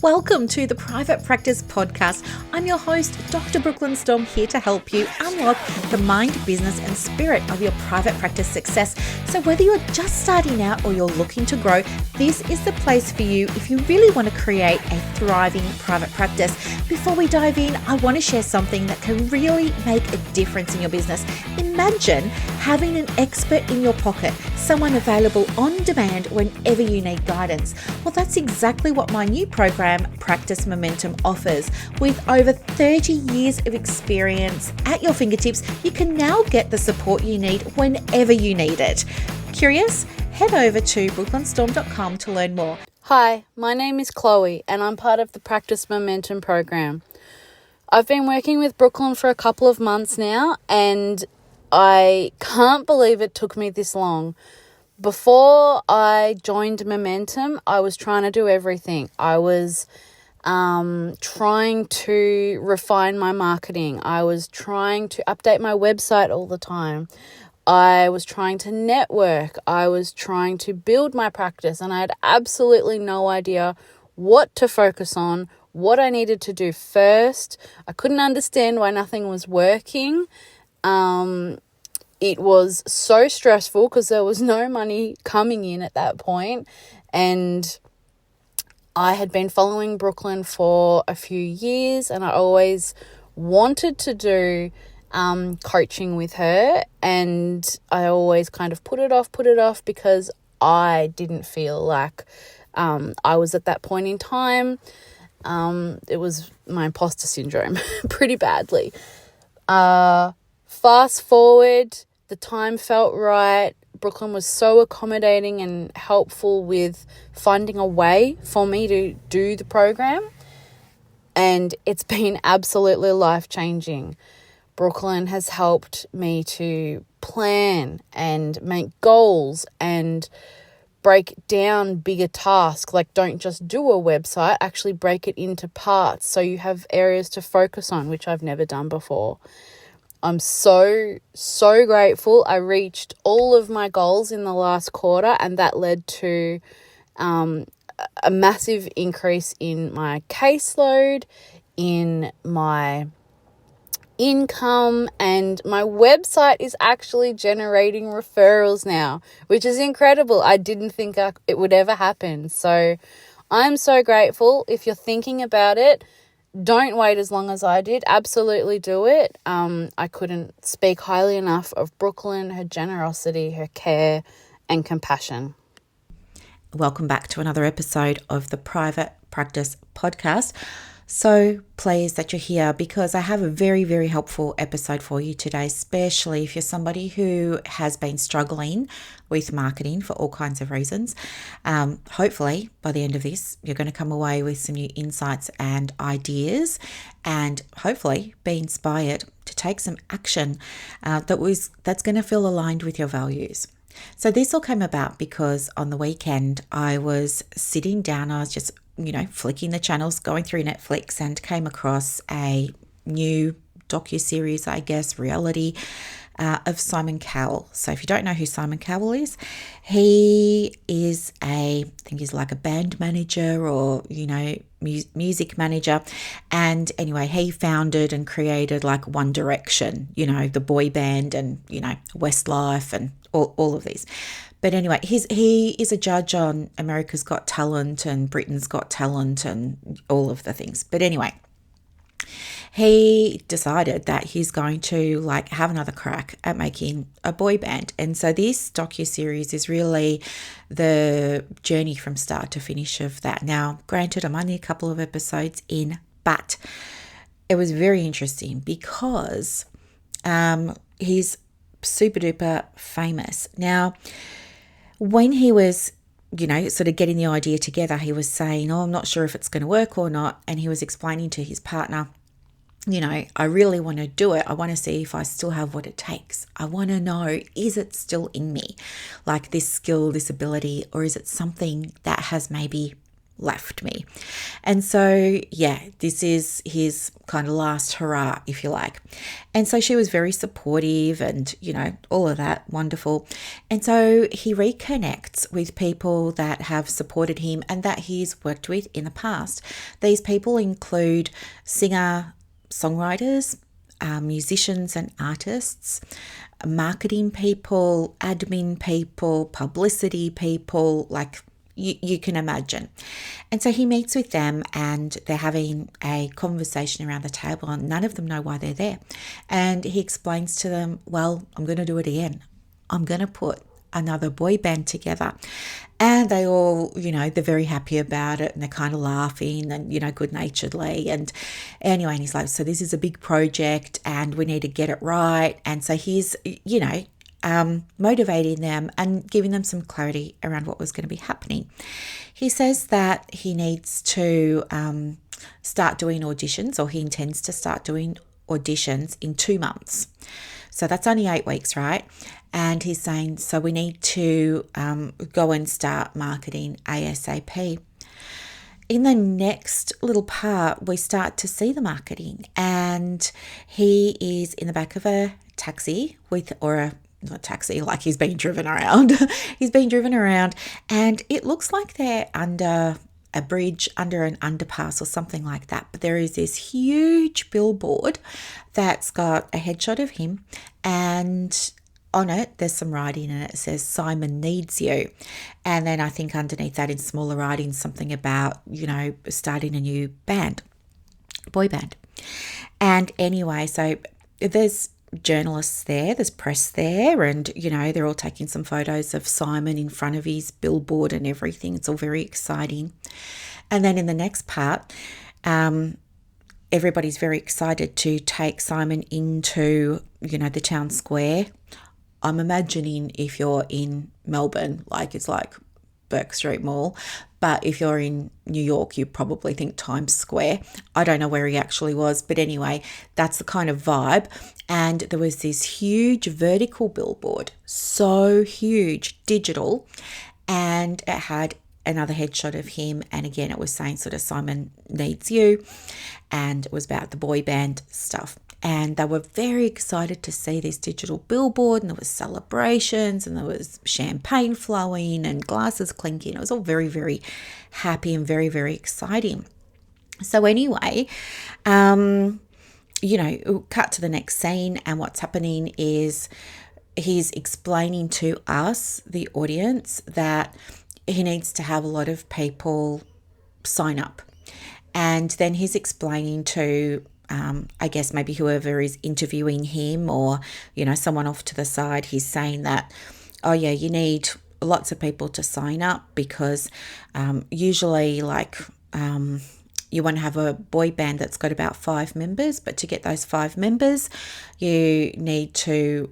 Welcome to the Private Practice Podcast. I'm your host, Dr. Brooklyn Storme, here to help you unlock the mind, business, and spirit of your private practice success. So whether you're just starting out or you're looking to grow, this is the place for you if you really want to create a thriving private practice. Before we dive in, I want to share something that can really make a difference in your business. Imagine having an expert in your pocket, someone available on demand whenever you need guidance. Well, that's exactly what my new program, Practice Momentum, offers. With over 30 years of experience at your fingertips, you can now get the support you need whenever you need it. Curious? Head over to brooklynstorme.com to learn more. Hi, my name is Chloe and I'm part of the Practice Momentum program. I've been working with Brooklyn for a couple of months now and I can't believe it took me this long. Before I joined Momentum, I was trying to do everything. I was trying to refine my marketing. I was trying to update my website all the time. I was trying to network. I was trying to build my practice, and I had absolutely no idea what to focus on, what I needed to do first. I couldn't understand why nothing was working. It was so stressful because there was no money coming in at that point, and I had been following Brooklyn for a few years and I always wanted to do coaching with her, and I always kind of put it off because I didn't feel like I was at that point in time. It was my imposter syndrome pretty badly. Fast forward, the time felt right. Brooklyn was so accommodating and helpful with finding a way for me to do the program, and it's been absolutely life-changing. Brooklyn has helped me to plan and make goals and break down bigger tasks. Like, don't just do a website, actually break it into parts so you have areas to focus on, which I've never done before. I'm so grateful. I reached all of my goals in the last quarter, and that led to a massive increase in my caseload, in my income, and my website is actually generating referrals now, which is incredible. I didn't think it would ever happen. So I'm so grateful. If you're thinking about it, don't wait as long as I did. Absolutely do it. I couldn't speak highly enough of Brooklyn, her generosity, her care and compassion. Welcome back to another episode of the Private Practice Podcast. So pleased that you're here because I have a very, very helpful episode for you today, especially if you're somebody who has been struggling with marketing for all kinds of reasons. Hopefully by the end of this, you're going to come away with some new insights and ideas, and hopefully be inspired to take some action that's going to feel aligned with your values. So this all came about because on the weekend I was sitting down, I was just flicking the channels, going through Netflix, and came across a new docuseries, I guess, reality of Simon Cowell. So if you don't know who Simon Cowell is, he is I think he's like a band manager or, music manager. And anyway, he founded and created like One Direction, the boy band, and, Westlife and all of these. But anyway, he is a judge on America's Got Talent and Britain's Got Talent and all of the things. But anyway, he decided that he's going to have another crack at making a boy band. And so this docuseries is really the journey from start to finish of that. Now, granted, I'm only a couple of episodes in, but it was very interesting because he's super duper famous. Now, when he was, sort of getting the idea together, he was saying, I'm not sure if it's going to work or not. And he was explaining to his partner, I really want to do it. I want to see if I still have what it takes. I want to know, is it still in me? Like this skill, this ability, or is it something that has maybe left me. And so, yeah, this is his kind of last hurrah, if you like. And so she was very supportive and, all of that, wonderful. And so he reconnects with people that have supported him and that he's worked with in the past. These people include singer, songwriters, musicians and artists, marketing people, admin people, publicity people, like you can imagine. And so he meets with them and they're having a conversation around the table and none of them know why they're there. And he explains to them, well, I'm going to do it again. I'm going to put another boy band together. And they all, they're very happy about it and they're kind of laughing and, good naturedly. And anyway, and he's like, so this is a big project and we need to get it right. And so he's, motivating them and giving them some clarity around what was going to be happening. He says that he needs to start doing auditions, or he intends to start doing auditions in 2 months. So that's only 8 weeks, right? And he's saying, so we need to go and start marketing ASAP. In the next little part, we start to see the marketing, and he is in the back of a taxi not taxi, like he's being driven around. He's being driven around, and it looks like they're under a bridge, under an underpass or something like that. But there is this huge billboard that's got a headshot of him, and on it, there's some writing and it says, Simon needs you. And then I think underneath that in smaller writing, something about, starting a new boy band. And anyway, so there's journalists there's press there, and, they're all taking some photos of Simon in front of his billboard and everything. It's all very exciting. And then in the next part, everybody's very excited to take Simon into, the town square. I'm imagining if you're in Melbourne, like it's like Bourke Street Mall, but if you're in New York, you probably think Times Square. I don't know where he actually was, but anyway, that's the kind of vibe. And there was this huge vertical billboard, so huge, digital, and it had another headshot of him, and again it was saying sort of Simon needs you, and it was about the boy band stuff. And they were very excited to see this digital billboard, and there was celebrations and there was champagne flowing and glasses clinking. It was all very, very happy and very, very exciting. So anyway, cut to the next scene, and what's happening is he's explaining to us, the audience, that he needs to have a lot of people sign up. And then he's explaining to I guess maybe whoever is interviewing him, or, someone off to the side, he's saying that, oh yeah, you need lots of people to sign up because usually you want to have a boy band that's got about 5 members, but to get those 5 members, you need to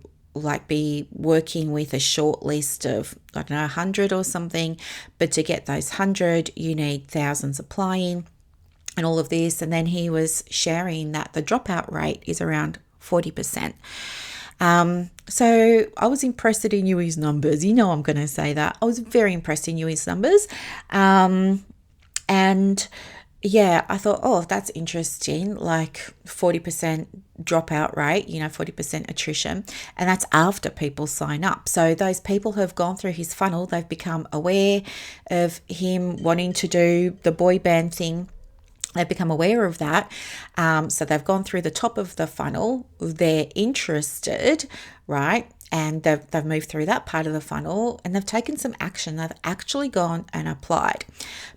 be working with a short list of, 100 or something, but to get those 100, you need thousands applying. And all of this. And then he was sharing that the dropout rate is around 40%. So I was impressed that he knew his numbers. I'm going to say that. I was very impressed he knew his numbers. And yeah, I thought, oh, that's interesting. 40% dropout rate, 40% attrition. And that's after people sign up. So those people who have gone through his funnel, they've become aware of him wanting to do the boy band thing. They've become aware of that. So they've gone through the top of the funnel. They're interested, right? And they've moved through that part of the funnel and they've taken some action. They've actually gone and applied.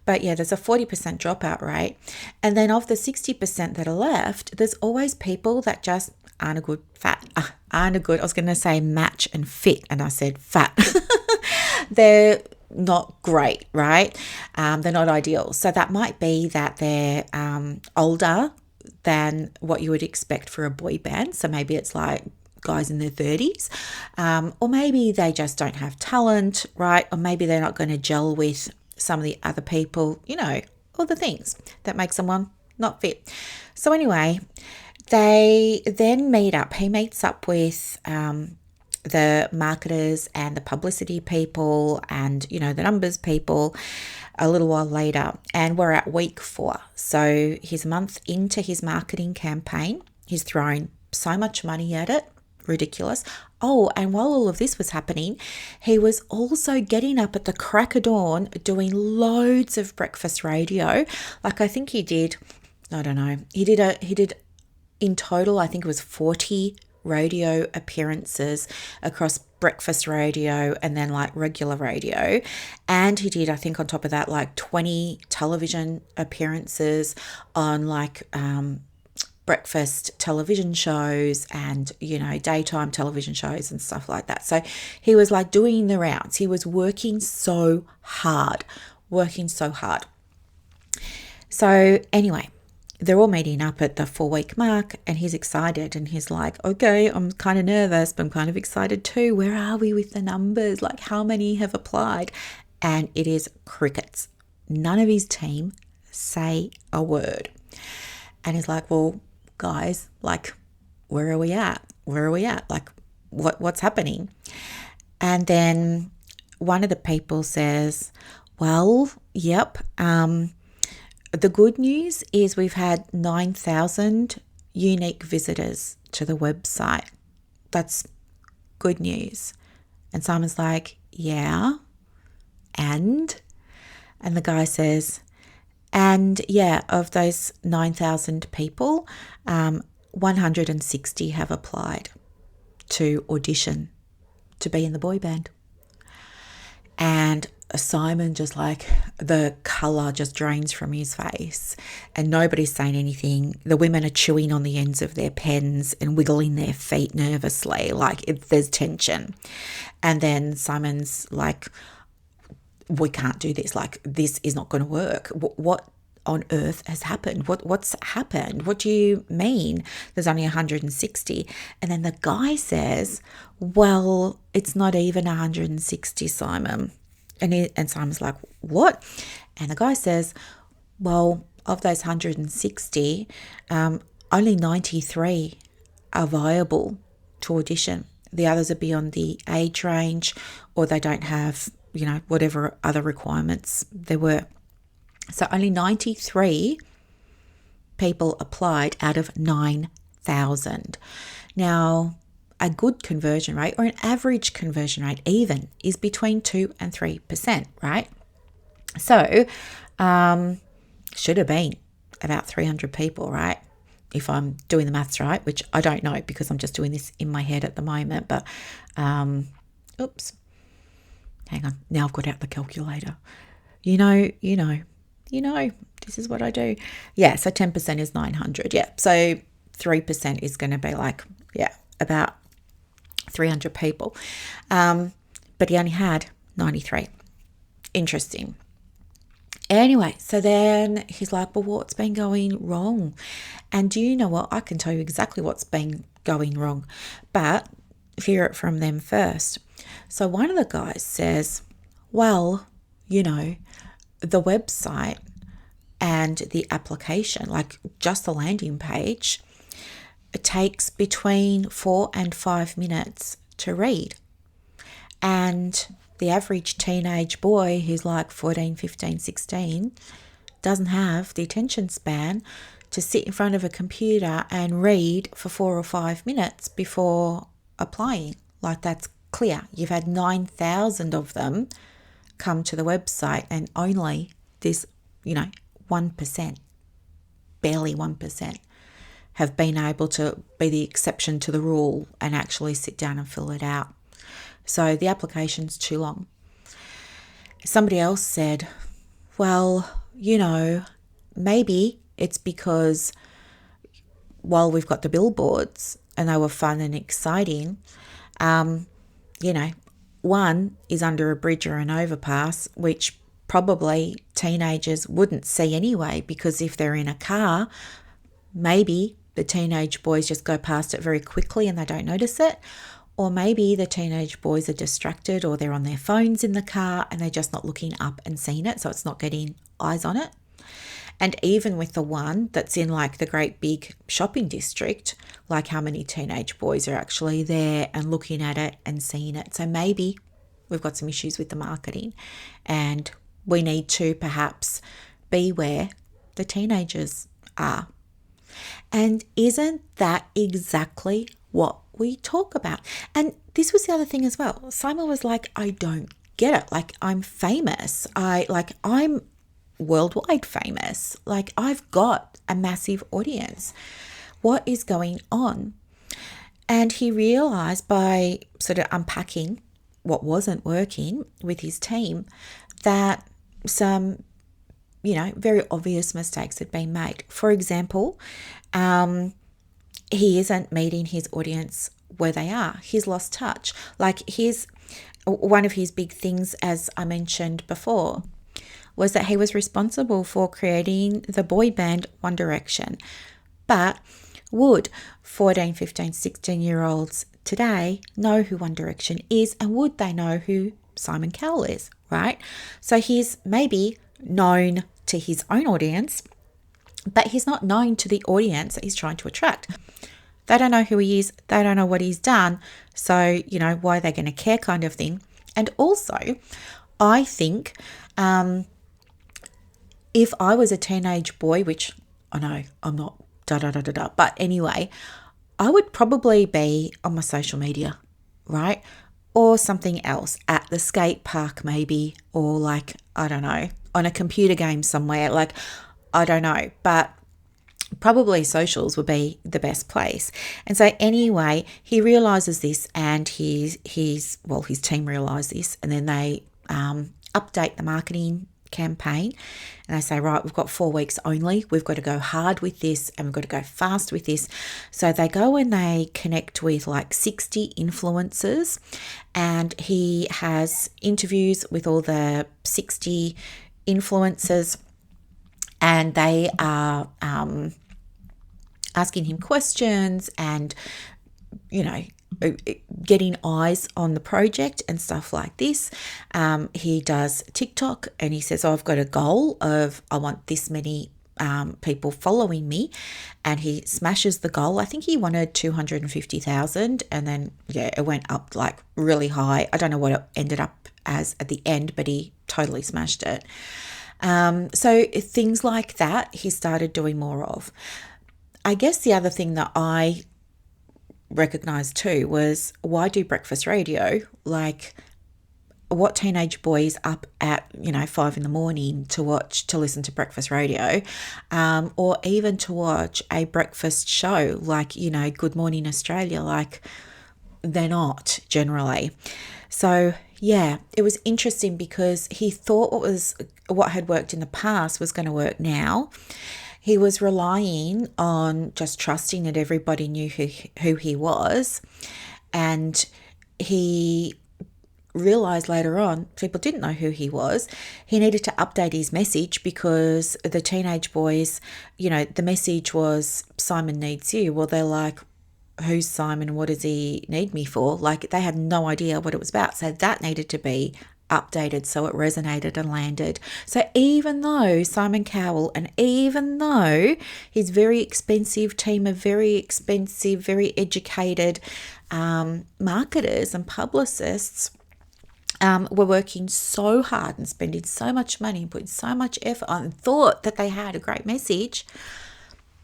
But yeah, there's a 40% dropout rate. And then of the 60% that are left, there's always people that just aren't a good I was going to say match and fit. And I said fat. They're not great, right? They're not ideal. So that might be that they're older than what you would expect for a boy band. So maybe it's like guys in their 30s, or maybe they just don't have talent, right? Or maybe they're not going to gel with some of the other people, all the things that make someone not fit. So anyway, they then meet up. He meets up with the marketers and the publicity people and, the numbers people a little while later, and we're at week 4. So he's a month into his marketing campaign. He's thrown so much money at it. Ridiculous. Oh, and while all of this was happening, he was also getting up at the crack of dawn doing loads of breakfast radio. Like, I think he did, I don't know, he did in total, I think it was 40 radio appearances across breakfast radio and then like regular radio. And he did, I think on top of that, like 20 television appearances on like breakfast television shows and, you know, daytime television shows and stuff like that. So he was like doing the rounds. He was working so hard. So anyway, they're all meeting up at the 4-week mark and he's excited and he's like, okay, I'm kind of nervous, but I'm kind of excited too. Where are we with the numbers? Like, how many have applied? And it is crickets. None of his team say a word. And he's like, well, guys, like, where are we at? Like, what's happening? And then one of the people says, well, yep, the good news is we've had 9,000 unique visitors to the website. That's good news. And Simon's like, yeah, and the guy says, and yeah, of those 9,000 people, 160 have applied to audition to be in the boy band. And Simon just like, the colour just drains from his face and nobody's saying anything. The women are chewing on the ends of their pens and wiggling their feet nervously, like there's tension. And then Simon's like, we can't do this. Like, this is not going to work. What on earth has happened? What's happened? What do you mean there's only 160? And then the guy says, well, it's not even 160, Simon. And Simon's like, what? And the guy says, well, of those 160, only 93 are viable to audition. The others are beyond the age range, or they don't have, you know, whatever other requirements there were. So only 93 people applied out of 9,000. Now, a good conversion rate, or an average conversion rate even, is between 2 and 3%, right? So should have been about 300 people, right? If I'm doing the maths right, which I don't know because I'm just doing this in my head at the moment. But, oops, hang on. Now I've got out the calculator. You know, this is what I do. Yeah, so 10% is 900. Yeah, so 3% is going to be like, yeah, about 300 people. But he only had 93. Interesting. Anyway, so then he's like, well, what's been going wrong? And do you know what? I can tell you exactly what's been going wrong, but hear it from them first. So one of the guys says, well, you know, the website and the application, like just the landing page, it takes between 4 and 5 minutes to read. And the average teenage boy who's like 14, 15, 16 doesn't have the attention span to sit in front of a computer and read for 4 or 5 minutes before applying. Like, that's clear. You've had 9,000 of them come to the website and only this, 1%, barely 1%, have been able to be the exception to the rule and actually sit down and fill it out. So the application's too long. Somebody else said, well, maybe it's because while we've got the billboards and they were fun and exciting, one is under a bridge or an overpass, which probably teenagers wouldn't see anyway, because if they're in a car, maybe the teenage boys just go past it very quickly and they don't notice it. Or maybe the teenage boys are distracted, or they're on their phones in the car and they're just not looking up and seeing it, so it's not getting eyes on it. And even with the one that's in like the great big shopping district, like how many teenage boys are actually there and looking at it and seeing it. So maybe we've got some issues with the marketing and we need to perhaps be where the teenagers are. And isn't that exactly what we talk about? And this was the other thing as well. Simon was like, I don't get it. Like, I'm famous. I'm worldwide famous. Like, I've got a massive audience. What is going on? And he realized by sort of unpacking what wasn't working with his team that some, very obvious mistakes had been made. For example, he isn't meeting his audience where they are. He's lost touch. Like, one of his big things, as I mentioned before, was that he was responsible for creating the boy band One Direction. But would 14, 15, 16-year-olds today know who One Direction is, and would they know who Simon Cowell is, right? So he's maybe known to his own audience, but he's not known to the audience that he's trying to attract. They don't know who he is. They don't know what he's done. So, why are they going to care, kind of thing. And also, I think if I was a teenage boy, which I know I'm not, but anyway, I would probably be on my social media, right? Or something else, at the skate park maybe, or like, I don't know, on a computer game somewhere, like, I don't know, but probably socials would be the best place. And so anyway, he realizes this, and his team realize this, and then they update the marketing campaign, and they say, right, we've got 4 weeks only. We've got to go hard with this, and we've got to go fast with this. So they go and they connect with like 60 influencers, and he has interviews with all the 60 influencers, and they are asking him questions and, getting eyes on the project and stuff like this. He does TikTok, and he says, I've got a goal of, I want this many people following me, and he smashes the goal. I think he wanted 250,000, and then it went up like really high. I don't know what it ended up as at the end, but he totally smashed it. So things like that he started doing more of. I guess the other thing that I recognized too was, why do breakfast radio? Like, what teenage boys up at 5 a.m. to listen to breakfast radio, or even to watch a breakfast show like Good Morning Australia? Like, they're not generally. So yeah, it was interesting because he thought what had worked in the past was going to work now. He was relying on just trusting that everybody knew who he was, and he realized later on people didn't know who he was. He needed to update his message because the teenage boys, the message was, Simon needs you. Well, they're like, who's Simon? What does he need me for? Like, they had no idea what it was about. So that needed to be updated so it resonated and landed. So even though Simon Cowell, and even though his very expensive team of very expensive, very educated marketers and publicists were working so hard and spending so much money and putting so much effort on, and thought that they had a great message,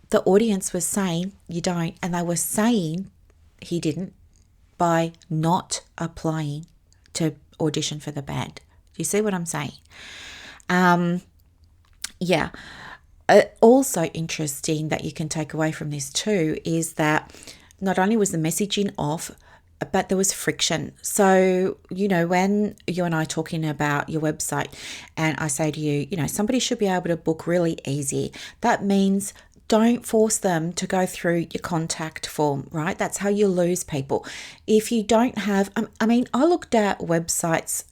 the audience was saying you don't, and they were saying he didn't, by not applying to audition for the band. Do you see what I'm saying? Yeah. Also interesting that you can take away from this too is that not only was the messaging off, but there was friction. So, when you and I are talking about your website and I say to you, somebody should be able to book really easy. That means don't force them to go through your contact form, right? That's how you lose people. If you don't have, I looked at websites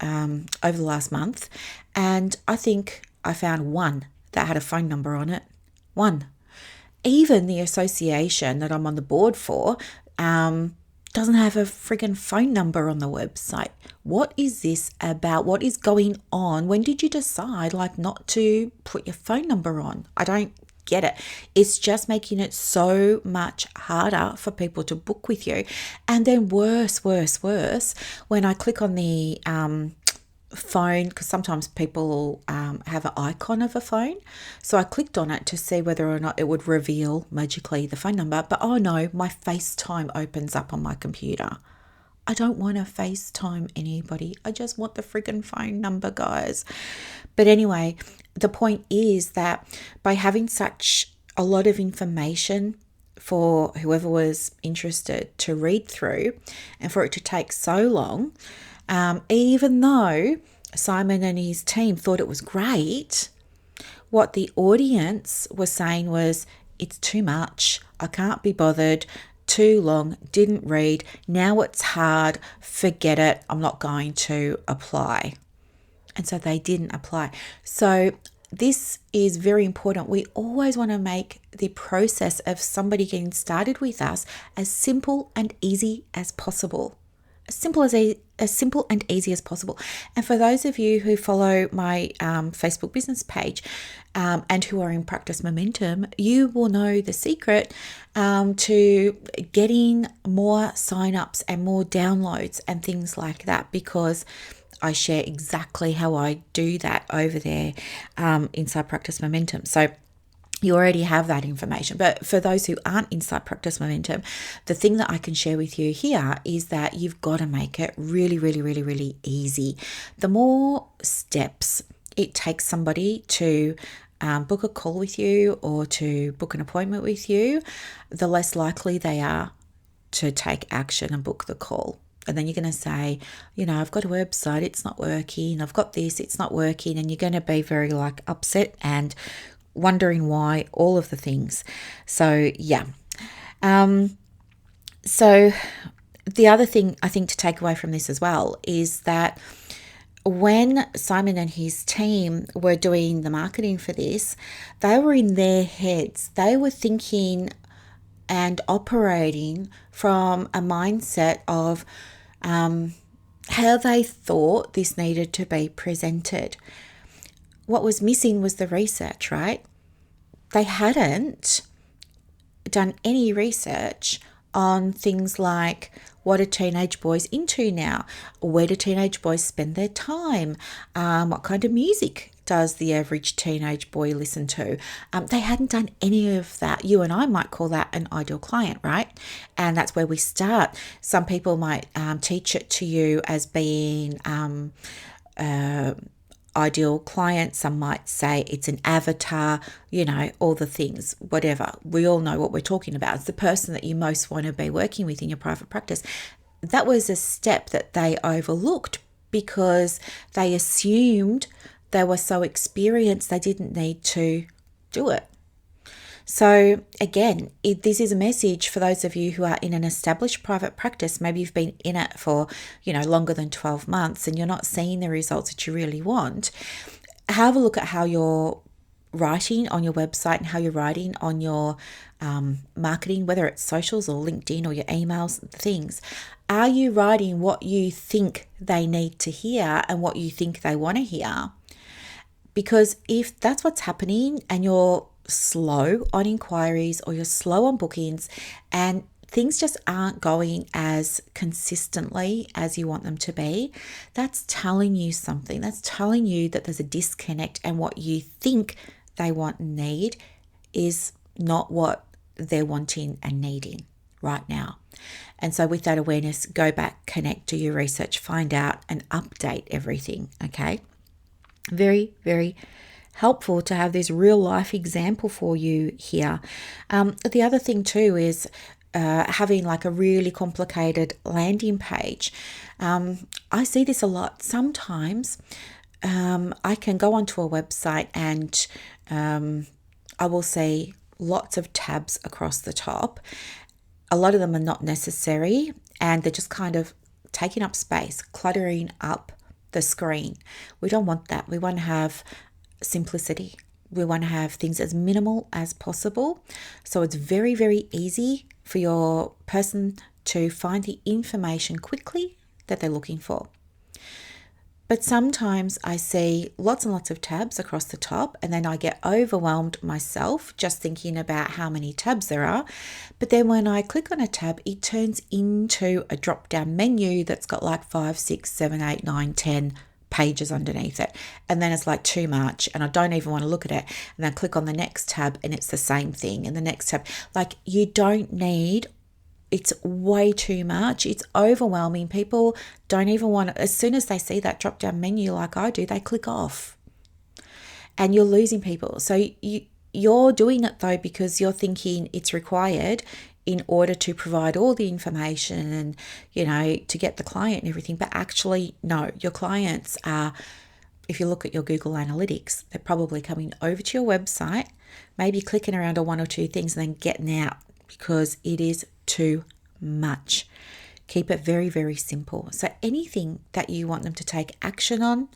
over the last month, and I think I found one that had a phone number on it. One. Even the association that I'm on the board for doesn't have a friggin' phone number on the website. What is this about? What is going on? When did you decide not to put your phone number on? I don't get it. It's just making it so much harder for people to book with you. And then worse, when I click on the phone, because sometimes people have an icon of a phone. So I clicked on it to see whether or not it would reveal magically the phone number. But oh no, my FaceTime opens up on my computer. I don't want to FaceTime anybody. I just want the friggin' phone number, guys. But anyway, the point is that by having such a lot of information for whoever was interested to read through, and for it to take so long, even though Simon and his team thought it was great, what the audience was saying was, it's too much. I can't be bothered. Too long. Didn't read. Now it's hard. Forget it. I'm not going to apply. And so they didn't apply. So this is very important. We always want to make the process of somebody getting started with us as simple and easy as possible. As simple and easy as possible. And for those of you who follow my Facebook business page and who are in Practice Momentum, you will know the secret to getting more signups and more downloads and things like that, because I share exactly how I do that over there inside Practice Momentum. So you already have that information. But for those who aren't inside Practice Momentum, the thing that I can share with you here is that you've got to make it really, really, really, really easy. The more steps it takes somebody to book a call with you or to book an appointment with you, the less likely they are to take action and book the call. And then you're going to say, I've got a website, it's not working. I've got this, it's not working. And you're going to be very upset and wondering why, all of the things. So yeah. So the other thing I think to take away from this as well is that when Simon and his team were doing the marketing for this, they were in their heads. They were thinking and operating from a mindset of how they thought this needed to be presented. What was missing was the research, right? They hadn't done any research on things like, what are teenage boys into now? Where do teenage boys spend their time? What kind of music does the average teenage boy listen to? They hadn't done any of that. You and I might call that an ideal client, right? And that's where we start. Some people might teach it to you as being ideal client. Some might say it's an avatar, all the things, whatever. We all know what we're talking about. It's the person that you most want to be working with in your private practice. That was a step that they overlooked because they assumed they were so experienced they didn't need to do it. So again, this is a message for those of you who are in an established private practice. Maybe you've been in it for, longer than 12 months and you're not seeing the results that you really want. Have a look at how you're writing on your website and how you're writing on your marketing, whether it's socials or LinkedIn or your emails, things. Are you writing what you think they need to hear and what you think they want to hear? Because if that's what's happening and you're slow on inquiries or you're slow on bookings and things just aren't going as consistently as you want them to be, that's telling you something. That's telling you that there's a disconnect and what you think they want and need is not what they're wanting and needing right now. And so with that awareness, go back, connect, do your research, find out and update everything, okay? Very, very helpful to have this real life example for you here. The other thing too is having a really complicated landing page. I see this a lot. Sometimes I can go onto a website and I will see lots of tabs across the top. A lot of them are not necessary and they're just kind of taking up space, cluttering up the screen. We don't want that. We want to have simplicity. We want to have things as minimal as possible. So it's very, very easy for your person to find the information quickly that they're looking for. But sometimes I see lots and lots of tabs across the top and then I get overwhelmed myself just thinking about how many tabs there are. But then when I click on a tab, it turns into a drop-down menu that's got 5, 6, 7, 8, 9, 10 pages underneath it. And then it's like too much and I don't even want to look at it. And then click on the next tab and it's the same thing. And the next tab, like you don't need, it's way too much. It's overwhelming. People don't even want to, as soon as they see that drop down menu like I do, they click off. And you're losing people. So you're doing it though because you're thinking it's required in order to provide all the information and, you know, to get the client and everything. But actually, no, your clients are, if you look at your Google Analytics, they're probably coming over to your website, maybe clicking around on one or two things and then getting out because it is too much. Keep it very, very simple. So anything that you want them to take action on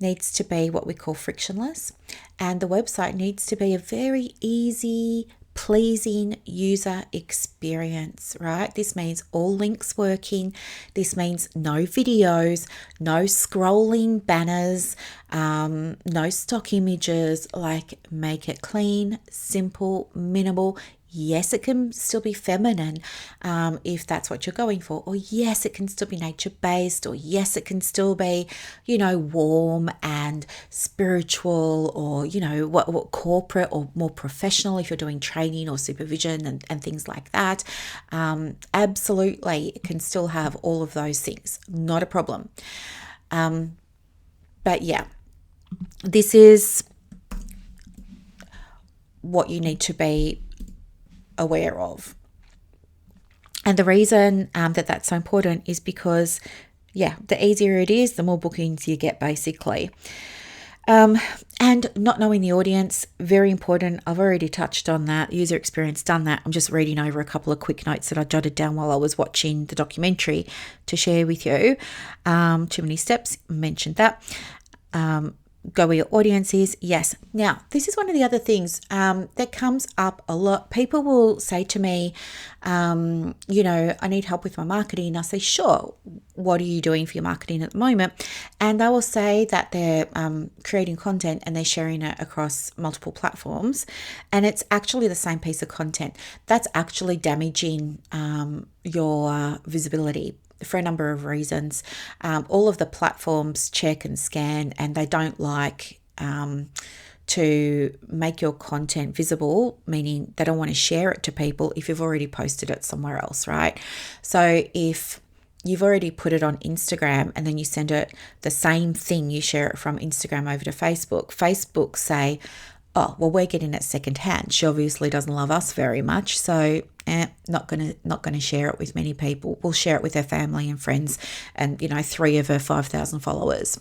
needs to be what we call frictionless. And the website needs to be a very easy, pleasing user experience, right? This means all links working. This means no videos, no scrolling banners, no stock images. Like, make it clean, simple, minimal. Yes, it can still be feminine if that's what you're going for. Or yes, it can still be nature-based. Or yes, it can still be, you know, warm and spiritual, or, you know, what corporate or more professional if you're doing training or supervision and things like that. Absolutely, it can still have all of those things. Not a problem. But yeah, this is what you need to be aware of. And the reason that that's so important is because, yeah, the easier it is, the more bookings you get, basically. And not knowing the audience, very important. I've already touched on that. User experience, done that. I'm just reading over a couple of quick notes that I jotted down while I was watching the documentary to share with you. Too many steps, mentioned that. Go where your audience is. Yes. Now, this is one of the other things that comes up a lot. People will say to me, you know, I need help with my marketing. I say, sure. What are you doing for your marketing at the moment? And they will say that they're creating content and they're sharing it across multiple platforms. And it's actually the same piece of content. That's actually damaging your visibility for a number of reasons. All of the platforms check and scan, and they don't like to make your content visible, meaning they don't want to share it to people if you've already posted it somewhere else, right? So if you've already put it on Instagram and then you send it the same thing, you share it from Instagram over to Facebook say, oh, well, we're getting it secondhand. She obviously doesn't love us very much, so not gonna share it with many people. We'll share it with her family and friends, and 3 of her 5,000 followers.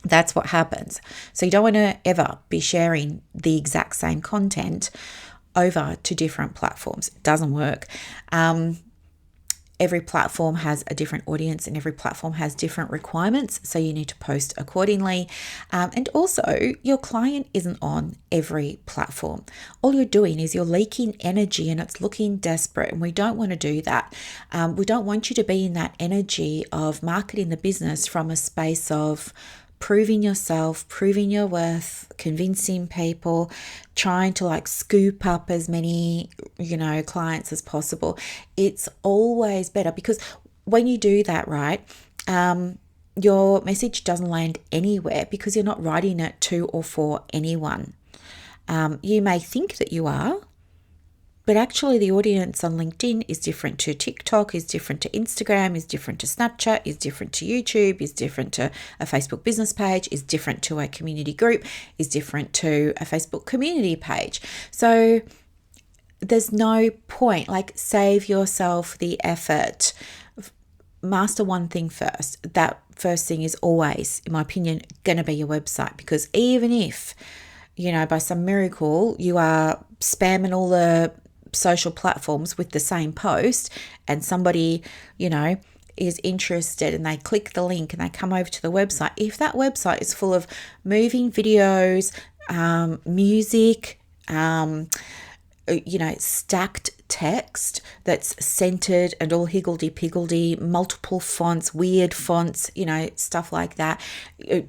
That's what happens. So you don't want to ever be sharing the exact same content over to different platforms. It doesn't work. Every platform has a different audience and every platform has different requirements. So you need to post accordingly. And also, your client isn't on every platform. All you're doing is you're leaking energy and it's looking desperate. And we don't want to do that. We don't want you to be in that energy of marketing the business from a space of proving yourself, proving your worth, convincing people, trying to scoop up as many, clients as possible. It's always better because when you do that, right, your message doesn't land anywhere because you're not writing it to or for anyone. You may think that you are, but actually the audience on LinkedIn is different to TikTok, is different to Instagram, is different to Snapchat, is different to YouTube, is different to a Facebook business page, is different to a community group, is different to a Facebook community page. So there's no point, save yourself the effort. Master one thing first. That first thing is always, in my opinion, going to be your website, because even if, by some miracle, you are spamming all the social platforms with the same post and somebody, is interested and they click the link and they come over to the website, if that website is full of moving videos, music, stacked text that's centered and all higgledy-piggledy, multiple fonts, weird fonts, stuff like that,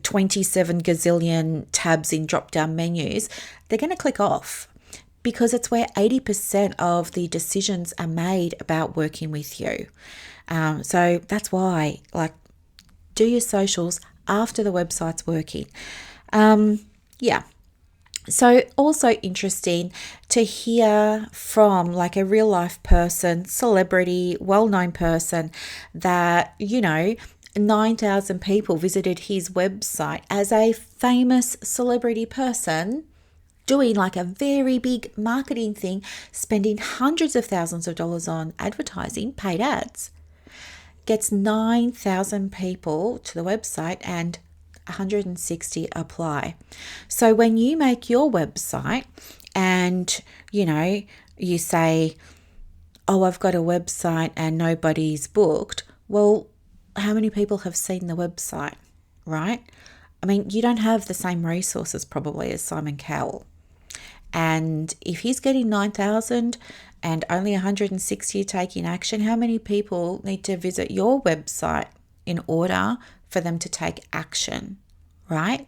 27 gazillion tabs in drop-down menus, they're going to click off because it's where 80% of the decisions are made about working with you. So that's why, do your socials after the website's working. Yeah. So also interesting to hear from like a real life person, celebrity, well-known person that, 9,000 people visited his website as a famous celebrity person doing like a very big marketing thing, spending hundreds of thousands of dollars on advertising, paid ads, gets 9,000 people to the website and 160 apply. So when you make your website and, you say, oh, I've got a website and nobody's booked, well, how many people have seen the website, right? I mean, you don't have the same resources probably as Simon Cowell. And if he's getting 9,000 and only 160 are taking action, how many people need to visit your website in order for them to take action, right?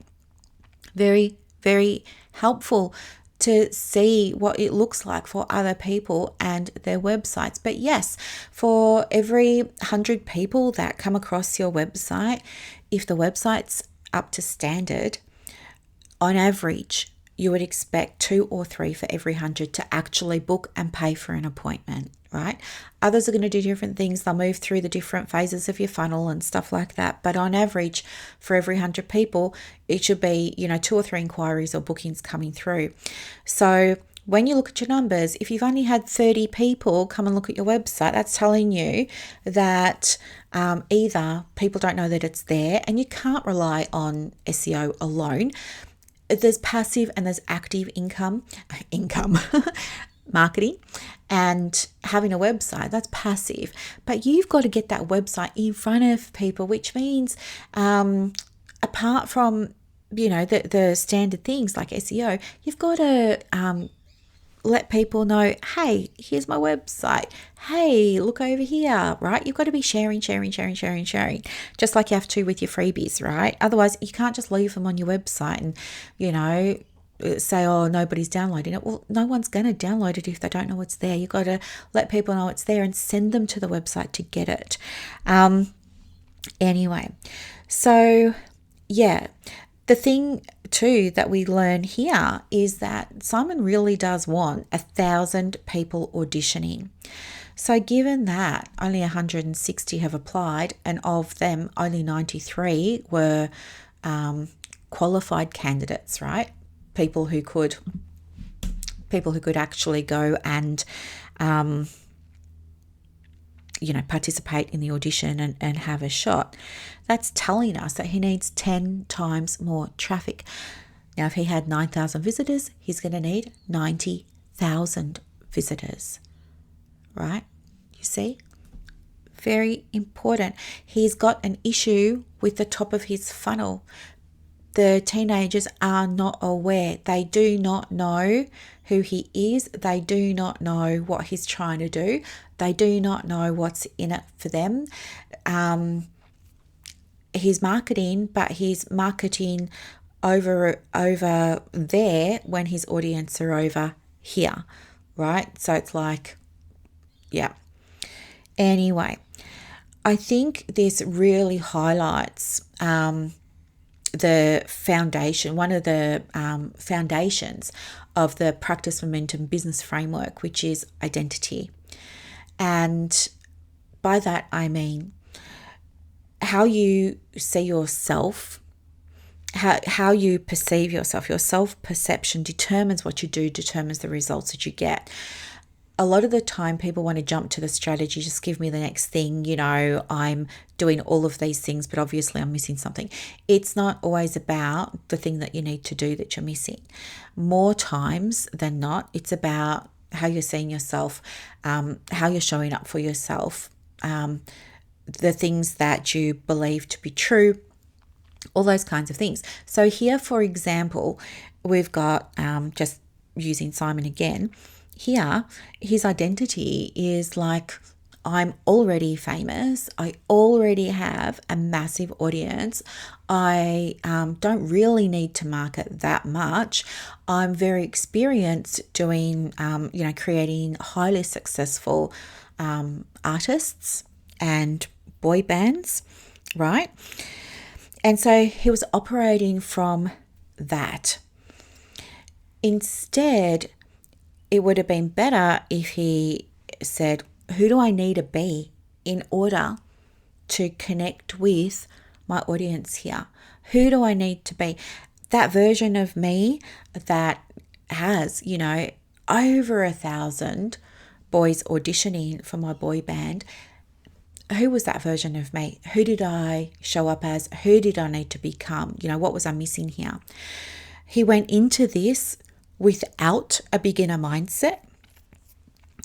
Very, very helpful to see what it looks like for other people and their websites. But yes, for every 100 people that come across your website, if the website's up to standard, on average, you would expect 2 or 3 for every 100 to actually book and pay for an appointment, right? Others are going to do different things. They'll move through the different phases of your funnel and stuff like that. But on average, for every 100 people, it should be, 2 or 3 inquiries or bookings coming through. So when you look at your numbers, if you've only had 30 people come and look at your website, that's telling you that either people don't know that it's there, and you can't rely on SEO alone. There's passive and there's active income marketing, and having a website, that's passive. But you've got to get that website in front of people, which means apart from, the standard things like SEO, you've got to let people know, hey, here's my website. Hey, look over here, right? You've got to be sharing, just like you have to with your freebies, right? Otherwise, you can't just leave them on your website and, say, oh, nobody's downloading it. Well, no one's going to download it if they don't know it's there. You've got to let people know it's there and send them to the website to get it. Anyway, so yeah, the thing too that we learn here is that Simon really does want 1,000 people auditioning. So given that only 160 have applied, and of them only 93 were qualified candidates, right? People who could actually go and participate in the audition and have a shot. That's telling us that he needs 10 times more traffic. Now, if he had 9,000 visitors, he's going to need 90,000 visitors, right? You see? Very important. He's got an issue with the top of his funnel. The teenagers are not aware. They do not know who he is. They do not know what he's trying to do. They do not know what's in it for them. He's marketing, but he's marketing over there when his audience are over here, right? So it's like, yeah. Anyway, I think this really highlights the foundation, one of the foundations of the Practice Momentum business framework, which is identity. And by that, I mean how you see yourself, how you perceive yourself. Your self-perception determines what you do, determines the results that you get. A lot of the time people want to jump to the strategy, just give me the next thing, I'm doing all of these things, but obviously I'm missing something. It's not always about the thing that you need to do that you're missing. More times than not, it's about how you're seeing yourself, how you're showing up for yourself, the things that you believe to be true, all those kinds of things. So here, for example, we've got, just using Simon again, here, his identity is like, I'm already famous. I already have a massive audience. I don't really need to market that much. I'm very experienced doing, creating highly successful artists and boy bands, right? And so he was operating from that. Instead, it would have been better if he said, who do I need to be in order to connect with my audience here? Who do I need to be? That version of me that has, over 1,000 boys auditioning for my boy band. Who was that version of me? Who did I show up as? Who did I need to become? What was I missing here? He went into this without a beginner mindset.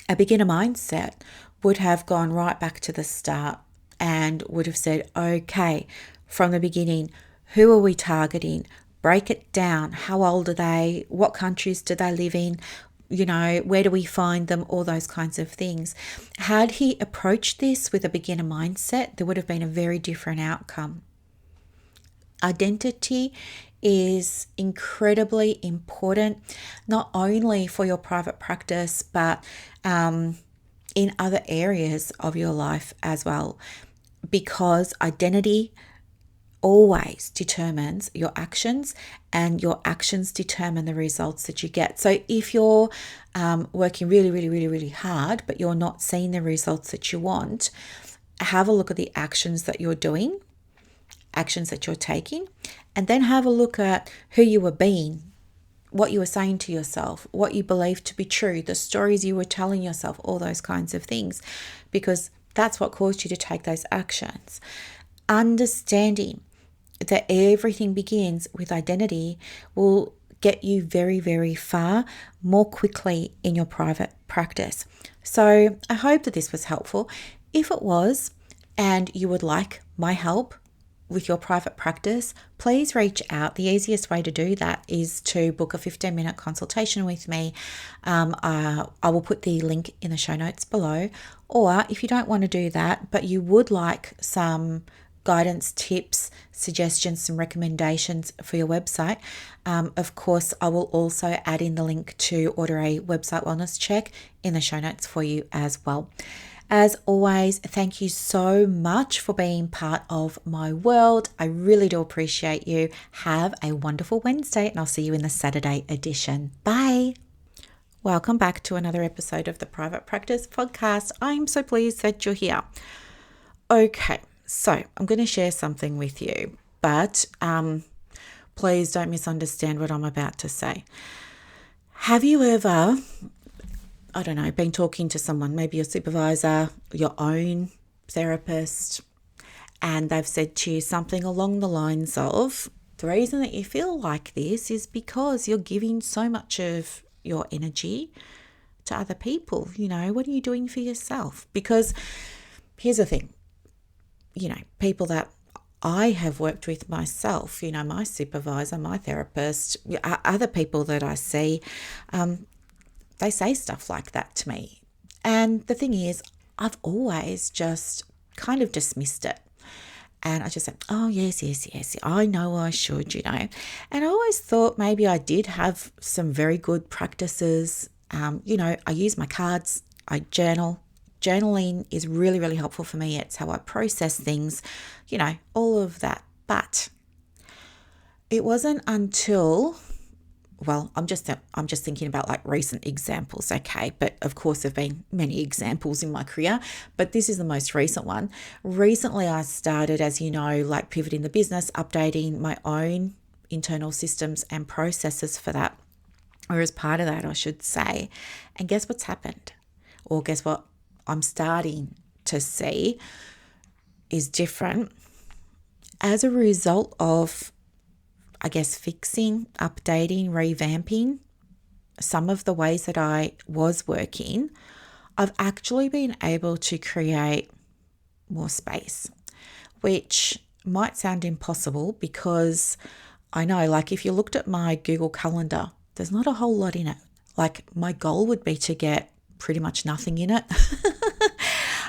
A beginner mindset would have gone right back to the start and would have said, okay, from the beginning, who are we targeting? Break it down. How old are they? What countries do they live in? Where do we find them? All those kinds of things. Had he approached this with a beginner mindset, there would have been a very different outcome. Identity is incredibly important, not only for your private practice, but in other areas of your life as well, because identity always determines your actions, and your actions determine the results that you get. So if you're working really, really, really, really hard, but you're not seeing the results that you want, have a look at the actions that you're doing, actions that you're taking, and then have a look at who you were being, what you were saying to yourself, what you believed to be true, the stories you were telling yourself, all those kinds of things, because that's what caused you to take those actions. Understanding that everything begins with identity will get you very, very far more quickly in your private practice. So I hope that this was helpful. If it was, and you would like my help with your private practice, please reach out. The easiest way to do that is to book a 15-minute consultation with me. I will put the link in the show notes below. Or if you don't want to do that, but you would like some guidance, tips, suggestions, some recommendations for your website, of course, I will also add in the link to order a website wellness check in the show notes for you as well. As always, thank you so much for being part of my world. I really do appreciate you. Have a wonderful Wednesday, and I'll see you in the Saturday edition. Bye. Welcome back to another episode of the Private Practice Podcast. I'm so pleased that you're here. Okay, so I'm going to share something with you, but please don't misunderstand what I'm about to say. Have you ever, been talking to someone, maybe your supervisor, your own therapist, and they've said to you something along the lines of, the reason that you feel like this is because you're giving so much of your energy to other people. What are you doing for yourself? Because here's the thing, people that I have worked with myself, my supervisor, my therapist, other people that I see, they say stuff like that to me. And the thing is, I've always just kind of dismissed it. And I just said, oh, yes, I know I should, And I always thought maybe I did have some very good practices. I use my cards, I journal. Journaling is really, really helpful for me. It's how I process things, all of that. But it wasn't until, I'm just thinking about like recent examples, okay? But of course, there have been many examples in my career, but this is the most recent one. Recently, I started, as you know, like pivoting the business, updating my own internal systems and processes for that, or as part of that, I should say. And guess what's happened? Or guess what I'm starting to see is different as a result of, fixing, updating, revamping some of the ways that I was working. I've actually been able to create more space, which might sound impossible because I know, like, if you looked at my Google Calendar, there's not a whole lot in it. Like, my goal would be to get pretty much nothing in it.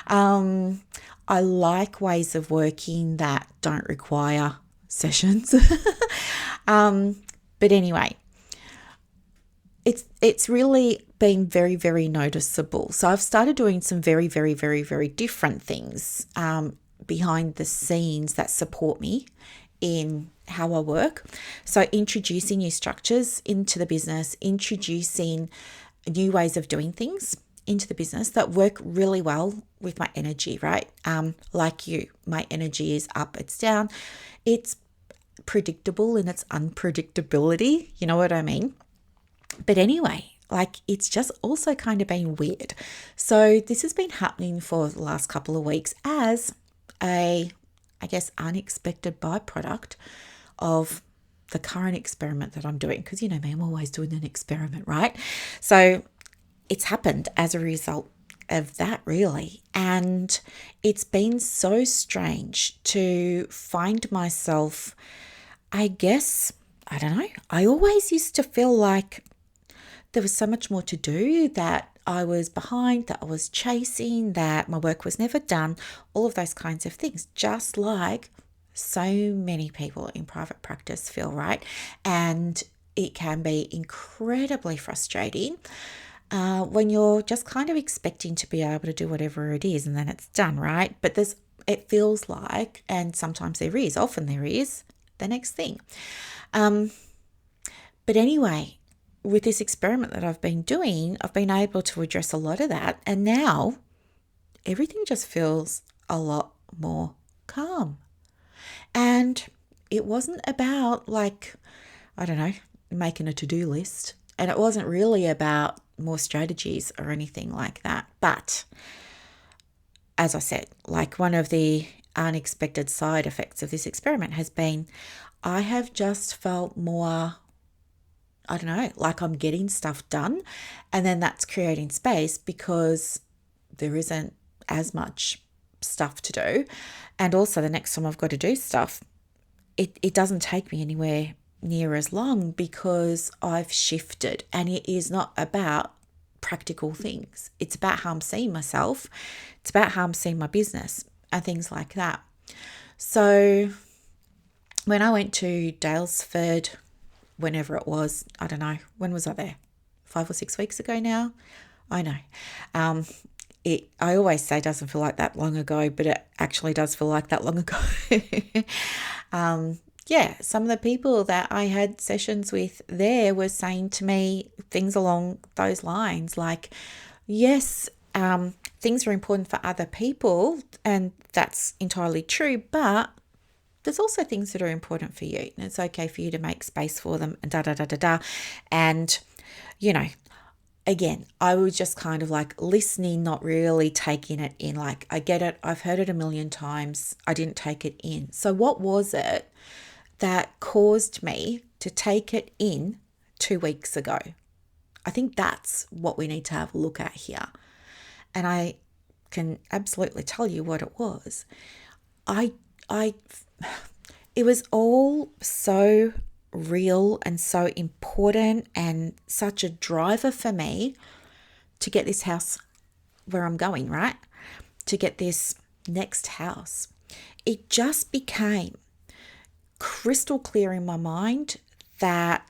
I like ways of working that don't require sessions. But anyway, it's really been very, very noticeable. So I've started doing some very, very, very, very different things behind the scenes that support me in how I work. So introducing new structures into the business, introducing new ways of doing things into the business that work really well with my energy, right? Like you, my energy is up, it's down. It's predictable in its unpredictability. You know what I mean? But anyway, like it's just also kind of been weird. So this has been happening for the last couple of weeks as a, I guess, unexpected byproduct of the current experiment that I'm doing. Because you know me, I'm always doing an experiment, right? So it's happened as a result of that, really. And it's been so strange to find myself, I guess, I don't know. I always used to feel like there was so much more to do, that I was behind, that I was chasing, that my work was never done, all of those kinds of things, just like so many people in private practice feel, right? And it can be incredibly frustrating when you're just kind of expecting to be able to do whatever it is and then it's done, right? But it feels like, and sometimes often there is, the next thing. But anyway, with this experiment that I've been doing, I've been able to address a lot of that. And now everything just feels a lot more calm. And it wasn't about like, I don't know, making a to-do list. And it wasn't really about more strategies or anything like that. But as I said, like one of the unexpected side effects of this experiment has been I have just felt more, I don't know, like I'm getting stuff done, and then that's creating space because there isn't as much stuff to do. And also the next time I've got to do stuff, it doesn't take me anywhere near as long because I've shifted, and it is not about practical things. It's about how I'm seeing myself. It's about how I'm seeing my business and things like that. So when I went to Daylesford, whenever it was, I don't know, when was I there? 5 or 6 weeks ago now? I know. I always say it doesn't feel like that long ago, but it actually does feel like that long ago. Some of the people that I had sessions with there were saying to me things along those lines like, yes, things are important for other people, and that's entirely true, but there's also things that are important for you, and it's okay for you to make space for them, and da-da-da-da-da. And, you know, again, I was just kind of like listening, not really taking it in. Like, I get it. I've heard it a million times. I didn't take it in. So what was it that caused me to take it in 2 weeks ago? I think that's what we need to have a look at here. And I can absolutely tell you what it was. It was all so real and so important and such a driver for me to get this house where I'm going, right? To get this next house. It just became crystal clear in my mind that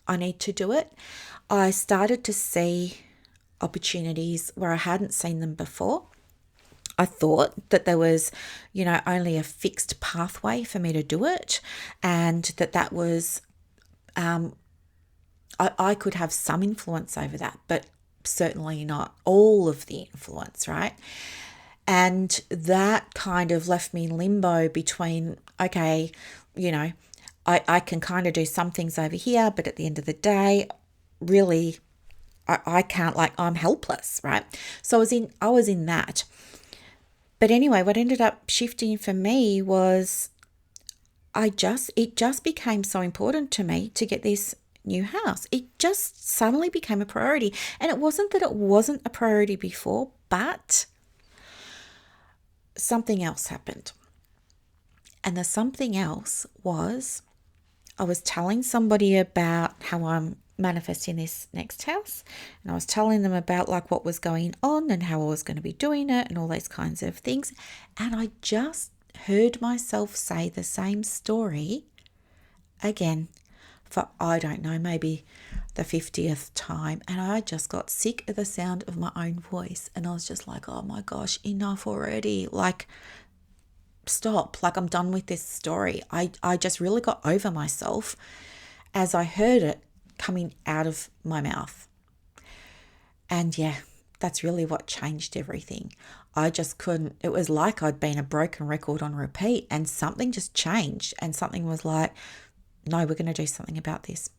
I need to do it. I started to see opportunities where I hadn't seen them before. I thought that there was, only a fixed pathway for me to do it, and that was, I could have some influence over that, but certainly not all of the influence, right? And that kind of left me in limbo between, okay, I can kind of do some things over here, but at the end of the day, really, I can't, I'm helpless, right? So I was in that. But anyway, what ended up shifting for me was it just became so important to me to get this new house. It just suddenly became a priority. And it wasn't that it wasn't a priority before, but something else happened. And the something else was I was telling somebody about how I'm manifesting this next house, and I was telling them about what was going on and how I was going to be doing it and all those kinds of things, and I just heard myself say the same story again for, I don't know, maybe the 50th time, and I just got sick of the sound of my own voice, and I was just like, oh my gosh, enough already. stop. Like, I'm done with this story. I just really got over myself as I heard it coming out of my mouth. And yeah, that's really what changed everything. I just couldn't, it was like I'd been a broken record on repeat, and something just changed, and something was like, no, we're going to do something about this.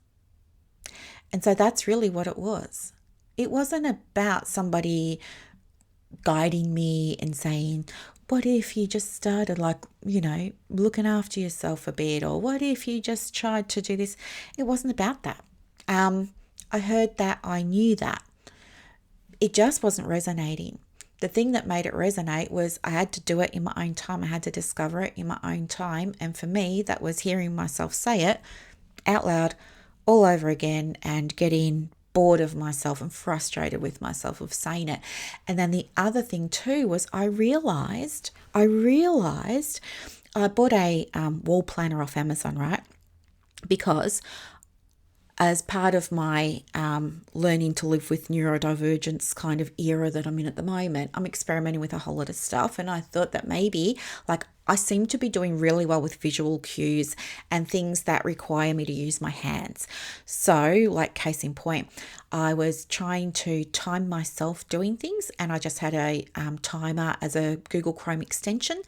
And so that's really what it was. It wasn't about somebody guiding me and saying, what if you just started looking after yourself a bit, or what if you just tried to do this? It wasn't about that. I heard that, I knew that. It just wasn't resonating. The thing that made it resonate was I had to do it in my own time. I had to discover it in my own time. And for me, that was hearing myself say it out loud all over again and getting bored of myself and frustrated with myself of saying it. And then the other thing too was I realized I bought a wall planner off Amazon, right? Because as part of my learning to live with neurodivergence kind of era that I'm in at the moment, I'm experimenting with a whole lot of stuff. And I thought that maybe, I seem to be doing really well with visual cues and things that require me to use my hands. So, case in point, I was trying to time myself doing things, and I just had a timer as a Google Chrome extension.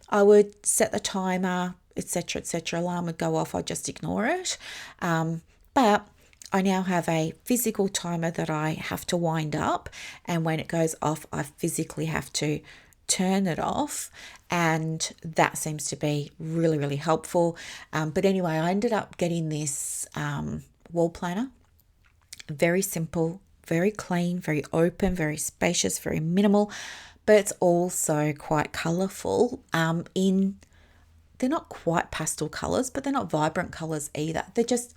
I would set the timer, etc., alarm would go off, I'd just ignore it. But I now have a physical timer that I have to wind up, and when it goes off, I physically have to turn it off, and that seems to be really, really helpful. But anyway, I ended up getting this wall planner. Very simple, very clean, very open, very spacious, very minimal, but it's also quite colourful. They're not quite pastel colours, but they're not vibrant colours either. They're just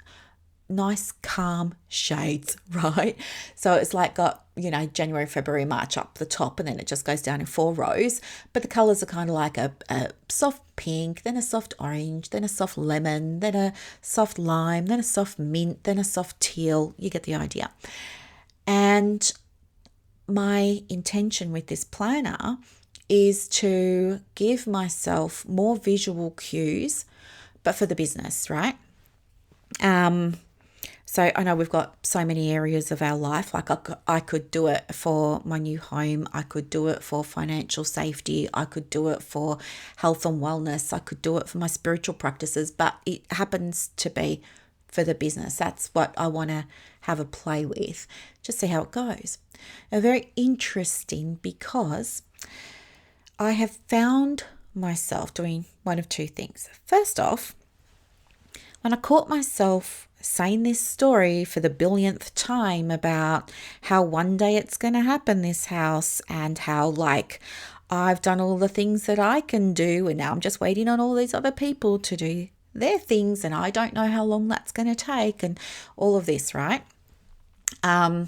nice, calm shades, right? So it's got, January, February, March up the top, and then it just goes down in 4 rows. But the colours are kind of like a soft pink, then a soft orange, then a soft lemon, then a soft lime, then a soft mint, then a soft teal. You get the idea. And my intention with this planner is to give myself more visual cues, but for the business, right? So I know we've got so many areas of our life. I could do it for my new home. I could do it for financial safety. I could do it for health and wellness. I could do it for my spiritual practices, but it happens to be for the business. That's what I want to have a play with, just see how it goes. Now, very interesting, because I have found myself doing one of two things. First off, when I caught myself saying this story for the billionth time about how one day it's going to happen, this house, and how I've done all the things that I can do, and now I'm just waiting on all these other people to do their things, and I don't know how long that's going to take, and all of this, right? I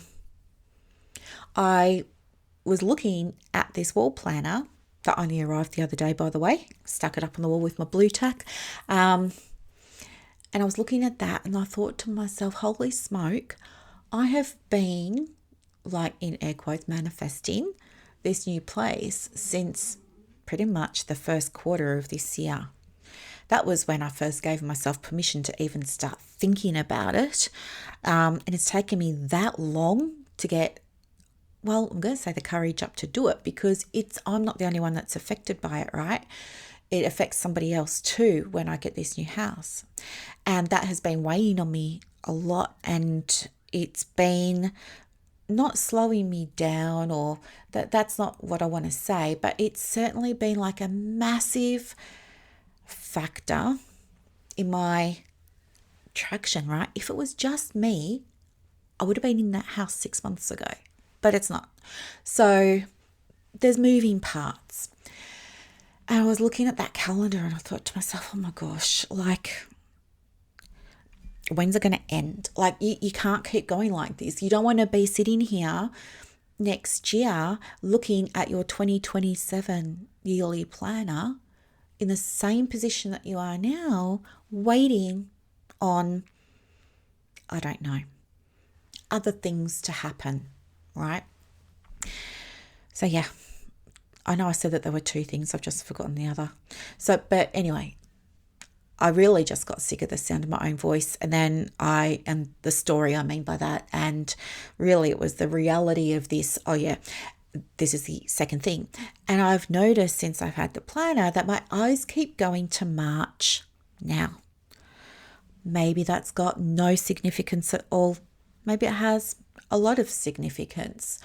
was looking at this wall planner that only arrived the other day, by the way. Stuck it up on the wall with my blue tack. And I was looking at that, and I thought to myself, holy smoke, I have been, in air quotes, manifesting this new place since pretty much the first quarter of this year. That was when I first gave myself permission to even start thinking about it. And it's taken me that long to get, I'm going to say the courage up to do it, because I'm not the only one that's affected by it, right? It affects somebody else too when I get this new house. And that has been weighing on me a lot, and it's been not slowing me down, or that's not what I want to say, but it's certainly been a massive factor in my traction, right? If it was just me, I would have been in that house 6 months ago, but it's not. So there's moving parts. And I was looking at that calendar, and I thought to myself, oh my gosh, when's it going to end? You can't keep going like this. You don't want to be sitting here next year looking at your 2027 yearly planner in the same position that you are now, waiting on, I don't know, other things to happen, right? So yeah, I know I said that there were two things. I've just forgotten the other. So, but anyway, I really just got sick of the sound of my own voice. And then and the story I mean by that. And really it was the reality of this. Oh yeah, this is the second thing. And I've noticed since I've had the planner that my eyes keep going to March now. Maybe that's got no significance at all. Maybe it has a lot of significance.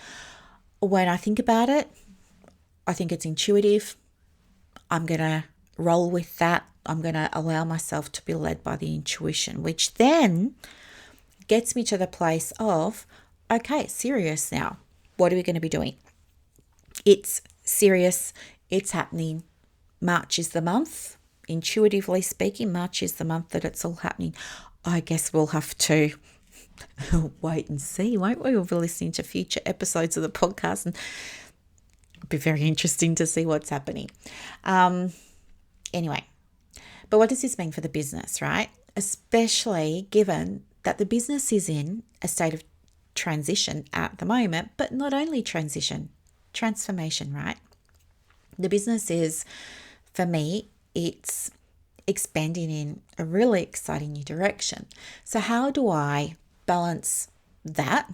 When I think about it, I think it's intuitive. I'm going to roll with that. I'm going to allow myself to be led by the intuition, which then gets me to the place of, okay, serious now. What are we going to be doing? It's serious. It's happening. March is the month. Intuitively speaking, March is the month that it's all happening. I guess we'll have to wait and see, won't we? We'll be listening to future episodes of the podcast and it'll be very interesting to see what's happening. Anyway, but what does this mean for the business, right? Especially given that the business is in a state of transition at the moment, but not only transition, transformation, right? The business is, for me, it's expanding in a really exciting new direction. So how do I balance that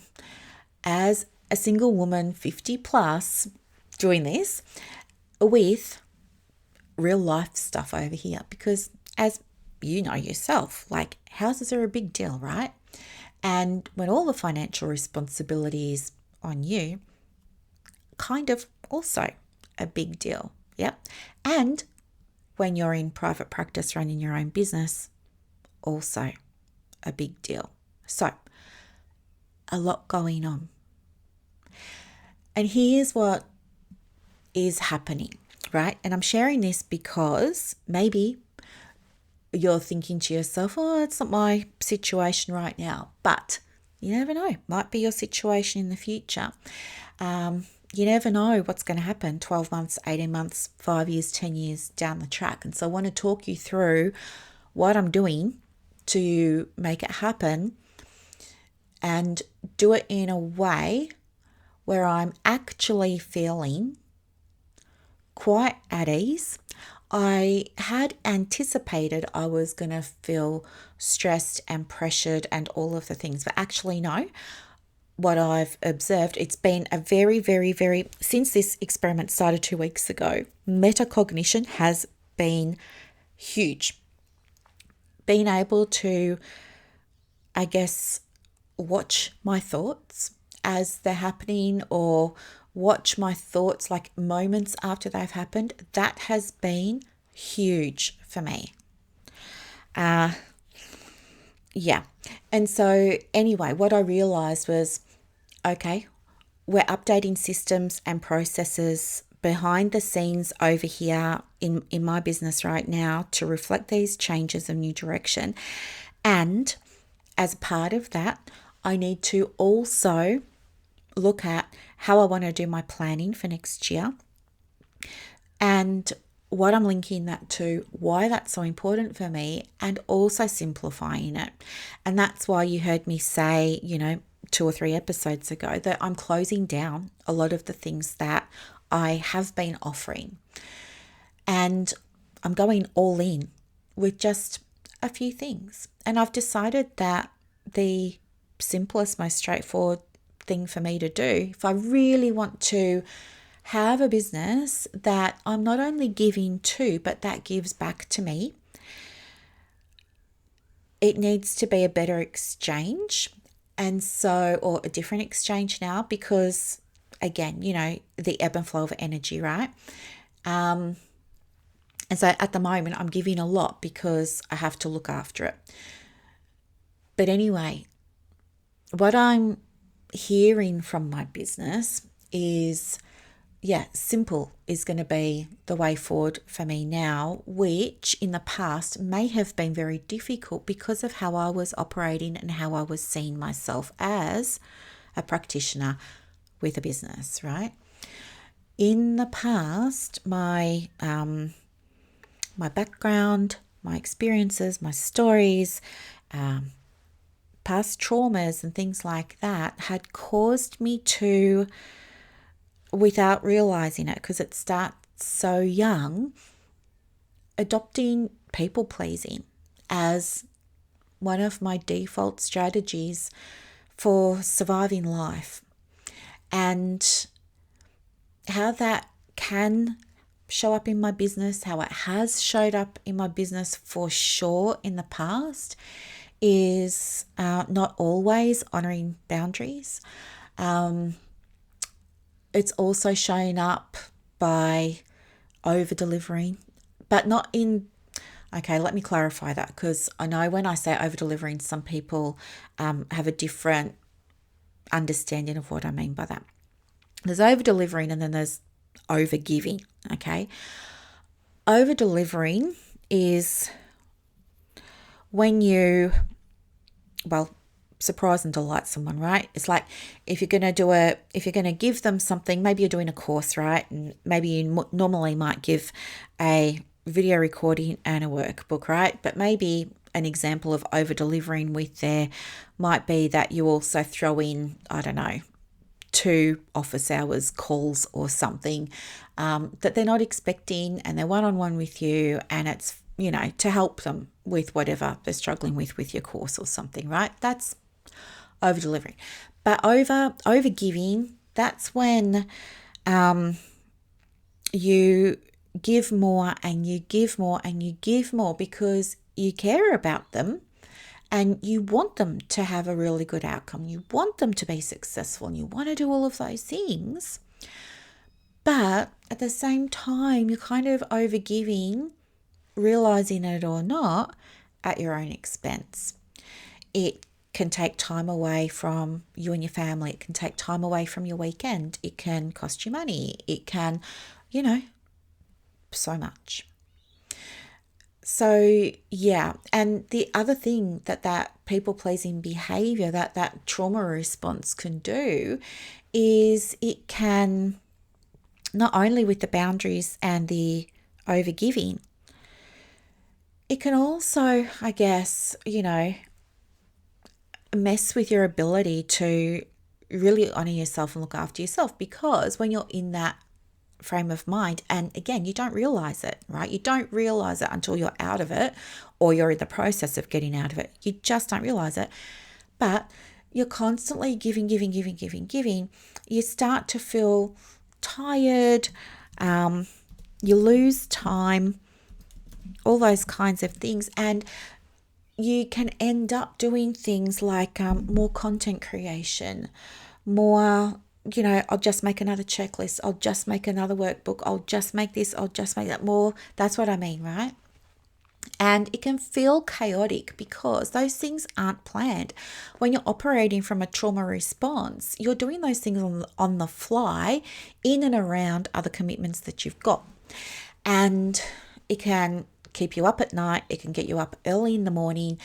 as a single woman, 50 plus, doing this with real life stuff over here? Because as you know yourself, like houses are a big deal, right? And when all the financial responsibilities on you, kind of also a big deal. Yep. And when you're in private practice running your own business, also a big deal. So a lot going on. And here's what is happening, right? And I'm sharing this because maybe you're thinking to yourself, oh, it's not my situation right now. But you never know. Might be your situation in the future. You never know what's going to happen 12 months, 18 months, 5 years, 10 years down the track. And so I want to talk you through what I'm doing to make it happen and do it in a way where I'm actually feeling quite at ease. I had anticipated I was going to feel stressed and pressured and all of the things, but actually no. What I've observed, it's been a very, very, very, since this experiment started 2 weeks ago, metacognition has been huge. Being able to, I guess, watch my thoughts as they're happening or watch my thoughts like moments after they've happened, that has been huge for me. Yeah. And so anyway, what I realized was, okay, we're updating systems and processes behind the scenes over here in my business right now to reflect these changes of new direction. And as part of that, I need to also look at how I want to do my planning for next year and what I'm linking that to, why that's so important for me, and also simplifying it. And that's why you heard me say, 2 or 3 episodes ago that I'm closing down a lot of the things that I have been offering. And I'm going all in with just a few things. And I've decided that the simplest, most straightforward thing for me to do, if I really want to have a business that I'm not only giving to, but that gives back to me, it needs to be a better exchange. And so, or a different exchange now, because again, the ebb and flow of energy, right? And so at the moment I'm giving a lot because I have to look after it. But anyway, what I'm hearing from my business is, simple is going to be the way forward for me now, which in the past may have been very difficult because of how I was operating and how I was seeing myself as a practitioner with a business, right? In the past, my background, my experiences, my stories, past traumas and things like that had caused me to without realizing it, because it starts so young, adopting people pleasing as one of my default strategies for surviving life, and how that can show up in my business, how it has showed up in my business for sure in the past, is not always honoring boundaries. It's also shown up by over delivering, but not in. Okay, let me clarify that, because I know when I say over delivering, some people have a different understanding of what I mean by that. There's over delivering and then there's over giving. Okay, over delivering is when you, well, surprise and delight someone, right? It's like if you're going to give them something, maybe you're doing a course, right? And maybe you normally might give a video recording and a workbook, right? But maybe an example of over delivering with there might be that you also throw in, I don't know, 2 office hours calls or something that they're not expecting, and they're one-on-one with you, and it's, to help them with whatever they're struggling with your course or something, right? That's over delivering. But over giving, that's when you give more and you give more and you give more because you care about them and you want them to have a really good outcome. You want them to be successful and you want to do all of those things. But at the same time, you're kind of over giving, realizing it or not, at your own expense. It can take time away from you and your family. It can take time away from your weekend. It can cost you money. It can, so much. So, yeah. And the other thing that people-pleasing behavior, that trauma response can do is it can, not only with the boundaries and the overgiving, it can also, I guess, mess with your ability to really honor yourself and look after yourself, because when you're in that frame of mind, and again, you don't realize it, right? You don't realize it until you're out of it or you're in the process of getting out of it. You just don't realize it. But you're constantly giving. You start to feel tired. You lose time, all those kinds of things. And you can end up doing things like more content creation, more, I'll just make another checklist. I'll just make another workbook. I'll just make this. I'll just make that more. That's what I mean, right? And it can feel chaotic because those things aren't planned. When you're operating from a trauma response, you're doing those things on the fly, in and around other commitments that you've got. And it can keep you up at night. It can get you up early in the morning,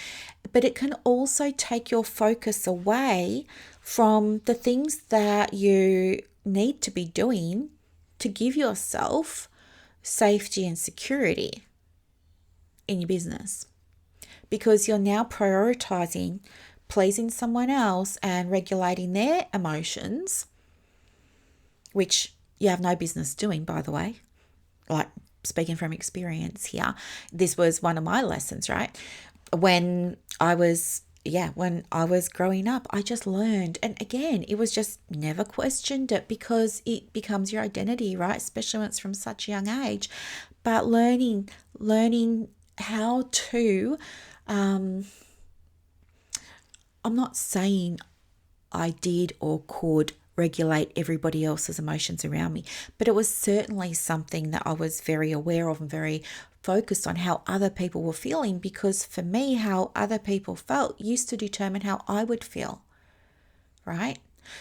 but it can also take your focus away from the things that you need to be doing to give yourself safety and security in your business, because you're now prioritizing pleasing someone else and regulating their emotions, which you have no business doing, by the way. Like, speaking from experience here, this was one of my lessons, right? When I was growing up, I just learned. And again, it was just never questioned it because it becomes your identity, right? Especially when it's from such a young age. But learning how to, I'm not saying I did or could regulate everybody else's emotions around me, but it was certainly something that I was very aware of and very focused on how other people were feeling, because for me, how other people felt used to determine how I would feel, right?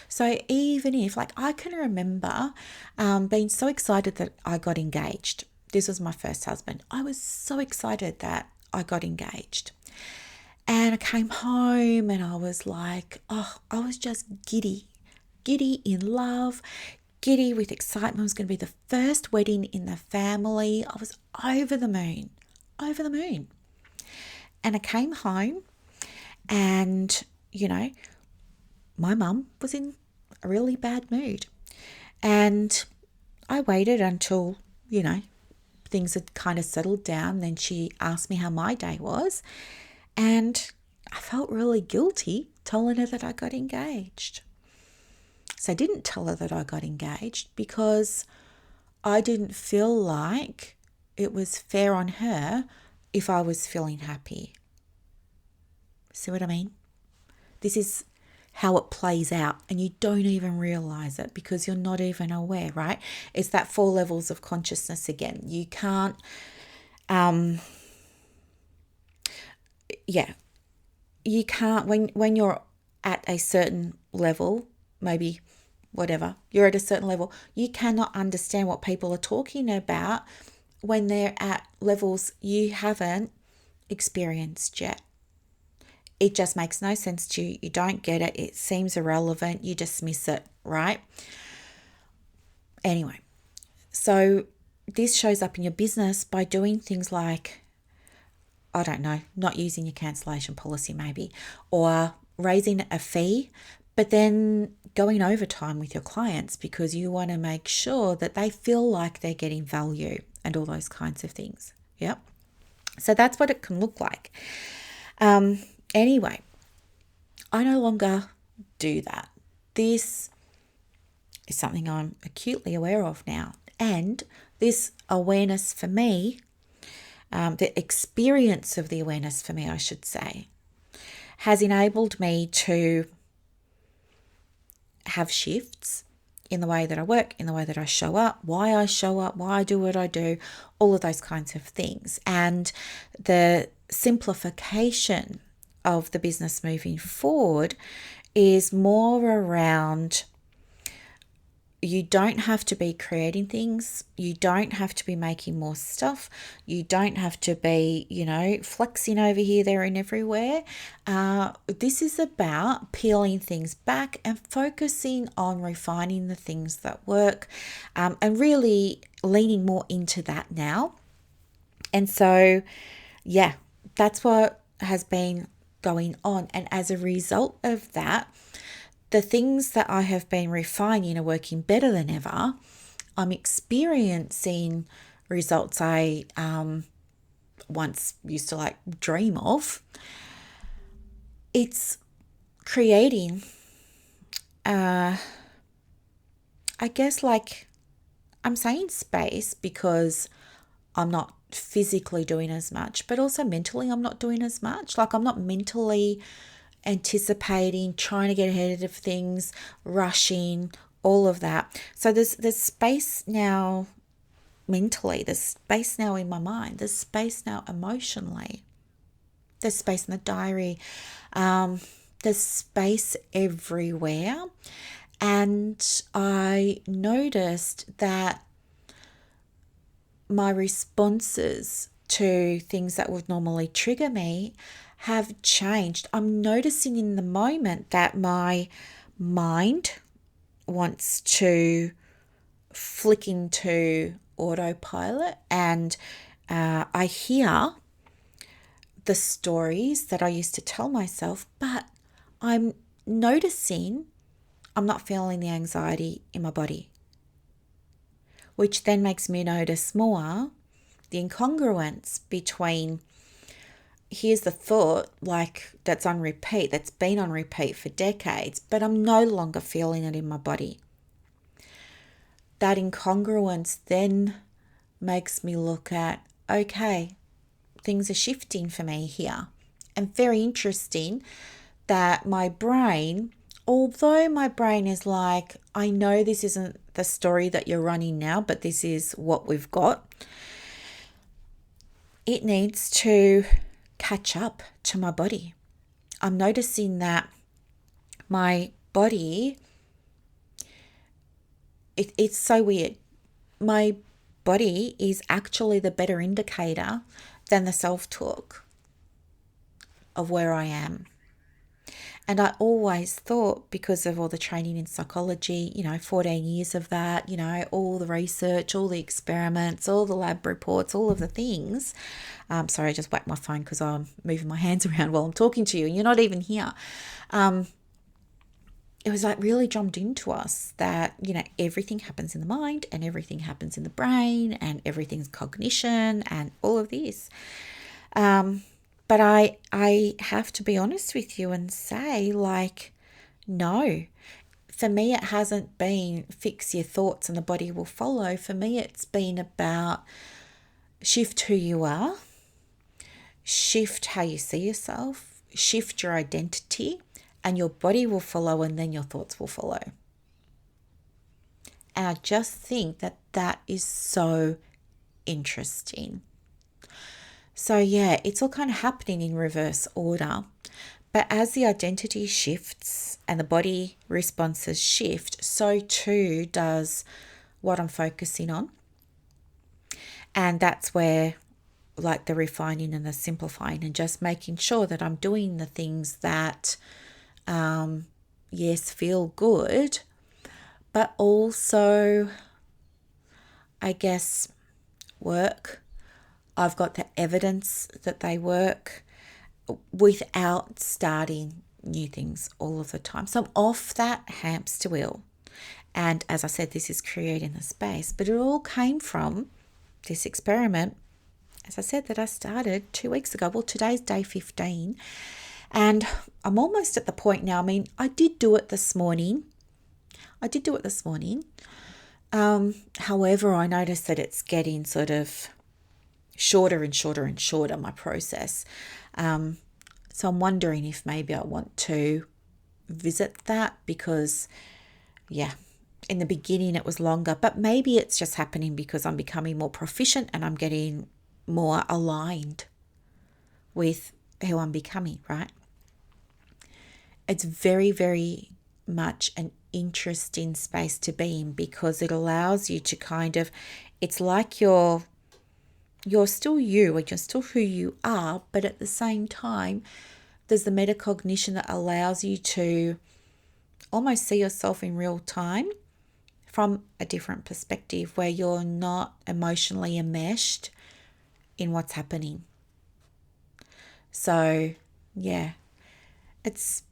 So even if, like, I can remember being so excited that I got engaged. This was my first husband. I was so excited that I got engaged. And I came home and I was like, I was just giddy in love, giddy with excitement. It was going to be the first wedding in the family. I was over the moon. And I came home and, my mum was in a really bad mood. And I waited until, things had kind of settled down. Then she asked me how my day was. And I felt really guilty telling her that I got engaged. So I didn't tell her that I got engaged because I didn't feel like it was fair on her if I was feeling happy. See what I mean? This is how it plays out, and you don't even realize it because you're not even aware, right? It's that 4 levels of consciousness again. You can't, you can't, when you're at a certain level, maybe whatever, you're at a certain level, you cannot understand what people are talking about when they're at levels you haven't experienced yet. It just makes no sense to you. You don't get it. It seems irrelevant. You dismiss it, right? Anyway, so this shows up in your business by doing things like, I don't know, not using your cancellation policy maybe, or raising a fee, but then going overtime with your clients because you want to make sure that they feel like they're getting value and all those kinds of things. Yep. So that's what it can look like. Anyway, I no longer do that. This is something I'm acutely aware of now. And this awareness for me, the experience of the awareness for me, I should say, has enabled me to have shifts in the way that I work, in the way that I show up, why I show up, why I do what I do, all of those kinds of things. And the simplification of the business moving forward is more around, you don't have to be creating things. You don't have to be making more stuff. You don't have to be, flexing over here, there, and everywhere. This is about peeling things back and focusing on refining the things that work, and really leaning more into that now. And so, that's what has been going on. And as a result of that, the things that I have been refining are working better than ever. I'm experiencing results I once used to dream of. It's creating, I guess I'm saying space because I'm not physically doing as much, but also mentally I'm not doing as much. I'm not mentally anticipating, trying to get ahead of things, rushing, all of that. So there's space now mentally, there's space now in my mind, there's space now emotionally, there's space in the diary, there's space everywhere. And I noticed that my responses to things that would normally trigger me have changed. I'm noticing in the moment that my mind wants to flick into autopilot, and I hear the stories that I used to tell myself, but I'm noticing I'm not feeling the anxiety in my body, which then makes me notice more the incongruence between, here's the thought that's on repeat, that's been on repeat for decades, but I'm no longer feeling it in my body. That incongruence then makes me look at, okay, things are shifting for me here. And very interesting that my brain, although my brain is I know this isn't the story that you're running now, but this is what we've got, it needs to catch up to my body. I'm noticing that my body, it's so weird. My body is actually the better indicator than the self-talk of where I am. And I always thought, because of all the training in psychology, 14 years of that, all the research, all the experiments, all the lab reports, all of the things. Sorry, I just whacked my phone because I'm moving my hands around while I'm talking to you and you're not even here. it was like really drummed into us that, everything happens in the mind and everything happens in the brain and everything's cognition and all of this. But I have to be honest with you and say, like, no. For me, it hasn't been fix your thoughts and the body will follow. For me, it's been about shift who you are, shift how you see yourself, shift your identity, and your body will follow, and then your thoughts will follow. And I just think that that is so interesting. So yeah, it's all kind of happening in reverse order. But as the identity shifts and the body responses shift, so too does what I'm focusing on. And that's where, like, the refining and the simplifying and just making sure that I'm doing the things that, yes, feel good, but also, I guess, work. I've got the evidence that they work without starting new things all of the time. So I'm off that hamster wheel. And as I said, this is creating the space, but it all came from this experiment, as I said, that I started 2 weeks ago. Well, today's day 15. And I'm almost at the point now. I mean, I did do it this morning. However, I noticed that it's getting sort of shorter and shorter and shorter, my process. So I'm wondering if maybe I want to visit that because, yeah, in the beginning it was longer, but maybe it's just happening because I'm becoming more proficient and I'm getting more aligned with who I'm becoming, right? It's very, very much an interesting space to be in because it allows you to kind of, it's like you're still you and you're still who you are, but at the same time, there's the metacognition that allows you to almost see yourself in real time from a different perspective where you're not emotionally enmeshed in what's happening. So, yeah, it's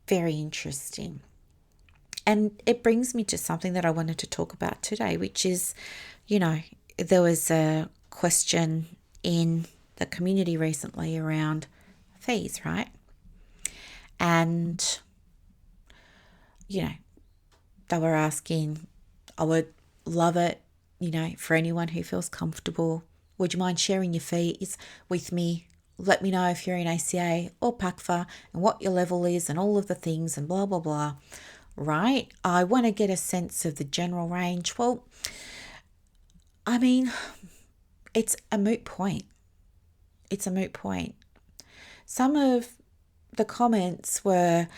very interesting. And it brings me to something that I wanted to talk about today, which is, there was a question in the community recently around fees, right? And, they were asking, I would love it, for anyone who feels comfortable. Would you mind sharing your fees with me? Let me know if you're in ACA or PACFA and what your level is and all of the things and blah, blah, blah, right? I want to get a sense of the general range. Well, I mean, it's a moot point. Some of the comments were,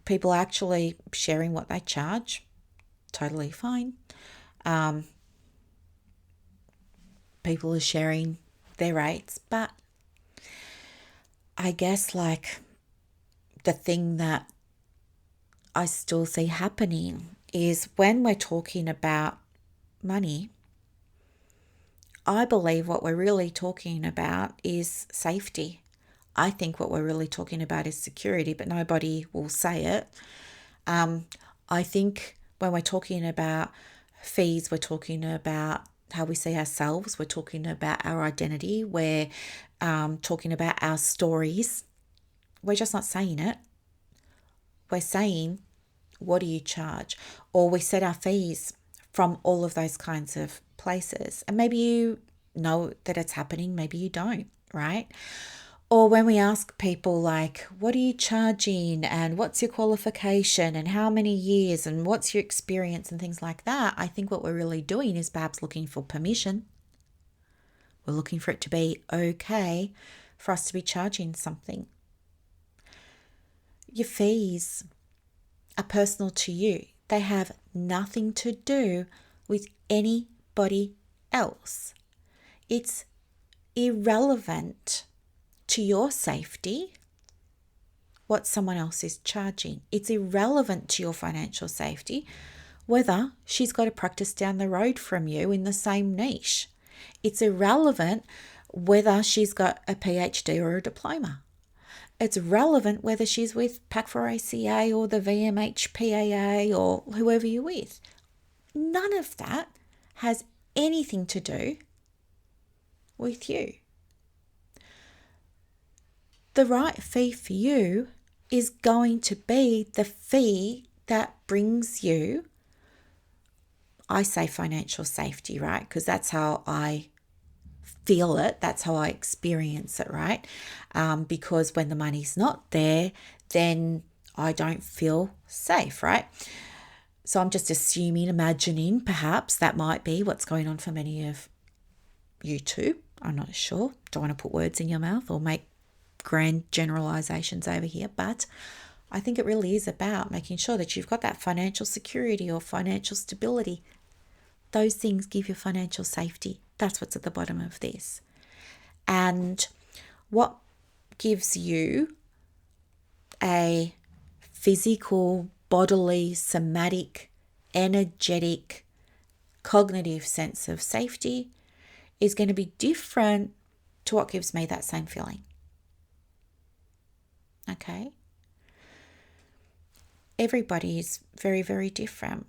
people actually sharing what they charge. Totally fine. People are sharing their rates, but I guess like the thing that I still see happening is when we're talking about money, I believe what we're really talking about is safety. I think what we're really talking about is security, but nobody will say it. I think when we're talking about fees, we're talking about how we see ourselves. We're talking about our identity. We're talking about our stories. We're just not saying it. We're saying, what do you charge? Or we set our fees from all of those kinds of places. And maybe you know that it's happening, maybe you don't, right? Or when we ask people like, what are you charging and what's your qualification and how many years and what's your experience and things like that, I think what we're really doing is perhaps looking for permission. We're looking for it to be okay for us to be charging something. Your fees are personal to you. They have nothing to do with anybody else. It's irrelevant to your safety what someone else is charging. It's irrelevant to your financial safety whether she's got a practice down the road from you in the same niche. It's irrelevant whether she's got a PhD or a diploma. It's relevant whether she's with Pac4ACA or the VMHPAA or whoever you're with. None of that has anything to do with you. The right fee for you is going to be the fee that brings you, I say financial safety, right? Because that's how I feel it. That's how I experience it, right? Because when the money's not there, then I don't feel safe, right? So I'm just assuming, imagining perhaps that might be what's going on for many of you too. I'm not sure. Don't want to put words in your mouth or make grand generalizations over here, but I think it really is about making sure that you've got that financial security or financial stability. Those things give you financial safety. That's what's at the bottom of this. And what gives you a physical, bodily, somatic, energetic, cognitive sense of safety is going to be different to what gives me that same feeling. Okay? Everybody is very, very different.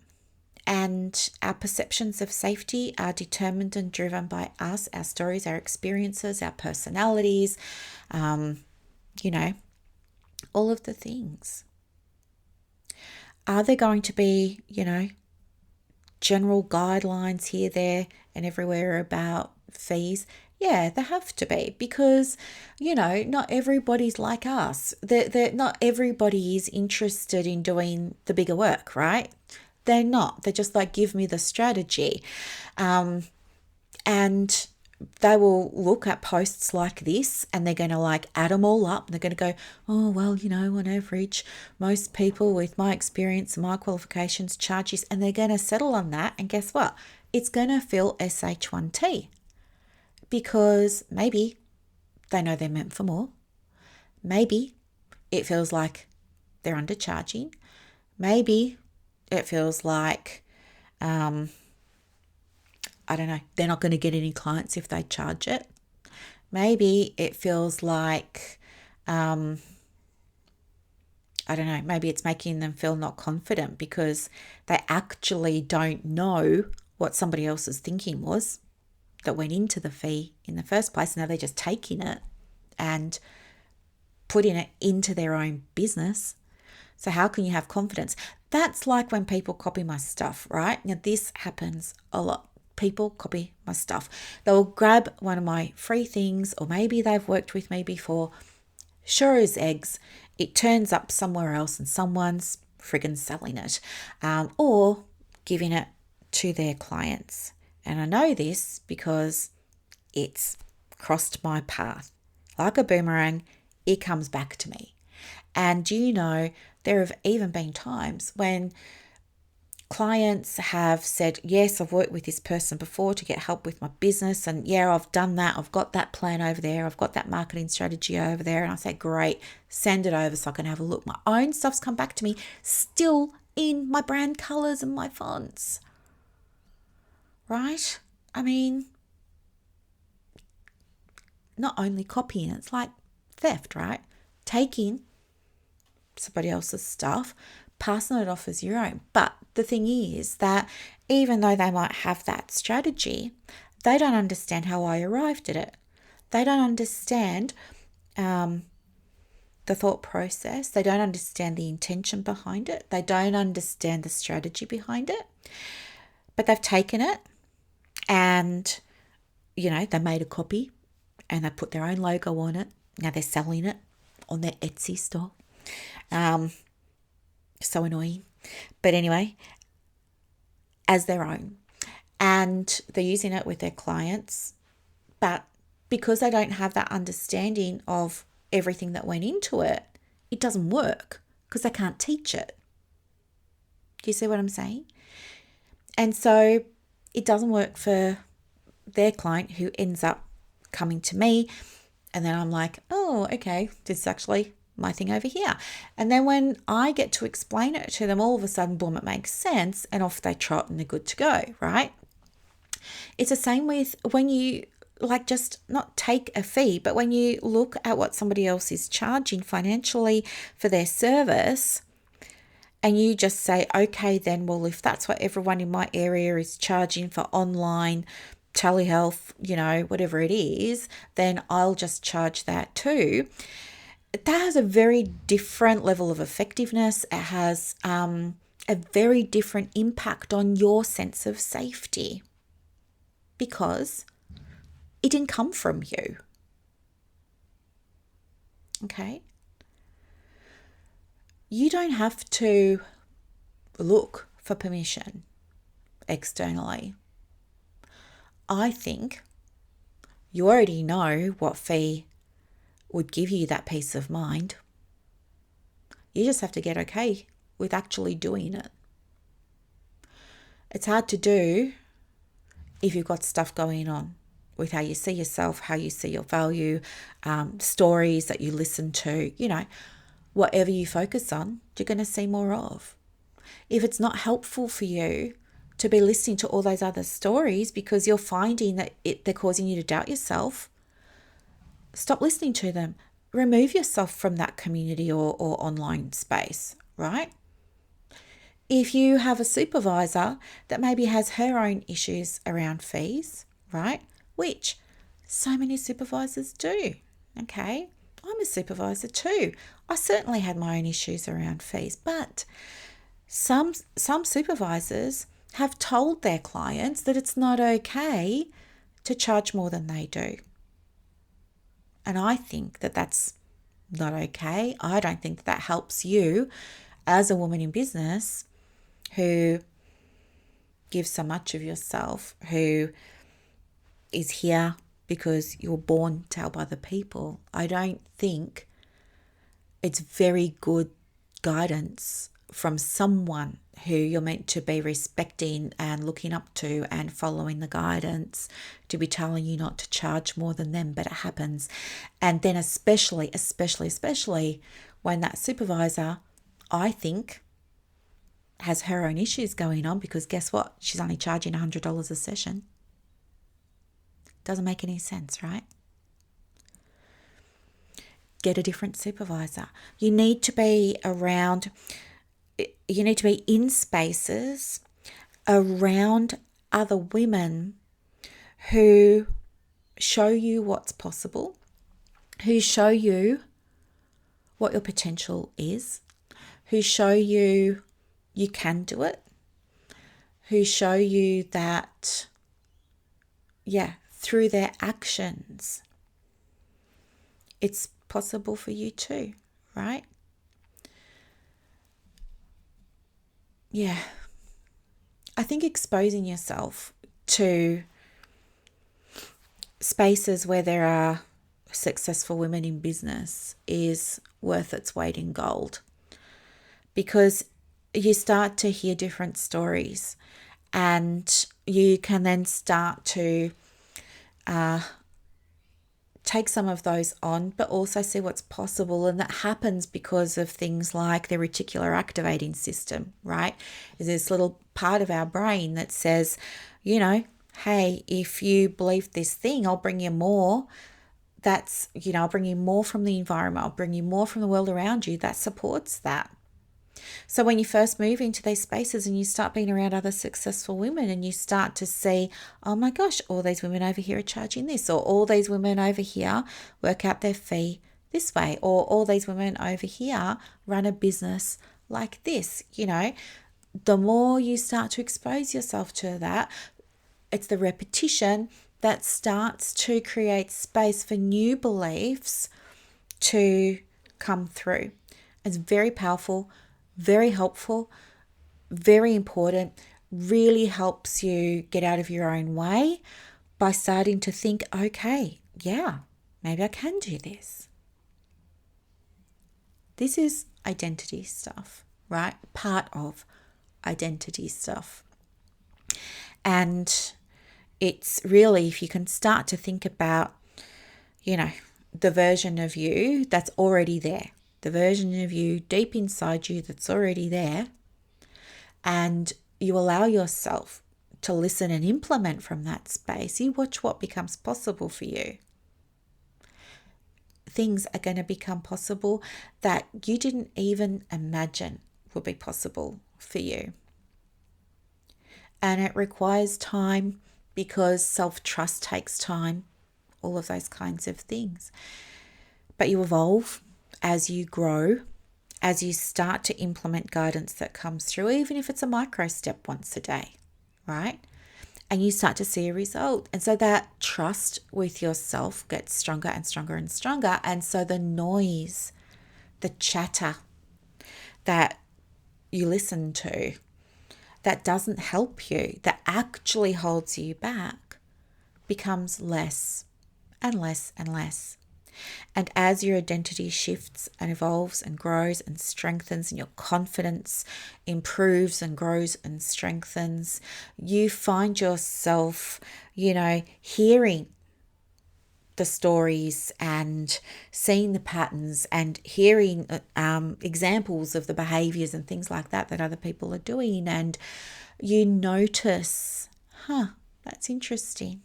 And our perceptions of safety are determined and driven by us, our stories, our experiences, our personalities, all of the things. Are there going to be, general guidelines here, there, and everywhere about fees? Yeah, there have to be, because, not everybody's like us. Not everybody is interested in doing the bigger work, right? They're not. They're just like, give me the strategy. And they will look at posts like this and they're going to add them all up. And they're going to go, oh, well, on average, most people with my experience and my qualifications charge this. And they're going to settle on that. And guess what? It's going to feel SH1T, because maybe they know they're meant for more. Maybe it feels like they're undercharging. Maybe it feels like, I don't know, they're not going to get any clients if they charge it. Maybe it feels like, I don't know, maybe it's making them feel not confident because they actually don't know what somebody else's thinking was that went into the fee in the first place. Now they're just taking it and putting it into their own business. So how can you have confidence? That's like when people copy my stuff, right? Now this happens a lot. People copy my stuff. They'll grab one of my free things, or maybe they've worked with me before. Sure as eggs, it turns up somewhere else and someone's friggin' selling it, or giving it to their clients. And I know this because it's crossed my path. Like a boomerang, it comes back to me. And do you know, there have even been times when clients have said, yes, I've worked with this person before to get help with my business. And yeah, I've done that. I've got that plan over there. I've got that marketing strategy over there. And I say, great, send it over so I can have a look. My own stuff's come back to me still in my brand colors and my fonts. Right? I mean, not only copying, it's like theft, right? Taking somebody else's stuff, passing it off as your own. But the thing is that even though they might have that strategy, they don't understand how I arrived at it. They don't understand the thought process. They don't understand the intention behind it. They don't understand the strategy behind it. But they've taken it and, they made a copy and they put their own logo on it. Now they're selling it on their Etsy store. So annoying. But anyway, as their own. And they're using it with their clients. But because they don't have that understanding of everything that went into it, it doesn't work because they can't teach it. Do you see what I'm saying? And so it doesn't work for their client who ends up coming to me. And then I'm like, oh, okay, this is actually my thing over here. And then when I get to explain it to them, all of a sudden, boom, it makes sense, and off they trot and they're good to go, right? It's the same with when you like just not take a fee, but when you look at what somebody else is charging financially for their service, and you just say, okay, then, well, if that's what everyone in my area is charging for online telehealth, whatever it is, then I'll just charge that too. That has a very different level of effectiveness. It has a very different impact on your sense of safety because it didn't come from you. Okay? You don't have to look for permission externally. I think you already know what fee would give you that peace of mind. You just have to get okay with actually doing it. It's hard to do if you've got stuff going on with how you see yourself, how you see your value, stories that you listen to, whatever you focus on, you're going to see more of. If it's not helpful for you to be listening to all those other stories because you're finding that they're causing you to doubt yourself, stop listening to them. Remove yourself from that community or online space, right? If you have a supervisor that maybe has her own issues around fees, right? Which so many supervisors do, okay? I'm a supervisor too. I certainly had my own issues around fees, but some supervisors have told their clients that it's not okay to charge more than they do. And I think that that's not okay. I don't think that helps you as a woman in business who gives so much of yourself, who is here because you're born to help other people. I don't think it's very good guidance from someone who you're meant to be respecting and looking up to and following the guidance to be telling you not to charge more than them, but it happens. And then especially when that supervisor, I think, has her own issues going on, because guess what? She's only charging $100 a session. Doesn't make any sense, right? Get a different supervisor. You need to be in spaces around other women who show you what's possible, who show you what your potential is, who show you you can do it, who show you that, through their actions, it's possible for you too, right? Yeah. I think exposing yourself to spaces where there are successful women in business is worth its weight in gold, because you start to hear different stories and you can then start to take some of those on, but also see what's possible. And that happens because of things like the reticular activating system, right? Is this little part of our brain that says, hey, if you believe this thing, I'll bring you more. That's, I'll bring you more from the environment. I'll bring you more from the world around you that supports that. So when you first move into these spaces and you start being around other successful women and you start to see, oh my gosh, all these women over here are charging this, or all these women over here work out their fee this way, or all these women over here run a business like this, the more you start to expose yourself to that, it's the repetition that starts to create space for new beliefs to come through. It's very powerful, very helpful, very important, really helps you get out of your own way by starting to think, okay, maybe I can do this. This is identity stuff, right? Part of identity stuff. And it's really, if you can start to think about, the version of you that's already there, the version of you deep inside you that's already there, and you allow yourself to listen and implement from that space, you watch what becomes possible for you. Things are going to become possible that you didn't even imagine would be possible for you. And it requires time because self-trust takes time, all of those kinds of things. But you evolve as you grow, as you start to implement guidance that comes through, even if it's a micro step once a day, right? And you start to see a result. And so that trust with yourself gets stronger and stronger and stronger. And so the noise, the chatter that you listen to, that doesn't help you, that actually holds you back, becomes less and less and less. And as your identity shifts and evolves and grows and strengthens, and your confidence improves and grows and strengthens, you find yourself, hearing the stories and seeing the patterns and hearing examples of the behaviors and things like that other people are doing. And you notice, that's interesting.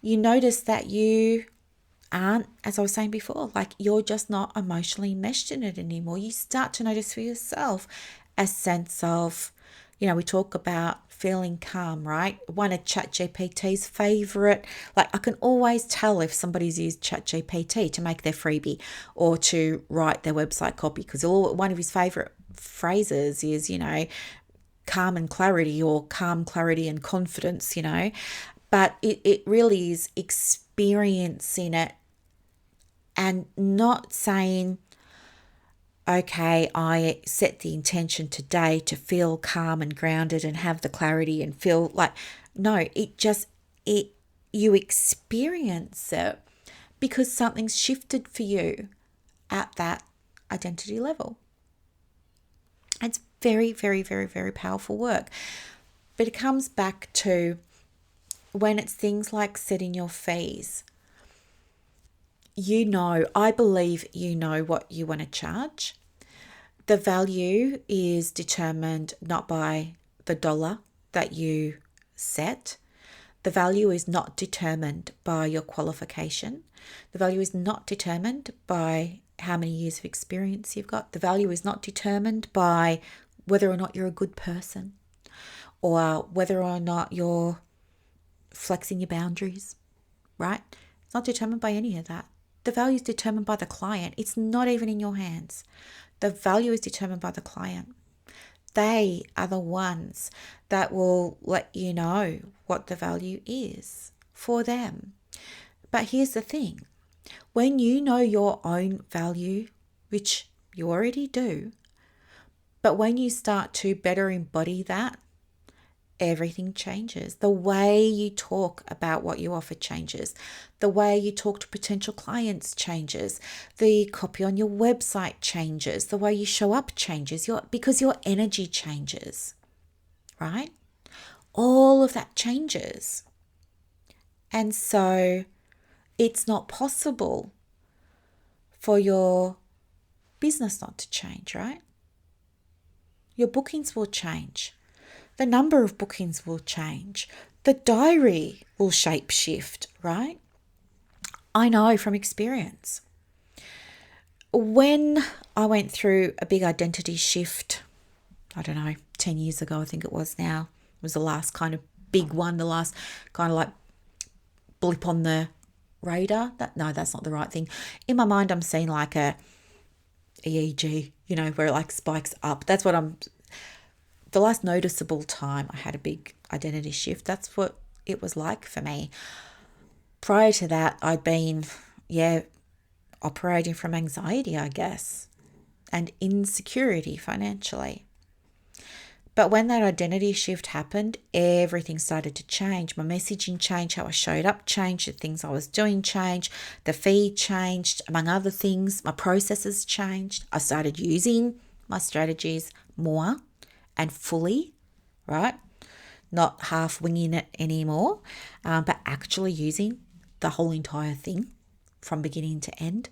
You notice that you aren't, as I was saying before, like you're just not emotionally meshed in it anymore. You start to notice for yourself a sense of, we talk about feeling calm, right? One of ChatGPT's favorite, like I can always tell if somebody's used ChatGPT to make their freebie or to write their website copy, because one of his favorite phrases is, calm and clarity, or calm, clarity and confidence, but it really is experiencing it and not saying, okay, I set the intention today to feel calm and grounded and have the clarity and feel like, no, you experience it because something's shifted for you at that identity level. It's very, very, very, very powerful work. But it comes back to when it's things like setting your fees. I believe what you want to charge. The value is determined not by the dollar that you set. The value is not determined by your qualification. The value is not determined by how many years of experience you've got. The value is not determined by whether or not you're a good person or whether or not you're flexing your boundaries, right? It's not determined by any of that. The value is determined by the client. It's not even in your hands. The value is determined by the client. They are the ones that will let you know what the value is for them. But here's the thing. When you know your own value, which you already do, but when you start to better embody that, everything changes. The way you talk about what you offer changes. The way you talk to potential clients changes. The copy on your website changes. The way you show up changes because your energy changes, right? All of that changes. And so it's not possible for your business not to change, right? Your bookings will change. The number of bookings will change. The diary will shape shift, right? I know from experience. When I went through a big identity shift, 10 years ago, I think it was now, it was the last kind of big one, the last kind of like blip on the radar. That's not the right thing. In my mind, I'm seeing like a EEG, where it like spikes up. That's what the last noticeable time I had a big identity shift, that's what it was like for me. Prior to that, I'd been, operating from anxiety, I guess, and insecurity financially. But when that identity shift happened, everything started to change. My messaging changed, how I showed up changed, the things I was doing changed, the feed changed, among other things. My processes changed. I started using my strategies more and fully, right? Not half winging it anymore, but actually using the whole entire thing from beginning to end.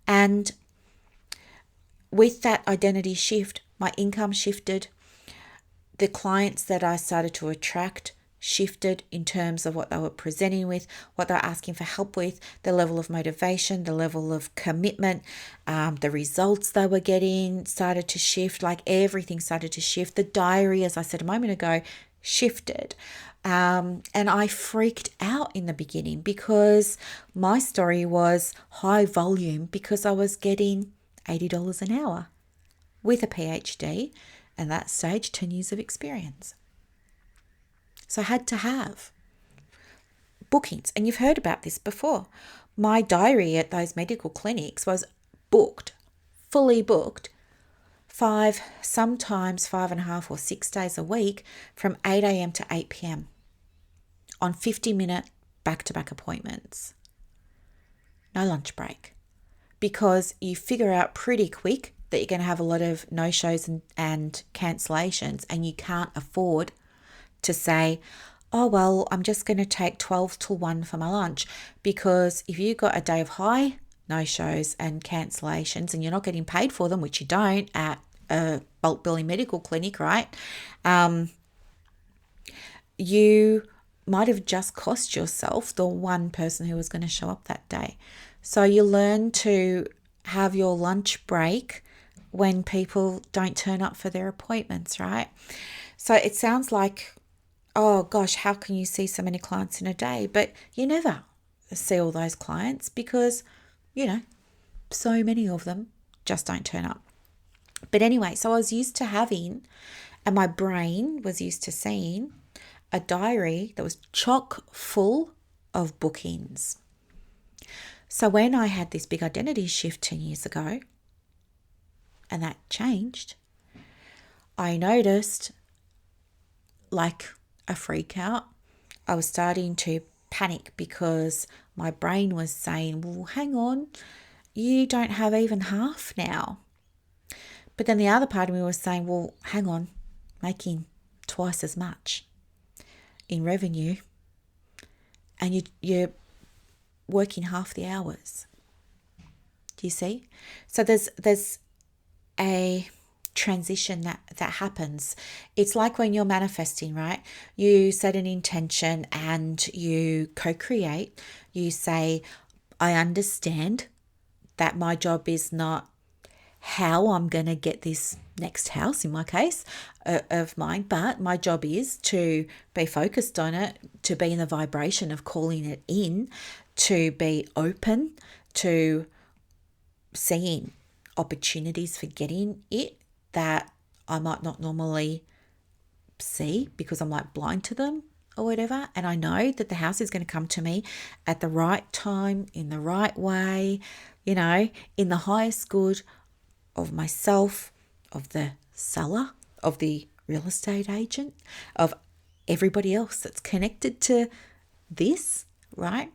And with that identity shift, my income shifted. the clients that I started to attract shifted in terms of what they were presenting with, what they were asking for help with, the level of motivation, the level of commitment, the results they were getting started to shift. Like everything started to shift. The diary, as I said a moment ago, shifted. And I freaked out in the beginning because my story was high volume because I was getting $80 an hour with a PhD, and that stage 10 years of experience. So I had to have bookings. And you've heard about this before. My diary at those medical clinics was booked, fully booked, sometimes 5.5 or 6 days a week from 8 a.m. to 8 p.m. on 50-minute back-to-back appointments. No lunch break. Because you figure out pretty quick that you're going to have a lot of no-shows and cancellations, and you can't afford to say, oh, well, I'm just going to take 12 till 1 for my lunch. Because if you've got a day of high no-shows and cancellations and you're not getting paid for them, which you don't at a bulk billing medical clinic, right? You might have just cost yourself the one person who was going to show up that day. So you learn to have your lunch break when people don't turn up for their appointments, right? So it sounds like, oh gosh, how can you see so many clients in a day? But you never see all those clients because, so many of them just don't turn up. But anyway, so I was used to having, and my brain was used to seeing, a diary that was chock full of bookings. So when I had this big identity shift 10 years ago, and that changed, I noticed like a freak out. I was starting to panic because my brain was saying, well, hang on, you don't have even half now. But then the other part of me was saying, well, hang on, making twice as much in revenue and you're working half the hours. Do you see? So there's a transition that happens. It's like when you're manifesting, right? You set an intention and you co-create. You say, I understand that my job is not how I'm going to get this next house, in my case, of mine, but my job is to be focused on it, to be in the vibration of calling it in, to be open to seeing opportunities for getting it that I might not normally see because I'm like blind to them or whatever. And I know that the house is going to come to me at the right time, in the right way, in the highest good of myself, of the seller, of the real estate agent, of everybody else that's connected to this, right?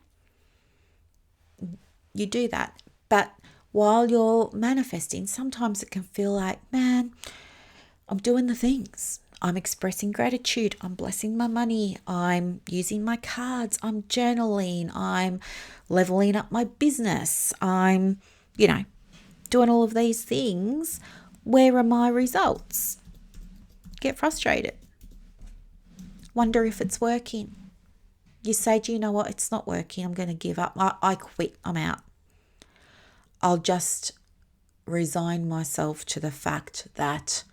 You do that. But while you're manifesting, sometimes it can feel like, man, I'm doing the things. I'm expressing gratitude. I'm blessing my money. I'm using my cards. I'm journaling. I'm leveling up my business. I'm, doing all of these things. Where are my results? Get frustrated. Wonder if it's working. You say, do you know what? It's not working. I'm going to give up. I quit. I'm out. I'll just resign myself to the fact that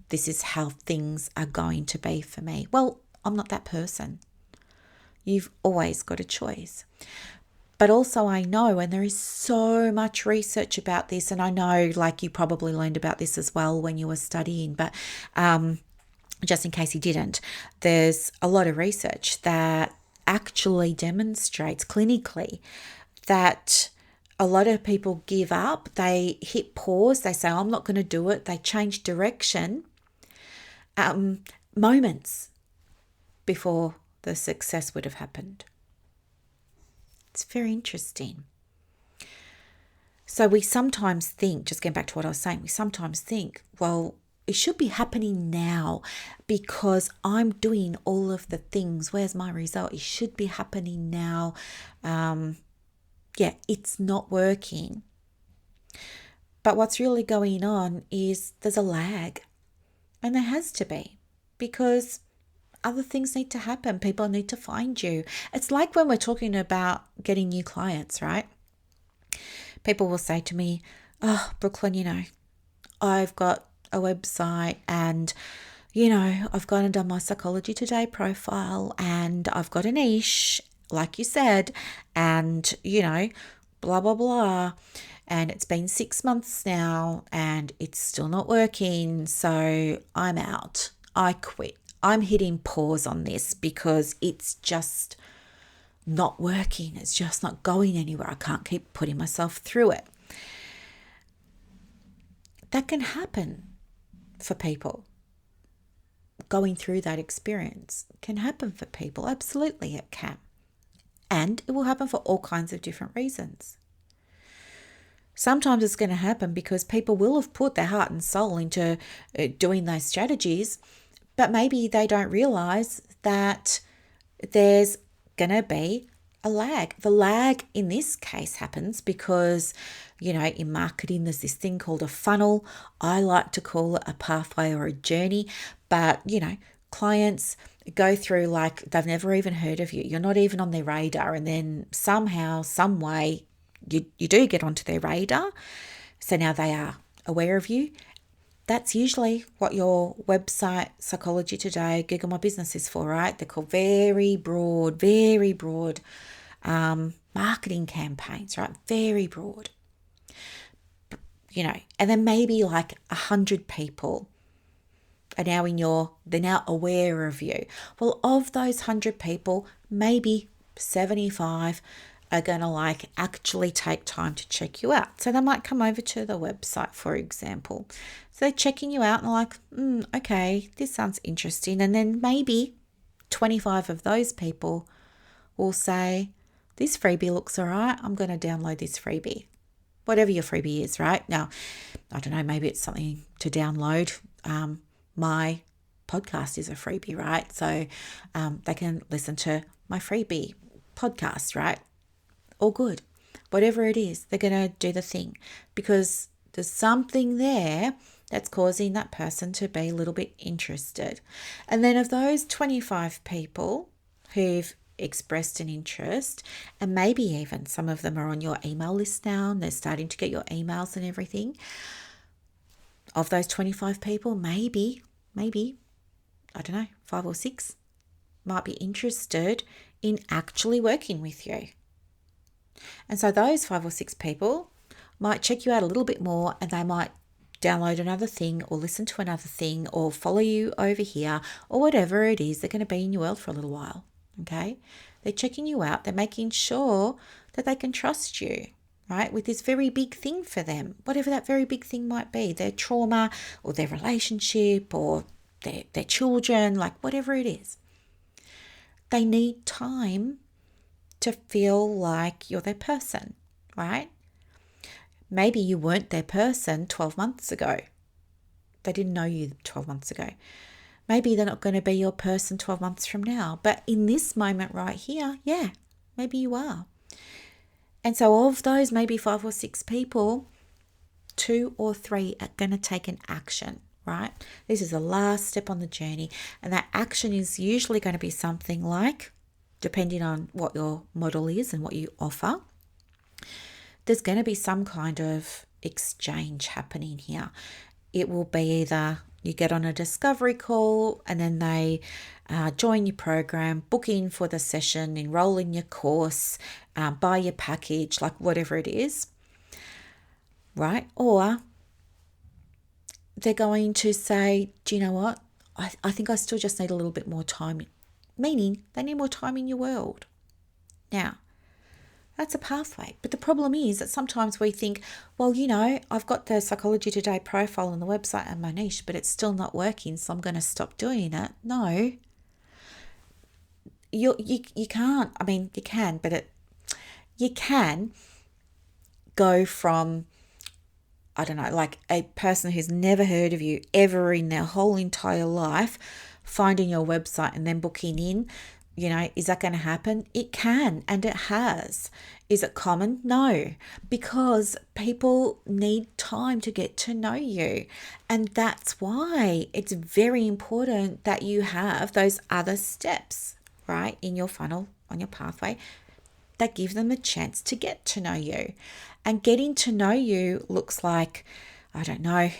this is how things are going to be for me. Well, I'm not that person. You've always got a choice. But also I know, and there is so much research about this, and I know like you probably learned about this as well when you were studying, but just in case you didn't, there's a lot of research that actually demonstrates clinically that a lot of people give up, they hit pause, they say, I'm not going to do it, they change direction moments before the success would have happened. It's very interesting. So we sometimes think, just getting back to what I was saying, we sometimes think, well, it should be happening now because I'm doing all of the things. Where's my result? It should be happening now. It's not working. But what's really going on is there's a lag, and there has to be, because other things need to happen. People need to find you. It's like when we're talking about getting new clients, right? People will say to me, oh, Brooklyn, I've got a website and, I've gone and done my Psychology Today profile and I've got a niche, like you said, and, blah, blah, blah. And it's been 6 months now and it's still not working. So I'm out. I quit. I'm hitting pause on this because it's just not working. It's just not going anywhere. I can't keep putting myself through it. That can happen for people. Going through that experience can happen for people. Absolutely, it can. And it will happen for all kinds of different reasons. Sometimes it's going to happen because people will have put their heart and soul into doing those strategies, but maybe they don't realize that there's going to be a lag. The lag in this case happens because, in marketing, there's this thing called a funnel. I like to call it a pathway or a journey, but, clients go through like they've never even heard of you. You're not even on their radar. And then somehow, some way, you do get onto their radar. So now they are aware of you. That's usually what your website, Psychology Today, Google My Business is for, right? They're called very broad marketing campaigns, right? Very broad. And then maybe like 100 people are now they're now aware of you. Well, of those 100 people, maybe 75 are going to actually take time to check you out. So they might come over to the website, for example. So they're checking you out and they're like, okay, this sounds interesting. And then maybe 25 of those people will say, this freebie looks all right. I'm going to download this freebie. Whatever your freebie is, right? Now, I don't know, maybe it's something to download. My podcast is a freebie, right? So they can listen to my freebie podcast, right? All good. Whatever it is, they're going to do the thing because there's something there that's causing that person to be a little bit interested. And then of those 25 people who've expressed an interest, and maybe even some of them are on your email list now and they're starting to get your emails and everything. Of those 25 people, maybe, I don't know, 5 or 6 might be interested in actually working with you. And so those 5 or 6 people might check you out a little bit more and they might download another thing or listen to another thing or follow you over here or whatever it is. They're going to be in your world for a little while, okay? They're checking you out. They're making sure that they can trust you, right, with this very big thing for them, whatever that very big thing might be, their trauma or their relationship or their children, like whatever it is. They need time to feel like you're their person, right? Maybe you weren't their person 12 months ago. They didn't know you 12 months ago. Maybe they're not going to be your person 12 months from now. But in this moment right here, yeah, maybe you are. And so of those maybe 5 or 6 people, 2 or 3 are going to take an action, right? This is the last step on the journey. And that action is usually going to be something like, depending on what your model is and what you offer, there's going to be some kind of exchange happening here. It will be either you get on a discovery call and then they join your program, book in for the session, enroll in your course, buy your package, like whatever it is, right? Or they're going to say, do you know what? I think I still just need a little bit more time, meaning they need more time in your world. Now, that's a pathway. But the problem is that sometimes we think, well, I've got the Psychology Today profile on the website and my niche, but it's still not working, so I'm going to stop doing it. No, you can't. I mean, you can, but you can go from, I don't know, like a person who's never heard of you ever in their whole entire life, finding your website and then booking in, Is that going to happen? It can, and it has. Is it common? No, because people need time to get to know you. And that's why it's very important that you have those other steps, right, in your funnel, on your pathway, that give them a chance to get to know you. And getting to know you looks like, I don't know,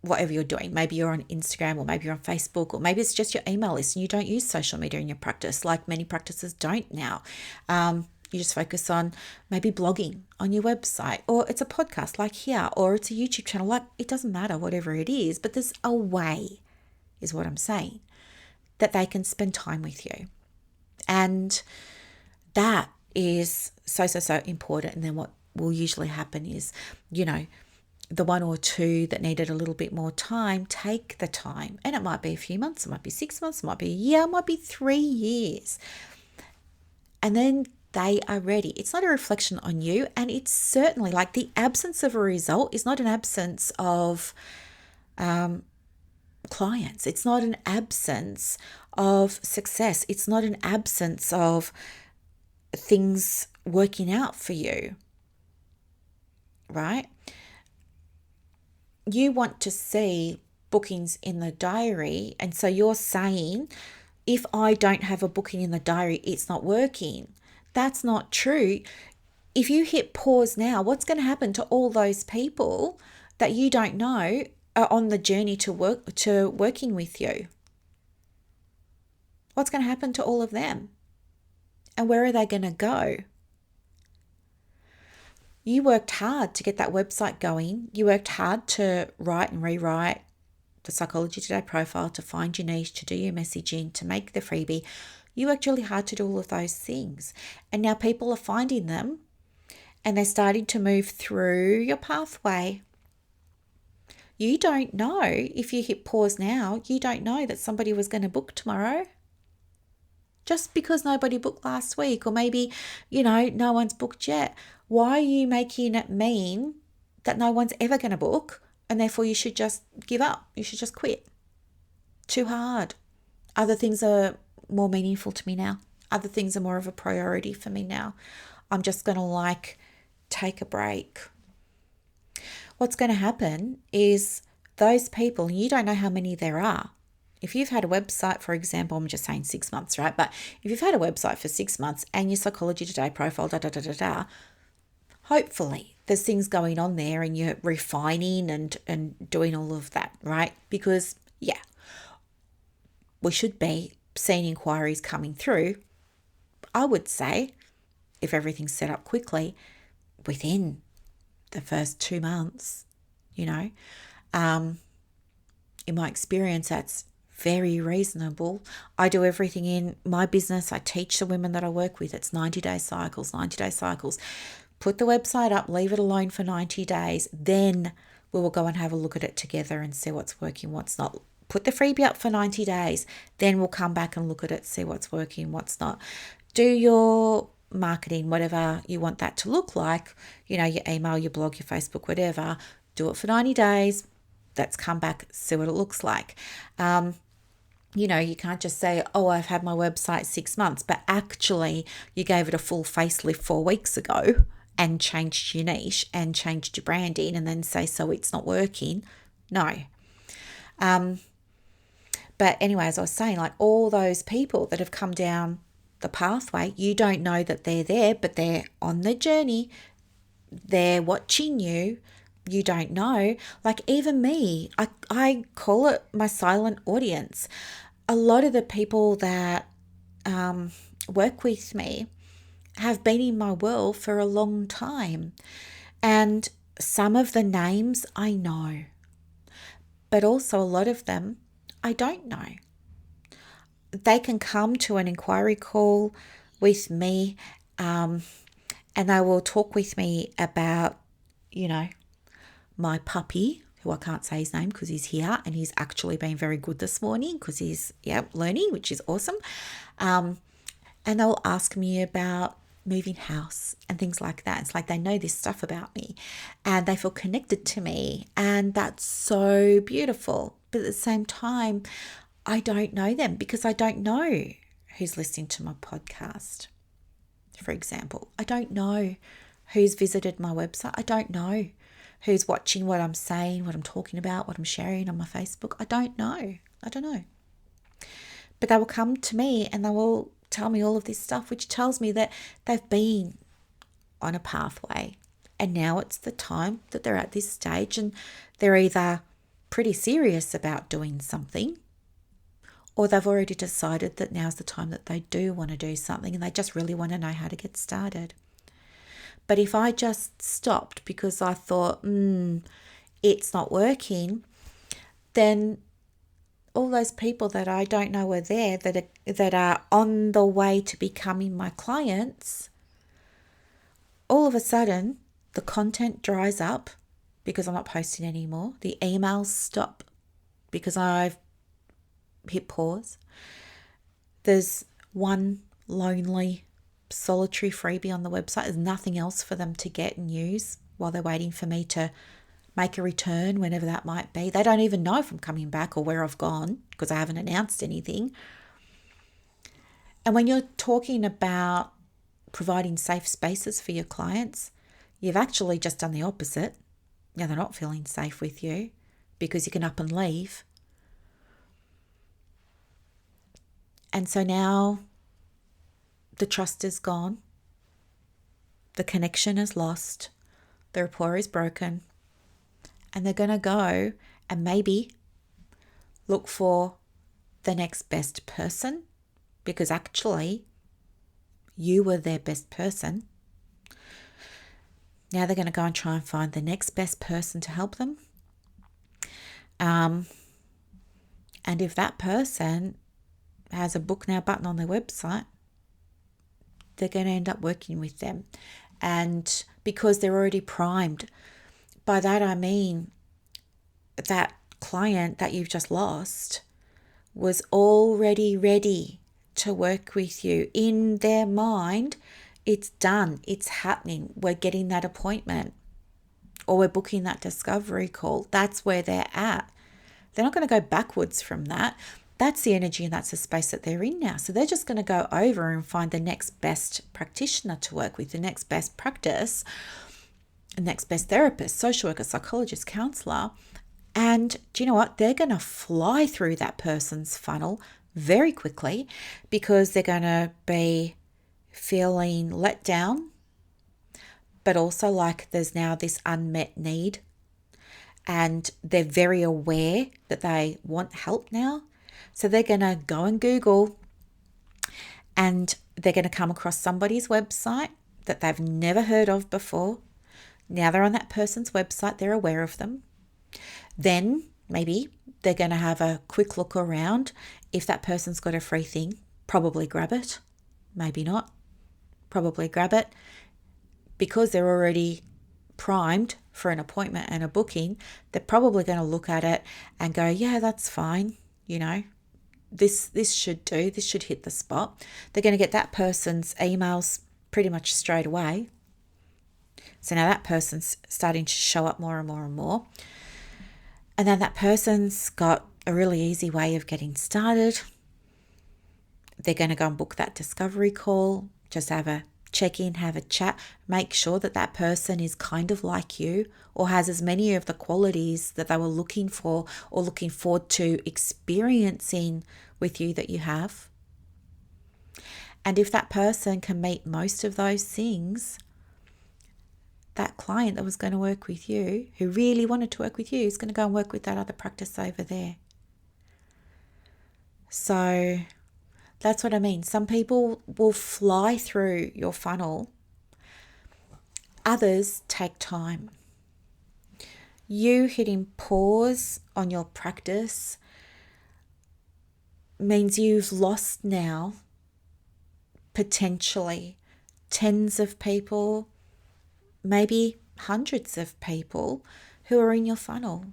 whatever you're doing. Maybe you're on Instagram, or maybe you're on Facebook, or maybe it's just your email list and you don't use social media in your practice, like many practices don't now. You just focus on maybe blogging on your website, or it's a podcast like here, or it's a YouTube channel. Like, it doesn't matter, whatever it is, but there's a way, is what I'm saying, that they can spend time with you. And that is so important. And then what will usually happen is, the one or two that needed a little bit more time, take the time. And it might be a few months, it might be 6 months, it might be a year, it might be 3 years. And then they are ready. It's not a reflection on you. And it's certainly like the absence of a result is not an absence of clients. It's not an absence of success. It's not an absence of things working out for you, right? You want to see bookings in the diary. And so you're saying, if I don't have a booking in the diary, it's not working. That's not true. If you hit pause now, what's going to happen to all those people that you don't know are on the journey to working with you? What's going to happen to all of them? And where are they going to go? You worked hard to get that website going. You worked hard to write and rewrite the Psychology Today profile, to find your niche, to do your messaging, to make the freebie. You worked really hard to do all of those things. And now people are finding them and they're starting to move through your pathway. You don't know, if you hit pause now, you don't know that somebody was going to book tomorrow. Just because nobody booked last week, or maybe, no one's booked yet. Why are you making it mean that no one's ever going to book, and therefore you should just give up? You should just quit. Too hard. Other things are more meaningful to me now. Other things are more of a priority for me now. I'm just going to take a break. What's going to happen is those people, you don't know how many there are. If you've had a website, for example, I'm just saying 6 months, right? But if you've had a website for 6 months and your Psychology Today profile, hopefully there's things going on there and you're refining and doing all of that, right? Because, we should be seeing inquiries coming through, I would say, if everything's set up quickly, within the first 2 months, In my experience, that's very reasonable. I do everything in my business. I teach the women that I work with. It's 90-day cycles. Put the website up, leave it alone for 90 days. Then we will go and have a look at it together and see what's working, what's not. Put the freebie up for 90 days. Then we'll come back and look at it, see what's working, what's not. Do your marketing, whatever you want that to look like, your email, your blog, your Facebook, whatever. Do it for 90 days. Let's come back, see what it looks like. You can't just say, I've had my website 6 months, but actually you gave it a full facelift 4 weeks ago and changed your niche and changed your branding, and then say, so it's not working. No. But anyway, as I was saying, all those people that have come down the pathway, you don't know that they're there, but they're on the journey. They're watching you. You don't know. Even me, I call it my silent audience. A lot of the people that work with me have been in my world for a long time. And some of the names I know, but also a lot of them I don't know. They can come to an inquiry call with me and they will talk with me about, my puppy, who I can't say his name because he's here and he's actually been very good this morning because he's learning, which is awesome. And they'll ask me about moving house and things like that. It's like they know this stuff about me and they feel connected to me, and that's so beautiful. But at the same time, I don't know them because I don't know who's listening to my podcast, for example. I don't know who's visited my website. I don't know who's watching what I'm saying, what I'm talking about, what I'm sharing on my Facebook. I don't know. But they will come to me and they will tell me all of this stuff, which tells me that they've been on a pathway. And now it's the time that they're at this stage and they're either pretty serious about doing something, or they've already decided that now's the time that they do want to do something and they just really want to know how to get started. But if I just stopped because I thought, it's not working, then all those people that I don't know are there that are on the way to becoming my clients, all of a sudden the content dries up because I'm not posting anymore. The emails stop because I've hit pause. There's one lonely, solitary freebie on the website. There's nothing else for them to get and use while they're waiting for me to make a return, whenever that might be. They don't even know if I'm coming back or where I've gone because I haven't announced anything. And when you're talking about providing safe spaces for your clients, you've actually just done the opposite. Now they're not feeling safe with you because you can up and leave. And so now the trust is gone. The connection is lost. The rapport is broken. And they're going to go and maybe look for the next best person, because actually you were their best person. Now they're going to go and try and find the next best person to help them. And if that person has a book now button on their website, they're going to end up working with them. And because they're already primed, by that I mean that client that you've just lost was already ready to work with you. In their mind, it's done, it's happening, we're getting that appointment or we're booking that discovery call. That's where they're at. They're not going to go backwards from that. That's the energy and that's the space that they're in now. So they're just going to go over and find the next best practitioner to work with, the next best practice, the next best therapist, social worker, psychologist, counsellor. And do you know what? They're going to fly through that person's funnel very quickly because they're going to be feeling let down, but also like there's now this unmet need. And they're very aware that they want help now. So they're going to go and Google and they're going to come across somebody's website that they've never heard of before. Now they're on that person's website, they're aware of them. Then maybe they're going to have a quick look around. If that person's got a free thing, probably grab it. Maybe not. Probably grab it. Because they're already primed for an appointment and a booking, they're probably going to look at it and go, yeah, that's fine. You know, this should do, this should hit the spot. They're going to get that person's emails pretty much straight away. So now that person's starting to show up more and more and more. And then that person's got a really easy way of getting started. They're going to go and book that discovery call, just have a check-in, have a chat, make sure that that person is kind of like you or has as many of the qualities that they were looking for or looking forward to experiencing with you that you have. And if that person can meet most of those things, that client that was going to work with you, who really wanted to work with you, is going to go and work with that other practice over there. So that's what I mean. Some people will fly through your funnel. Others take time. You hitting pause on your practice means you've lost now potentially tens of people, maybe hundreds of people who are in your funnel,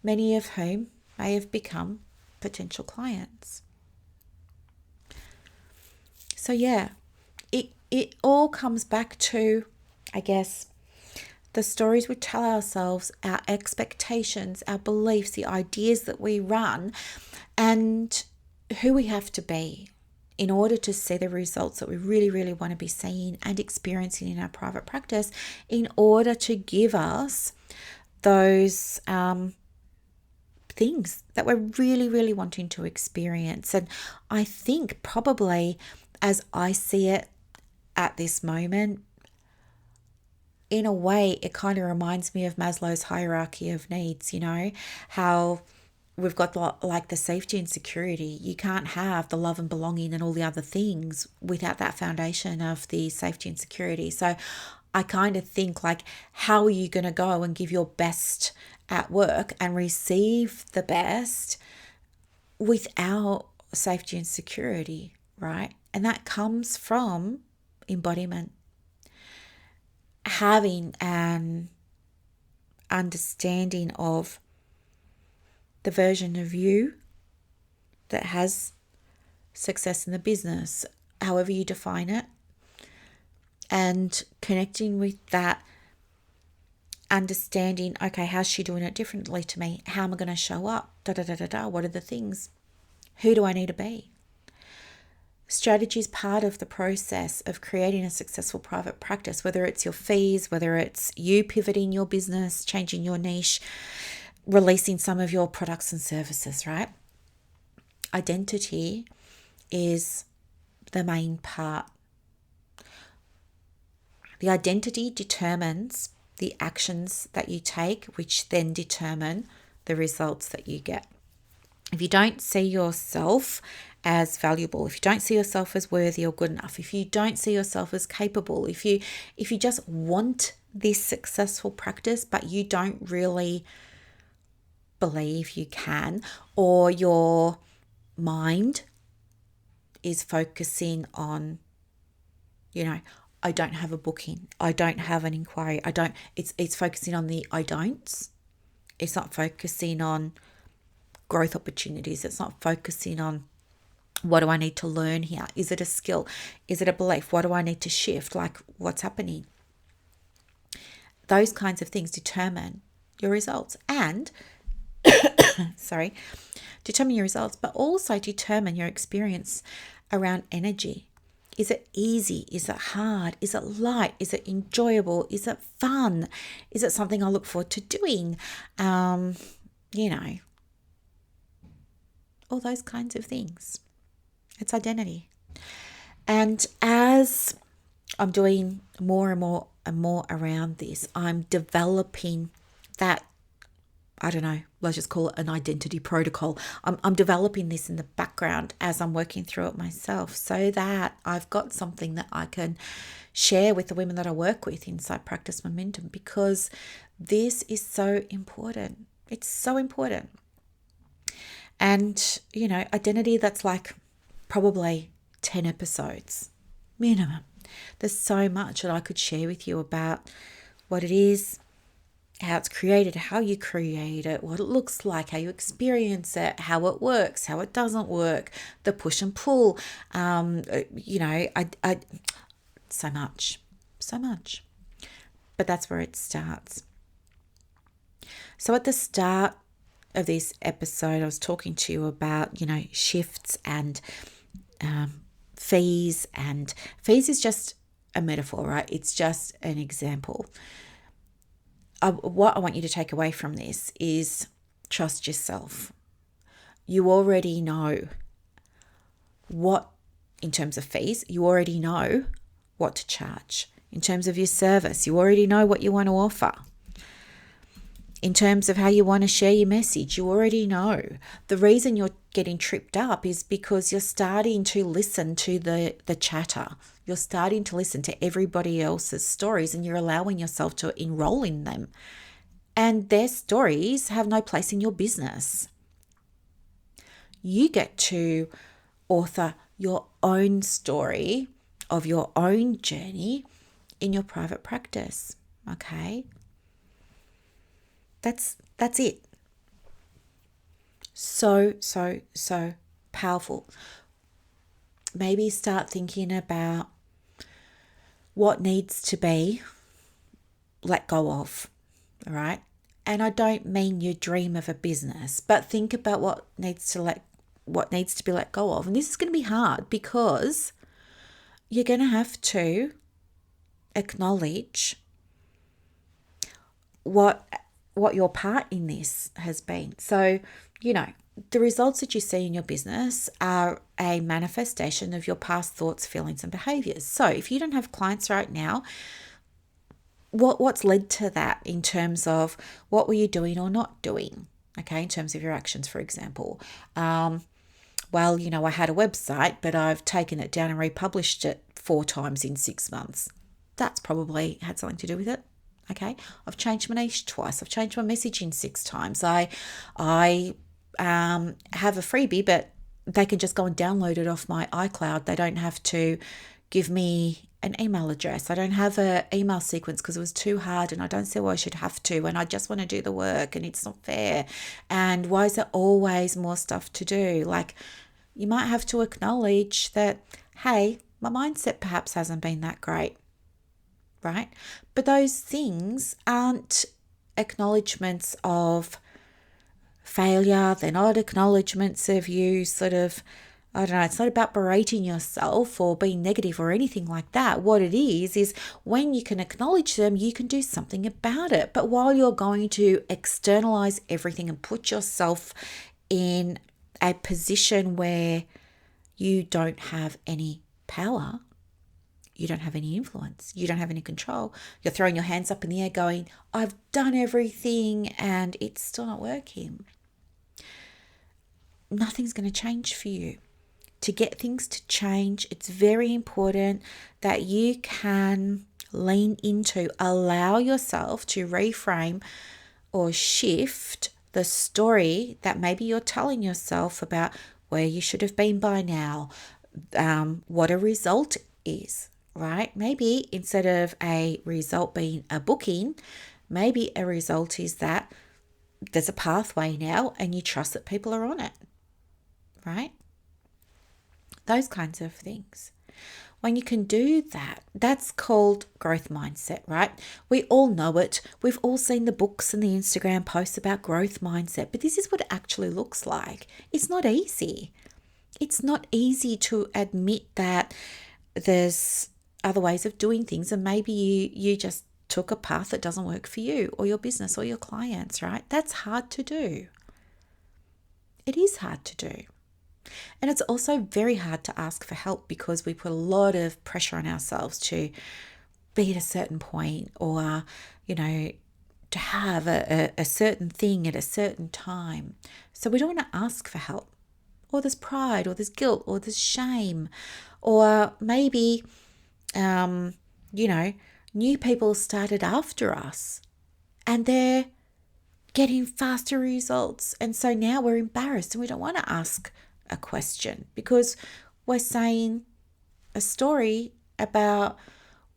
many of whom may have become potential clients. So yeah, it all comes back to, I guess, the stories we tell ourselves, our expectations, our beliefs, the ideas that we run. And who we have to be in order to see the results that we really, really want to be seeing and experiencing in our private practice, in order to give us those things that we're really, really wanting to experience. And I think probably, as I see it at this moment, in a way, it kind of reminds me of Maslow's hierarchy of needs, how we've got like the safety and security. You can't have the love and belonging and all the other things without that foundation of the safety and security. So I kind of think like, how are you going to go and give your best at work and receive the best without safety and security, right? And that comes from embodiment. Having an understanding of the version of you that has success in the business, however you define it, and connecting with that understanding, okay, how's she doing it differently to me? How am I going to show up? What are the things? Who do I need to be? Strategy is part of the process of creating a successful private practice, whether it's your fees, whether it's you pivoting your business, changing your niche, releasing some of your products and services, right? Identity is the main part. The identity determines the actions that you take, which then determine the results that you get. If you don't see yourself as valuable, if you don't see yourself as worthy or good enough, if you don't see yourself as capable, if you just want this successful practice, but you don't really believe you can, or your mind is focusing on, I don't have a booking, I don't have an inquiry, it's focusing on the I don'ts. It's not focusing on growth opportunities. It's not focusing on, what do I need to learn here? Is it a skill? Is it a belief? What do I need to shift? Like, what's happening? Those kinds of things determine your results and, determine your results, but also determine your experience around energy. Is it easy? Is it hard? Is it light? Is it enjoyable? Is it fun? Is it something I look forward to doing? All those kinds of things. It's identity. And as I'm doing more and more and more around this, I'm developing that, let's just call it an identity protocol. I'm developing this in the background as I'm working through it myself, so that I've got something that I can share with the women that I work with inside Practice Momentum, because this is so important. It's so important. And, identity, that's like probably 10 episodes minimum. There's so much that I could share with you about what it is, how it's created, how you create it, what it looks like, how you experience it, how it works, how it doesn't work, the push and pull, so much. But that's where it starts. So at the start of this episode, I was talking to you about, shifts and fees. And fees is just a metaphor, right? It's just an example. What I want you to take away from this is trust yourself. You already know what, in terms of fees, you already know what to charge. In terms of your service, you already know what you want to offer. In terms of how you want to share your message, you already know. The reason you're getting tripped up is because you're starting to listen to the chatter. You're starting to listen to everybody else's stories, and you're allowing yourself to enroll in them. And their stories have no place in your business. You get to author your own story of your own journey in your private practice, okay? That's it. So powerful. Maybe start thinking about what needs to be let go of, all right? And I don't mean you dream of a business, but think about what needs to what needs to be let go of. And this is going to be hard because you're going to have to acknowledge what your part in this has been. So, the results that you see in your business are a manifestation of your past thoughts, feelings, and behaviors. So if you don't have clients right now, what's led to that in terms of what were you doing or not doing? Okay, in terms of your actions, for example. I had a website, but I've taken it down and republished it 4 times in 6 months. That's probably had something to do with it. Okay, I've changed my niche twice. I've changed my messaging 6 times. I have a freebie, but they can just go and download it off my iCloud. They don't have to give me an email address. I don't have an email sequence because it was too hard, and I don't see why I should have to, and I just want to do the work, and it's not fair. And why is there always more stuff to do? Like, you might have to acknowledge that, hey, my mindset perhaps hasn't been that great, right? But those things aren't acknowledgements of failure. They're not acknowledgements of you sort of, I don't know, it's not about berating yourself or being negative or anything like that. What it is when you can acknowledge them, you can do something about it. But while you're going to externalize everything and put yourself in a position where you don't have any power, you don't have any influence, you don't have any control, you're throwing your hands up in the air going, I've done everything and it's still not working, nothing's going to change for you. To get things to change, it's very important that you can lean into, allow yourself to reframe or shift the story that maybe you're telling yourself about where you should have been by now, what a result is, right? Maybe instead of a result being a booking, maybe a result is that there's a pathway now and you trust that people are on it, right? Those kinds of things. When you can do that, that's called growth mindset, right? We all know it. We've all seen the books and the Instagram posts about growth mindset, but this is what it actually looks like. It's not easy. It's not easy to admit that there's other ways of doing things, and maybe you just took a path that doesn't work for you or your business or your clients, right? That's hard to do. It is hard to do. And it's also very hard to ask for help because we put a lot of pressure on ourselves to be at a certain point or, to have a certain thing at a certain time. So we don't want to ask for help. Or there's pride, or there's guilt, or there's shame. Or maybe, new people started after us and they're getting faster results. And so now we're embarrassed and we don't want to ask a question because we're saying a story about,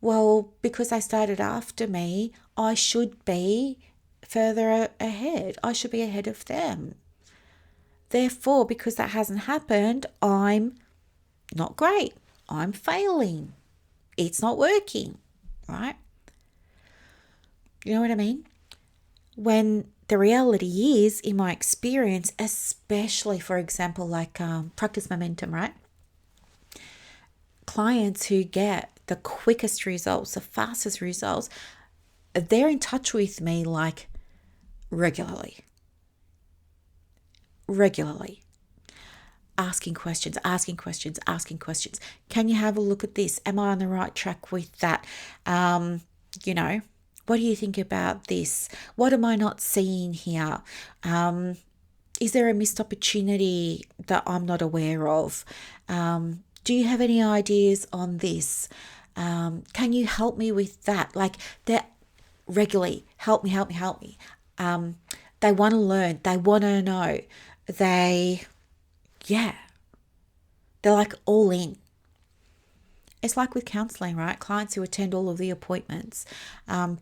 well, because they started after me, I should be further ahead. I should be ahead of them. Therefore, because that hasn't happened, I'm not great. I'm failing. It's not working, right? You know what I mean? When the reality is, in my experience, especially, for example, like practice momentum, right? Clients who get the quickest results, the fastest results, they're in touch with me like regularly. Asking questions. Can you have a look at this? Am I on the right track with that? What do you think about this? What am I not seeing here? Is there a missed opportunity that I'm not aware of? Do you have any ideas on this? Can you help me with that? Like, they're regularly, help me. They want to learn. They want to know. They're like all in. It's like with counselling, right? Clients who attend all of the appointments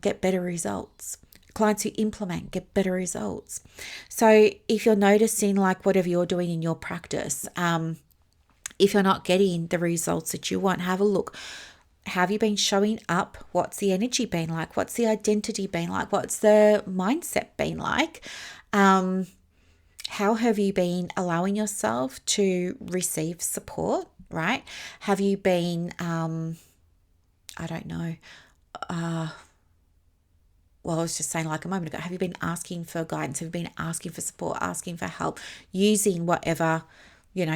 get better results. Clients who implement get better results. So if you're noticing, like, whatever you're doing in your practice, if you're not getting the results that you want, have a look. Have you been showing up? What's the energy been like? What's the identity been like? What's the mindset been like? How have you been allowing yourself to receive support, right? Have you been, I don't know, well, I was just saying like a moment ago, have you been asking for guidance? Have you been asking for support, asking for help, using whatever,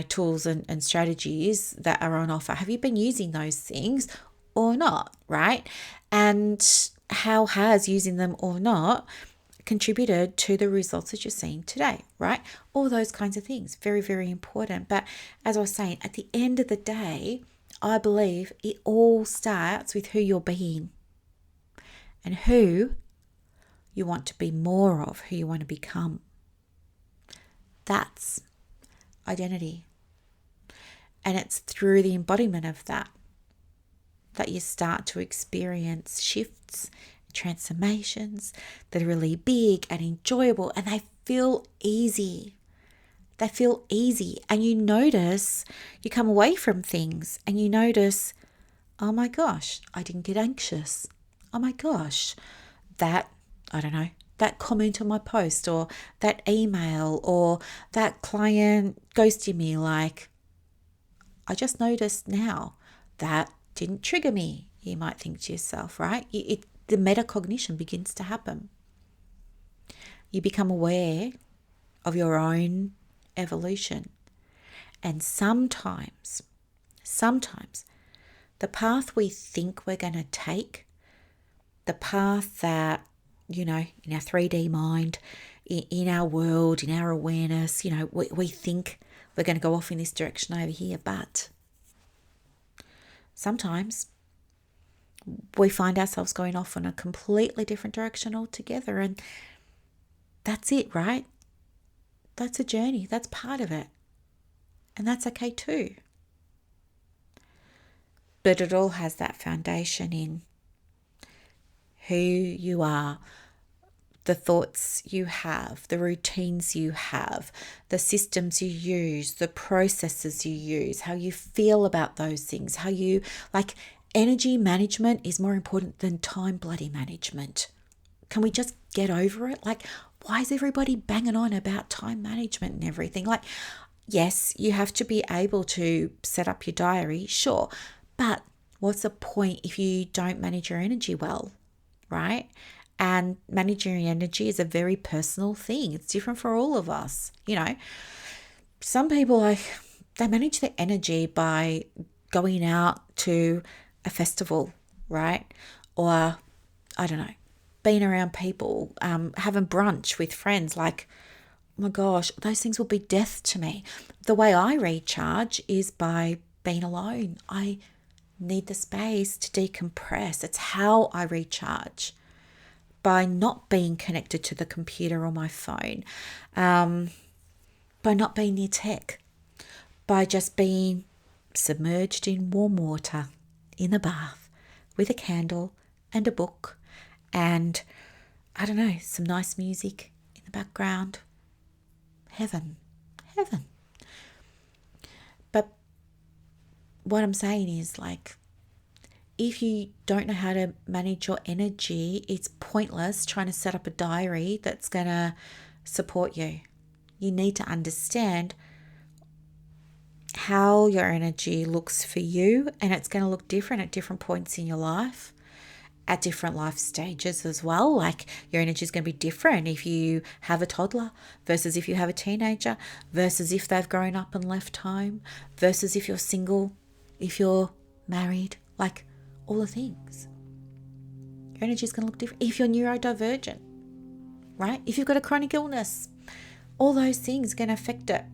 tools and strategies that are on offer? Have you been using those things or not, right? And how has using them or not contributed to the results that you're seeing today, right? All those kinds of things, very, very important. But as I was saying, at the end of the day, I believe it all starts with who you're being and who you want to be more of, who you want to become. That's identity. And it's through the embodiment of that you start to experience shifts, transformations that are really big and enjoyable, and they feel easy. They feel easy. And you notice, you come away from things and you notice, oh my gosh, I didn't get anxious. Oh my gosh, that comment on my post, or that email, or that client ghosted me, like, I just noticed now that didn't trigger me, you might think to yourself, right? The metacognition begins to happen. You become aware of your own evolution. And sometimes, the path we think we're going to take, the path that, in our 3D mind, in our world, in our awareness, we think we're going to go off in this direction over here, but sometimes we find ourselves going off in a completely different direction altogether, and that's it, right? That's a journey. That's part of it. And that's okay too. But it all has that foundation in who you are, the thoughts you have, the routines you have, the systems you use, the processes you use, how you feel about those things, how you, like, energy management is more important than time bloody management. Can we just get over it? Like, why is everybody banging on about time management and everything? Like, yes, you have to be able to set up your diary, sure. But what's the point if you don't manage your energy well, right? And managing your energy is a very personal thing. It's different for all of us. Some people, they manage their energy by going out to a festival, right? Or, I don't know, being around people, having brunch with friends. Like, oh my gosh, those things will be death to me. The way I recharge is by being alone. I need the space to decompress. It's how I recharge. By not being connected to the computer or my phone, by not being near tech, by just being submerged in warm water in the bath with a candle and a book and, I don't know, some nice music in the background. Heaven. But what I'm saying is, like, if you don't know how to manage your energy, it's pointless trying to set up a diary that's going to support you. You need to understand how your energy looks for you, and it's going to look different at different points in your life, at different life stages as well. Like, your energy is going to be different if you have a toddler versus if you have a teenager, versus if they've grown up and left home, versus if you're single, if you're married, like, all the things. Your energy is going to look different. If you're neurodivergent, right? If you've got a chronic illness, all those things are going to affect it.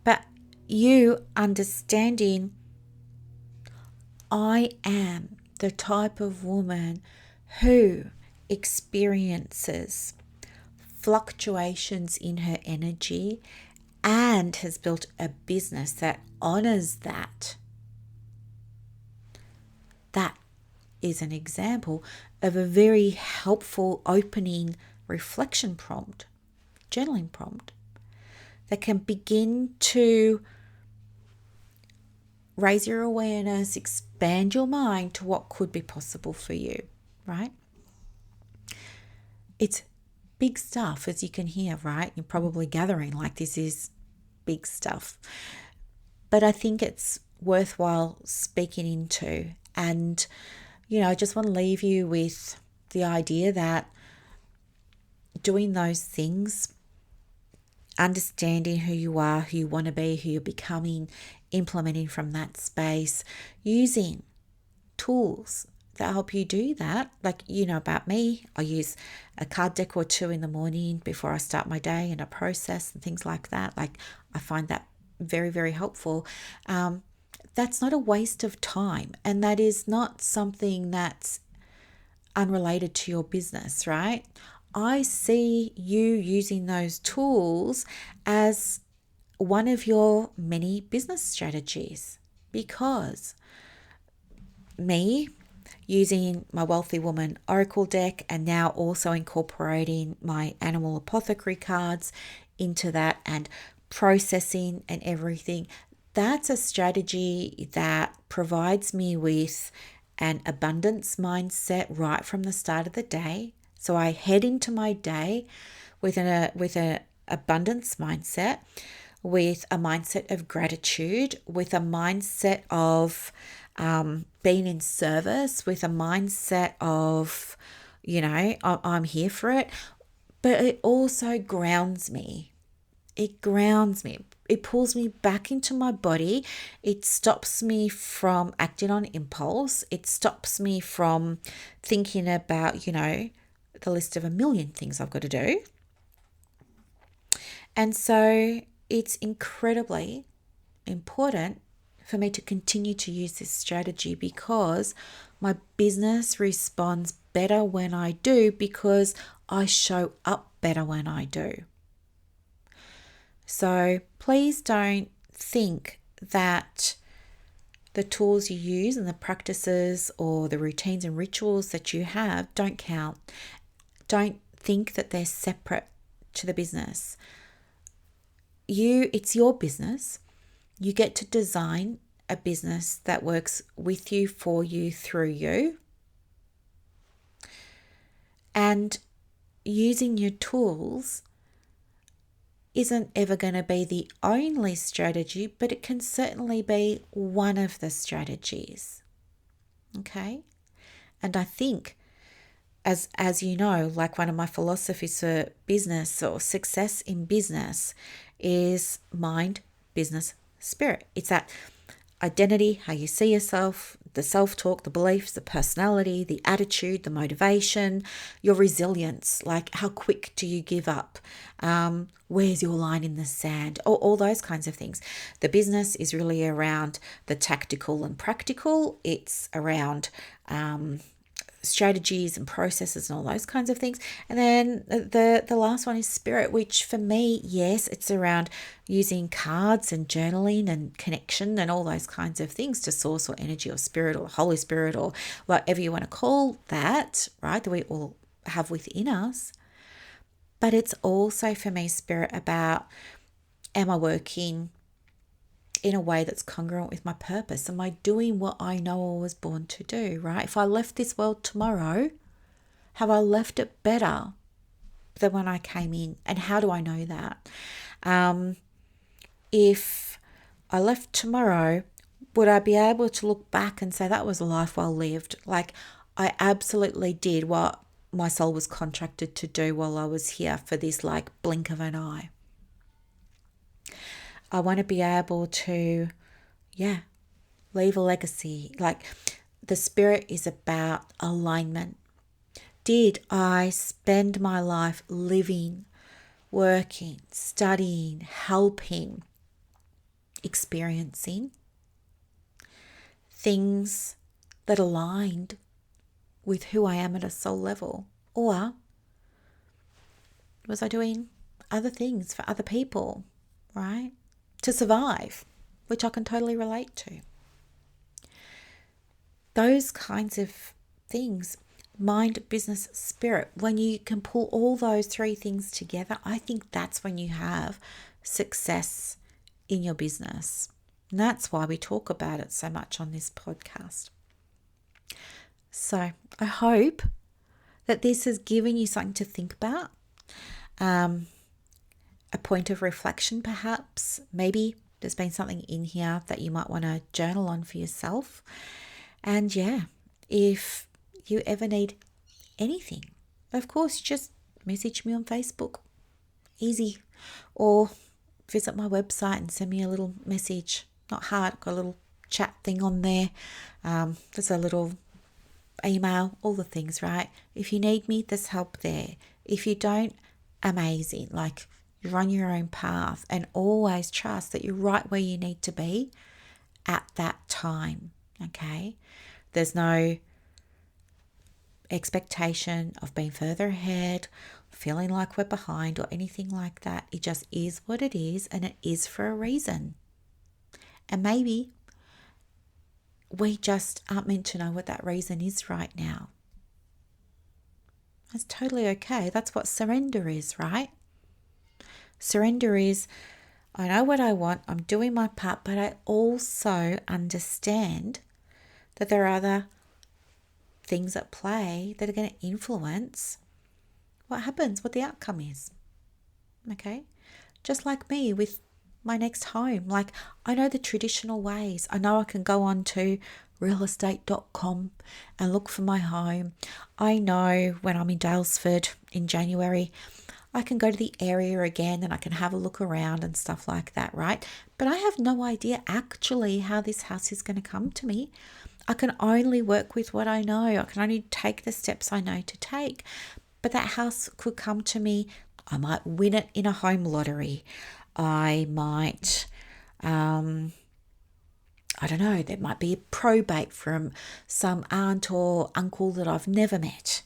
But you understanding, I am the type of woman who experiences fluctuations in her energy and has built a business that honors that. That is an example of a very helpful opening reflection prompt, journaling prompt, that can begin to raise your awareness, expand your mind to what could be possible for you, right? It's big stuff, as you can hear, right? You're probably gathering like this is big stuff. But I think it's worthwhile speaking into. And, I just want to leave you with the idea that doing those things, understanding who you are, who you want to be, who you're becoming, implementing from that space, using tools that help you do that. Like, about me, I use a card deck or two in the morning before I start my day and a process and things like that. Like, I find that very, very helpful. That's not a waste of time, and that is not something that's unrelated to your business, right? I see you using those tools as one of your many business strategies, because me using my Wealthy Woman Oracle deck and now also incorporating my Animal Apothecary cards into that and processing and everything, that's a strategy that provides me with an abundance mindset right from the start of the day. So I head into my day with an abundance mindset, with a mindset of gratitude, with a mindset of being in service, with a mindset of, I'm here for it. But it also grounds me. It grounds me. It pulls me back into my body. It stops me from acting on impulse. It stops me from thinking about, the list of a million things I've got to do. And so it's incredibly important for me to continue to use this strategy, because my business responds better when I do, because I show up better when I do. So please don't think that the tools you use and the practices or the routines and rituals that you have don't count. Don't think that they're separate to the business. It's your business. You get to design a business that works with you, for you, through you. And using your tools isn't ever going to be the only strategy, but it can certainly be one of the strategies. Okay? And I think, as you know, like one of my philosophies for business or success in business is mind, business, spirit. It's that identity, how you see yourself, the self-talk, the beliefs, the personality, the attitude, the motivation, your resilience, like how quick do you give up? Where's your line in the sand? All those kinds of things. The business is really around the tactical and practical. It's around strategies and processes and all those kinds of things. And then the last one is spirit, which for me, yes, it's around using cards and journaling and connection and all those kinds of things to source or energy or spirit or Holy Spirit or whatever you want to call that, right, that we all have within us. But it's also for me, spirit, about, am I working in a way that's congruent with my purpose? Am I doing what I know I was born to do, right? If I left this world tomorrow, have I left it better than when I came in? And how do I know that? If I left tomorrow, would I be able to look back and say that was a life well lived? Like, I absolutely did what my soul was contracted to do while I was here for this like blink of an eye. I want to be able to, leave a legacy. Like, the spirit is about alignment. Did I spend my life living, working, studying, helping, experiencing things that aligned with who I am at a soul level? Or was I doing other things for other people, right? To survive, which I can totally relate to. Those kinds of things, mind, business, spirit, when you can pull all those three things together, I think that's when you have success in your business. And that's why we talk about it so much on this podcast. So I hope that this has given you something to think about. A point of reflection, perhaps. Maybe there's been something in here that you might want to journal on for yourself. And yeah, if you ever need anything, of course, just message me on Facebook. Easy. Or visit my website and send me a little message. Not hard, got a little chat thing on there. There's a little email, all the things, right? If you need me, there's help there. If you don't, amazing. Like, you're on your own path, and always trust that you're right where you need to be at that time. Okay? There's no expectation of being further ahead, feeling like we're behind, or anything like that. It just is what it is, and it is for a reason. And maybe we just aren't meant to know what that reason is right now. That's totally okay. That's what surrender is, right? Surrender is, I know what I want, I'm doing my part, but I also understand that there are other things at play that are going to influence what happens, what the outcome is. Okay? Just like me with my next home. Like, I know the traditional ways. I know I can go on to realestate.com and look for my home. I know when I'm in Dalesford in January, I can go to the area again and I can have a look around and stuff like that, right? But I have no idea actually how this house is going to come to me. I can only work with what I know. I can only take the steps I know to take. But that house could come to me. I might win it in a home lottery. I might, I don't know, there might be a probate from some aunt or uncle that I've never met.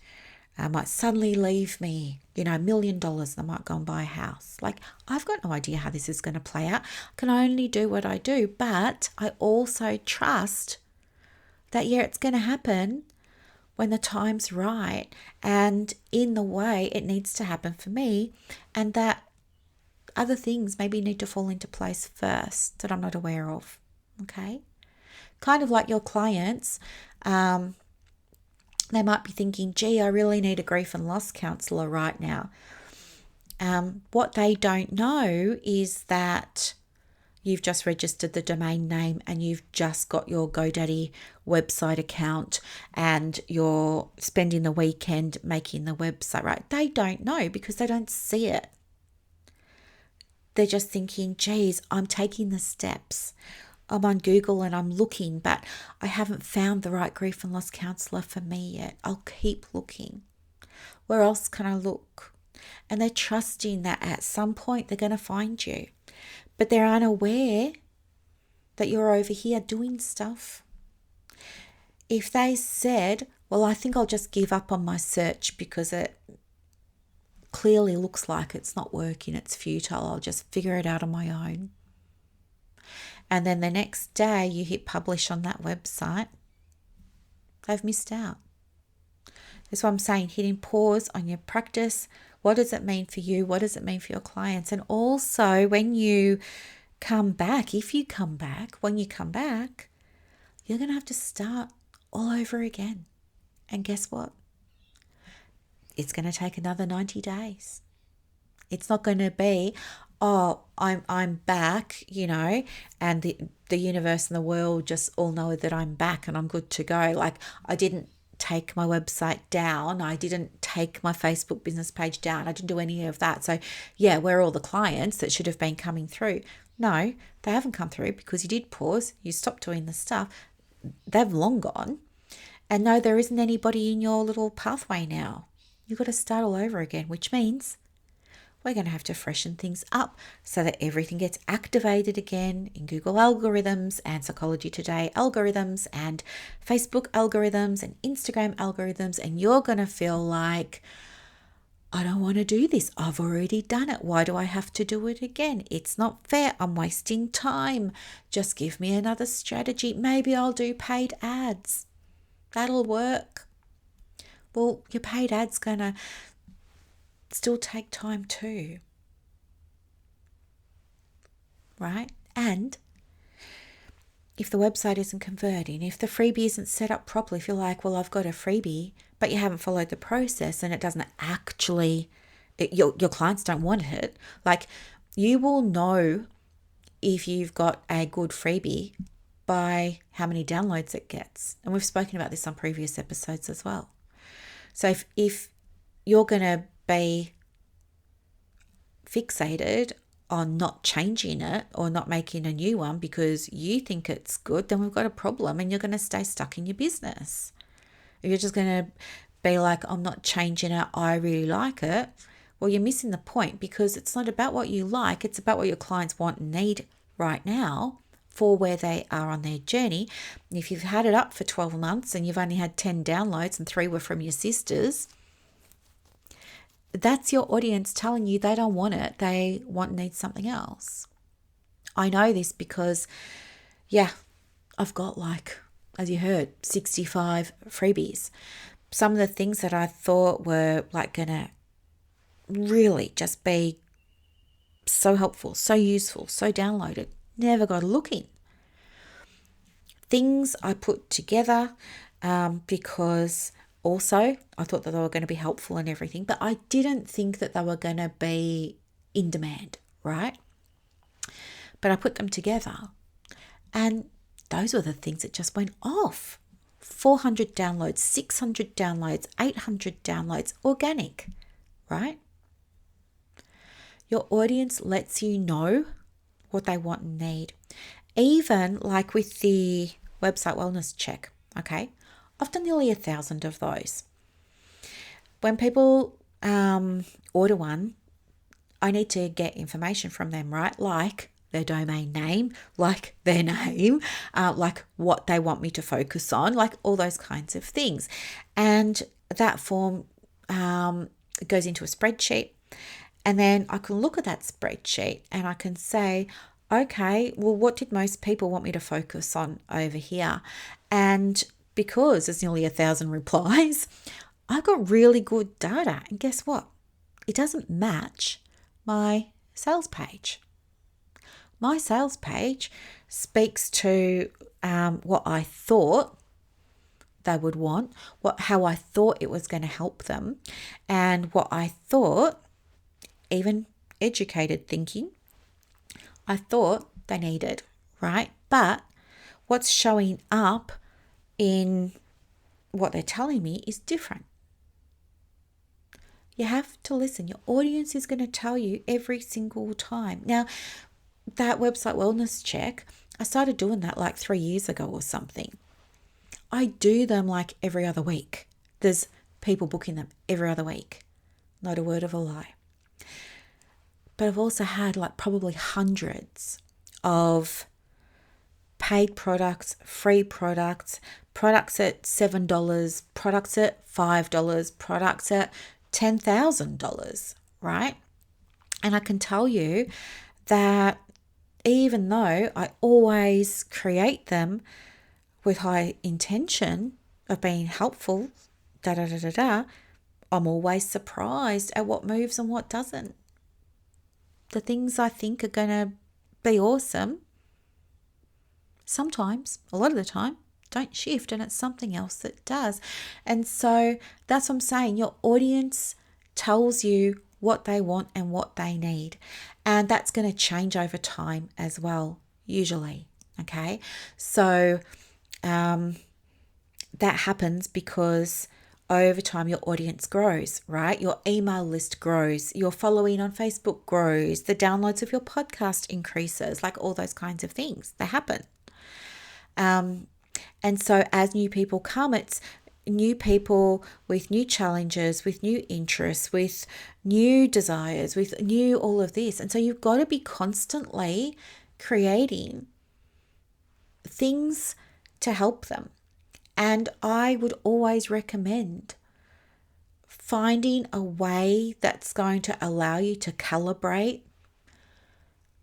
Might suddenly leave me, $1 million, and I might go and buy a house. Like, I've got no idea how this is going to play out. I can only do what I do, but I also trust that, it's going to happen when the time's right and in the way it needs to happen for me, and that other things maybe need to fall into place first that I'm not aware of. Okay? Kind of like your clients, they might be thinking, gee, I really need a grief and loss counsellor right now. What they don't know is that you've just registered the domain name and you've just got your GoDaddy website account and you're spending the weekend making the website, right? They don't know because they don't see it. They're just thinking, geez, I'm taking the steps. I'm on Google and I'm looking, but I haven't found the right grief and loss counsellor for me yet. I'll keep looking. Where else can I look? And they're trusting that at some point they're going to find you. But they're unaware that you're over here doing stuff. If they said, well, I think I'll just give up on my search because it clearly looks like it's not working, it's futile, I'll just figure it out on my own. And then the next day you hit publish on that website, they've missed out. That's what I'm saying, hitting pause on your practice. What does it mean for you? What does it mean for your clients? And also when you come back, when you come back, you're going to have to start all over again. And guess what? It's going to take another 90 days. It's not going to be, oh, I'm back, and the universe and the world just all know that I'm back and I'm good to go. Like, I didn't take my website down. I didn't take my Facebook business page down. I didn't do any of that. So yeah, where are all the clients that should have been coming through? No, they haven't come through because you did pause. You stopped doing the stuff. They've long gone. And no, there isn't anybody in your little pathway now. You've got to start all over again, which means we're going to have to freshen things up so that everything gets activated again in Google algorithms and Psychology Today algorithms and Facebook algorithms and Instagram algorithms. And you're going to feel like, I don't want to do this. I've already done it. Why do I have to do it again? It's not fair. I'm wasting time. Just give me another strategy. Maybe I'll do paid ads. That'll work. Well, your paid ad's going to still take time too, right? And if the website isn't converting, if the freebie isn't set up properly, if you're like, well, I've got a freebie, but you haven't followed the process and it doesn't actually your clients don't want it. Like, you will know if you've got a good freebie by how many downloads it gets. And we've spoken about this on previous episodes as well. So if you're going to be fixated on not changing it or not making a new one because you think it's good, then we've got a problem and you're going to stay stuck in your business. If you're just going to be like, I'm not changing it, I really like it, well, you're missing the point, because it's not about what you like, it's about what your clients want and need right now for where they are on their journey. And if you've had it up for 12 months and you've only had 10 downloads and 3 were from your sisters, that's your audience telling you they don't want it. They need something else. I know this because, I've got, like, as you heard, 65 freebies. Some of the things that I thought were like going to really just be so helpful, so useful, so downloaded, never got a look in. Things I put together because also I thought that they were going to be helpful and everything, but I didn't think that they were going to be in demand, right? But I put them together and those were the things that just went off. 400 downloads, 600 downloads, 800 downloads, organic, right? Your audience lets you know what they want and need. Even like with the website wellness check, okay? I've done nearly 1,000 of those. When people order one, I need to get information from them, right? Like their domain name, like their name, like what they want me to focus on, like all those kinds of things. And that form goes into a spreadsheet. And then I can look at that spreadsheet and I can say, okay, well, what did most people want me to focus on over here? And because there's nearly 1,000 replies, I've got really good data. And guess what? It doesn't match my sales page. My sales page speaks to what I thought they would want, how I thought it was going to help them, and what I thought, even educated thinking, I thought they needed, right? But what's showing up in what they're telling me is different. You have to listen. Your audience is going to tell you every single time. Now, that website wellness check, I started doing that like 3 years ago or something. I do them like every other week. There's people booking them every other week. Not a word of a lie. But I've also had like probably hundreds of paid products, free products, products at $7, products at $5, products at $10,000, right? And I can tell you that even though I always create them with high intention of being helpful, I'm always surprised at what moves and what doesn't. The things I think are going to be awesome, sometimes, a lot of the time, don't shift, and it's something else that does. And so that's what I'm saying. Your audience tells you what they want and what they need. And that's going to change over time as well, usually. Okay. So that happens because over time your audience grows, right? Your email list grows, your following on Facebook grows, the downloads of your podcast increases, like all those kinds of things. They happen. And so as new people come, it's new people with new challenges, with new interests, with new desires, with new all of this. And so you've got to be constantly creating things to help them. And I would always recommend finding a way that's going to allow you to calibrate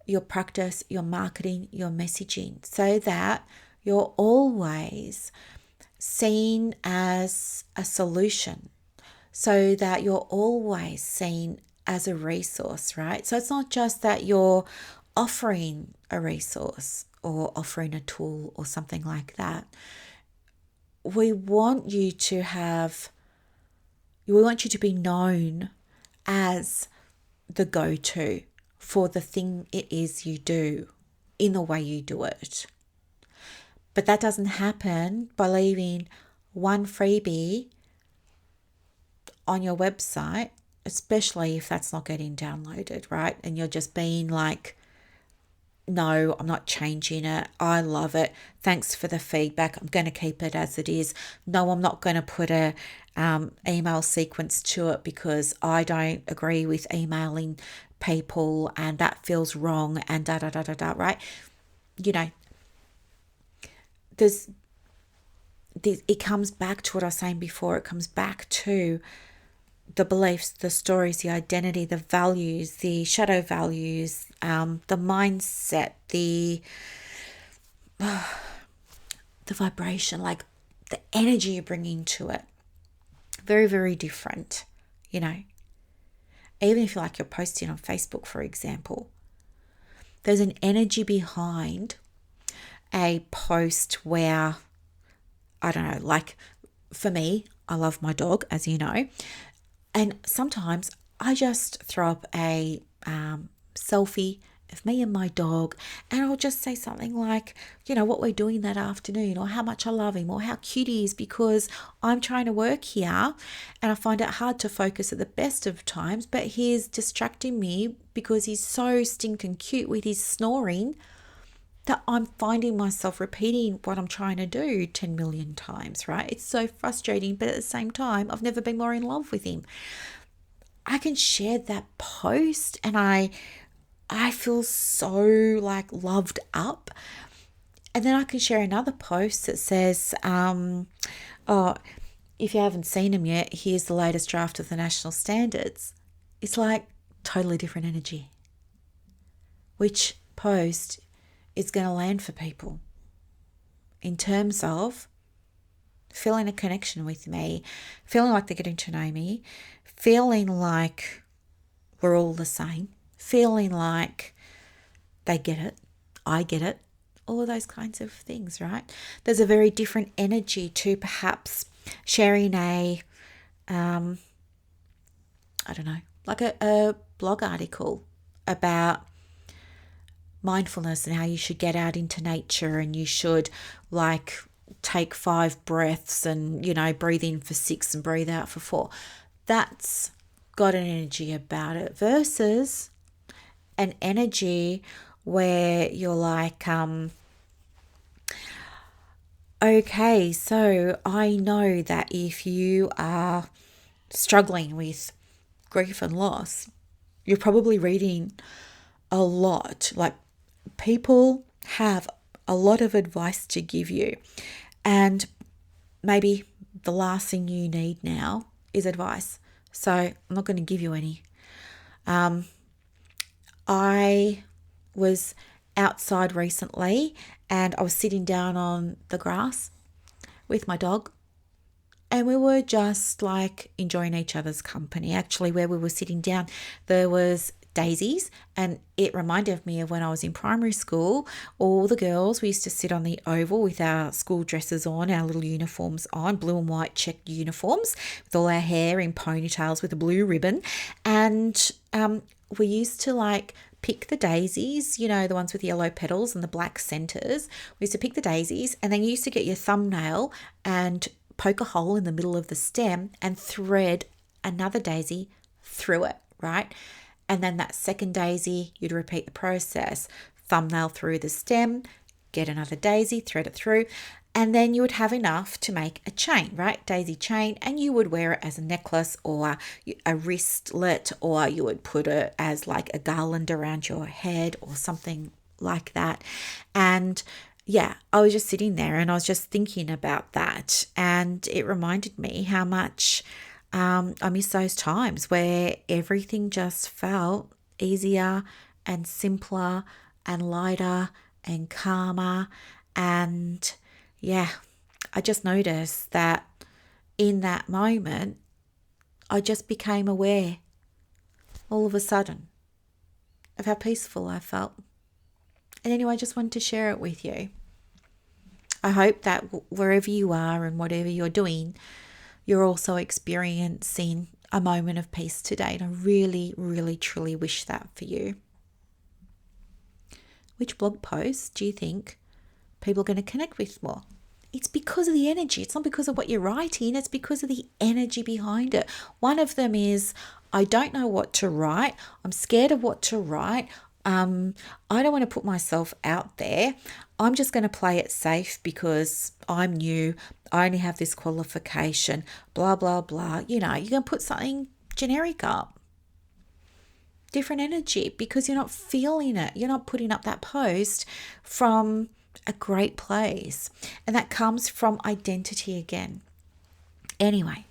your practice, your marketing, your messaging, so that you're always seen as a solution, so that you're always seen as a resource, right? So it's not just that you're offering a resource or offering a tool or something like that. We want you to be known as the go-to for the thing it is you do in the way you do it. But that doesn't happen by leaving one freebie on your website, especially if that's not getting downloaded, right? And you're just being like, no, I'm not changing it. I love it. Thanks for the feedback. I'm going to keep it as it is. No, I'm not going to put a email sequence to it because I don't agree with emailing people and that feels wrong and da da da da da, right? You know, it comes back to what I was saying before. It comes back to the beliefs, the stories, the identity, the values, the shadow values, the mindset, the vibration, like the energy you bring into it. Very, very different, you know. Even if you're posting on Facebook, for example, there's an energy behind a post where, I don't know, like for me, I love my dog, as you know. And sometimes I just throw up a selfie of me and my dog, and I'll just say something like, what we're doing that afternoon, or how much I love him, or how cute he is, because I'm trying to work here and I find it hard to focus at the best of times, but he's distracting me because he's so stinking cute with his snoring that I'm finding myself repeating what I'm trying to do 10 million times, right? It's so frustrating, but at the same time, I've never been more in love with him. I can share that post and I feel so loved up. And then I can share another post that says, if you haven't seen him yet, here's the latest draft of the national standards. It's totally different energy. Which post is going to land for people in terms of feeling a connection with me, feeling like they're getting to know me, feeling like we're all the same, feeling like they get it, I get it, all of those kinds of things, right? There's a very different energy to perhaps sharing a blog article about mindfulness and how you should get out into nature and you should take 5 breaths and breathe in for 6 and breathe out for 4. That's got an energy about it versus an energy where you're okay, so I know that if you are struggling with grief and loss, you're probably reading a lot. People have a lot of advice to give you, and maybe the last thing you need now is advice. So I'm not going to give you any. I was outside recently and I was sitting down on the grass with my dog, and we were just enjoying each other's company. Actually, where we were sitting down, there was daisies, and it reminded me of when I was in primary school. All the girls, we used to sit on the oval with our school dresses on, our little uniforms on, blue and white checked uniforms, with all our hair in ponytails with a blue ribbon. And we used to pick the daisies, the ones with yellow petals and the black centers. We used to pick the daisies, and then you used to get your thumbnail and poke a hole in the middle of the stem and thread another daisy through it, right? And then that second daisy, you'd repeat the process. Thumbnail through the stem, get another daisy, thread it through, and then you would have enough to make a chain, right? Daisy chain, and you would wear it as a necklace or a wristlet, or you would put it as a garland around your head or something like that. And yeah, I was just sitting there and I was just thinking about that, and it reminded me how much I miss those times where everything just felt easier and simpler and lighter and calmer. And yeah, I just noticed that in that moment, I just became aware all of a sudden of how peaceful I felt. And anyway, I just wanted to share it with you. I hope that wherever you are and whatever you're doing, you're also experiencing a moment of peace today. And I really, really, truly wish that for you. Which blog post do you think people are going to connect with more? It's because of the energy. It's not because of what you're writing. It's because of the energy behind it. One of them is, I don't know what to write. I'm scared of what to write. I don't want to put myself out there. I'm just going to play it safe because I'm new. I only have this qualification, blah, blah, blah. You know, you're going to put something generic up. Different energy because you're not feeling it. You're not putting up that post from a great place. And that comes from identity again. Anyway,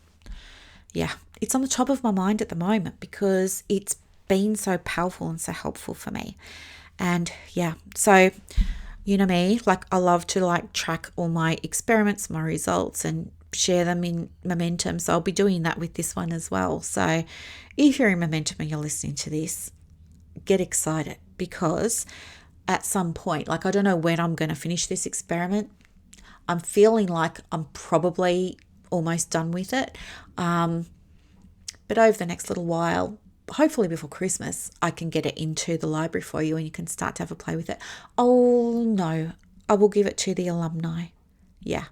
yeah, it's on the top of my mind at the moment because it's been so powerful and so helpful for me. And yeah, so you know me, like I love to like track all my experiments, my results, and share them in Momentum. So I'll be doing that with this one as well. So if you're in Momentum and you're listening to this, get excited because at some point, like I don't know when I'm going to finish this experiment. I'm feeling like I'm probably almost done with it. But over the next little while, hopefully before Christmas, I can get it into the library for you and you can start to have a play with it. Oh no, I will give it to the alumni. Yeah.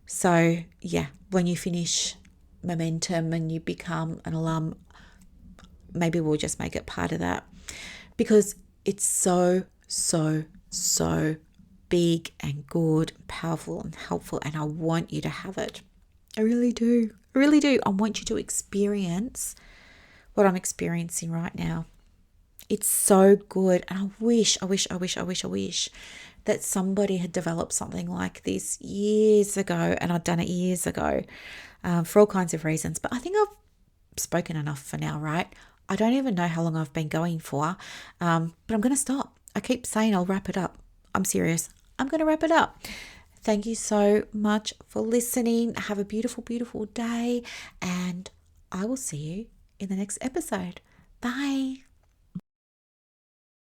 So yeah, when you finish Momentum and you become an alum, maybe we'll just make it part of that because it's so big and good, powerful and helpful, and I want you to have it. I really do. I really do. I want you to experience what I'm experiencing right now. It's so good. And I wish that somebody had developed something like this years ago and I'd done it years ago for all kinds of reasons. But I think I've spoken enough for now, right? I don't even know how long I've been going for, but I'm going to stop. I keep saying I'll wrap it up. I'm serious. I'm going to wrap it up. Thank you so much for listening. Have a beautiful, beautiful day, and I will see you in the next episode. Bye.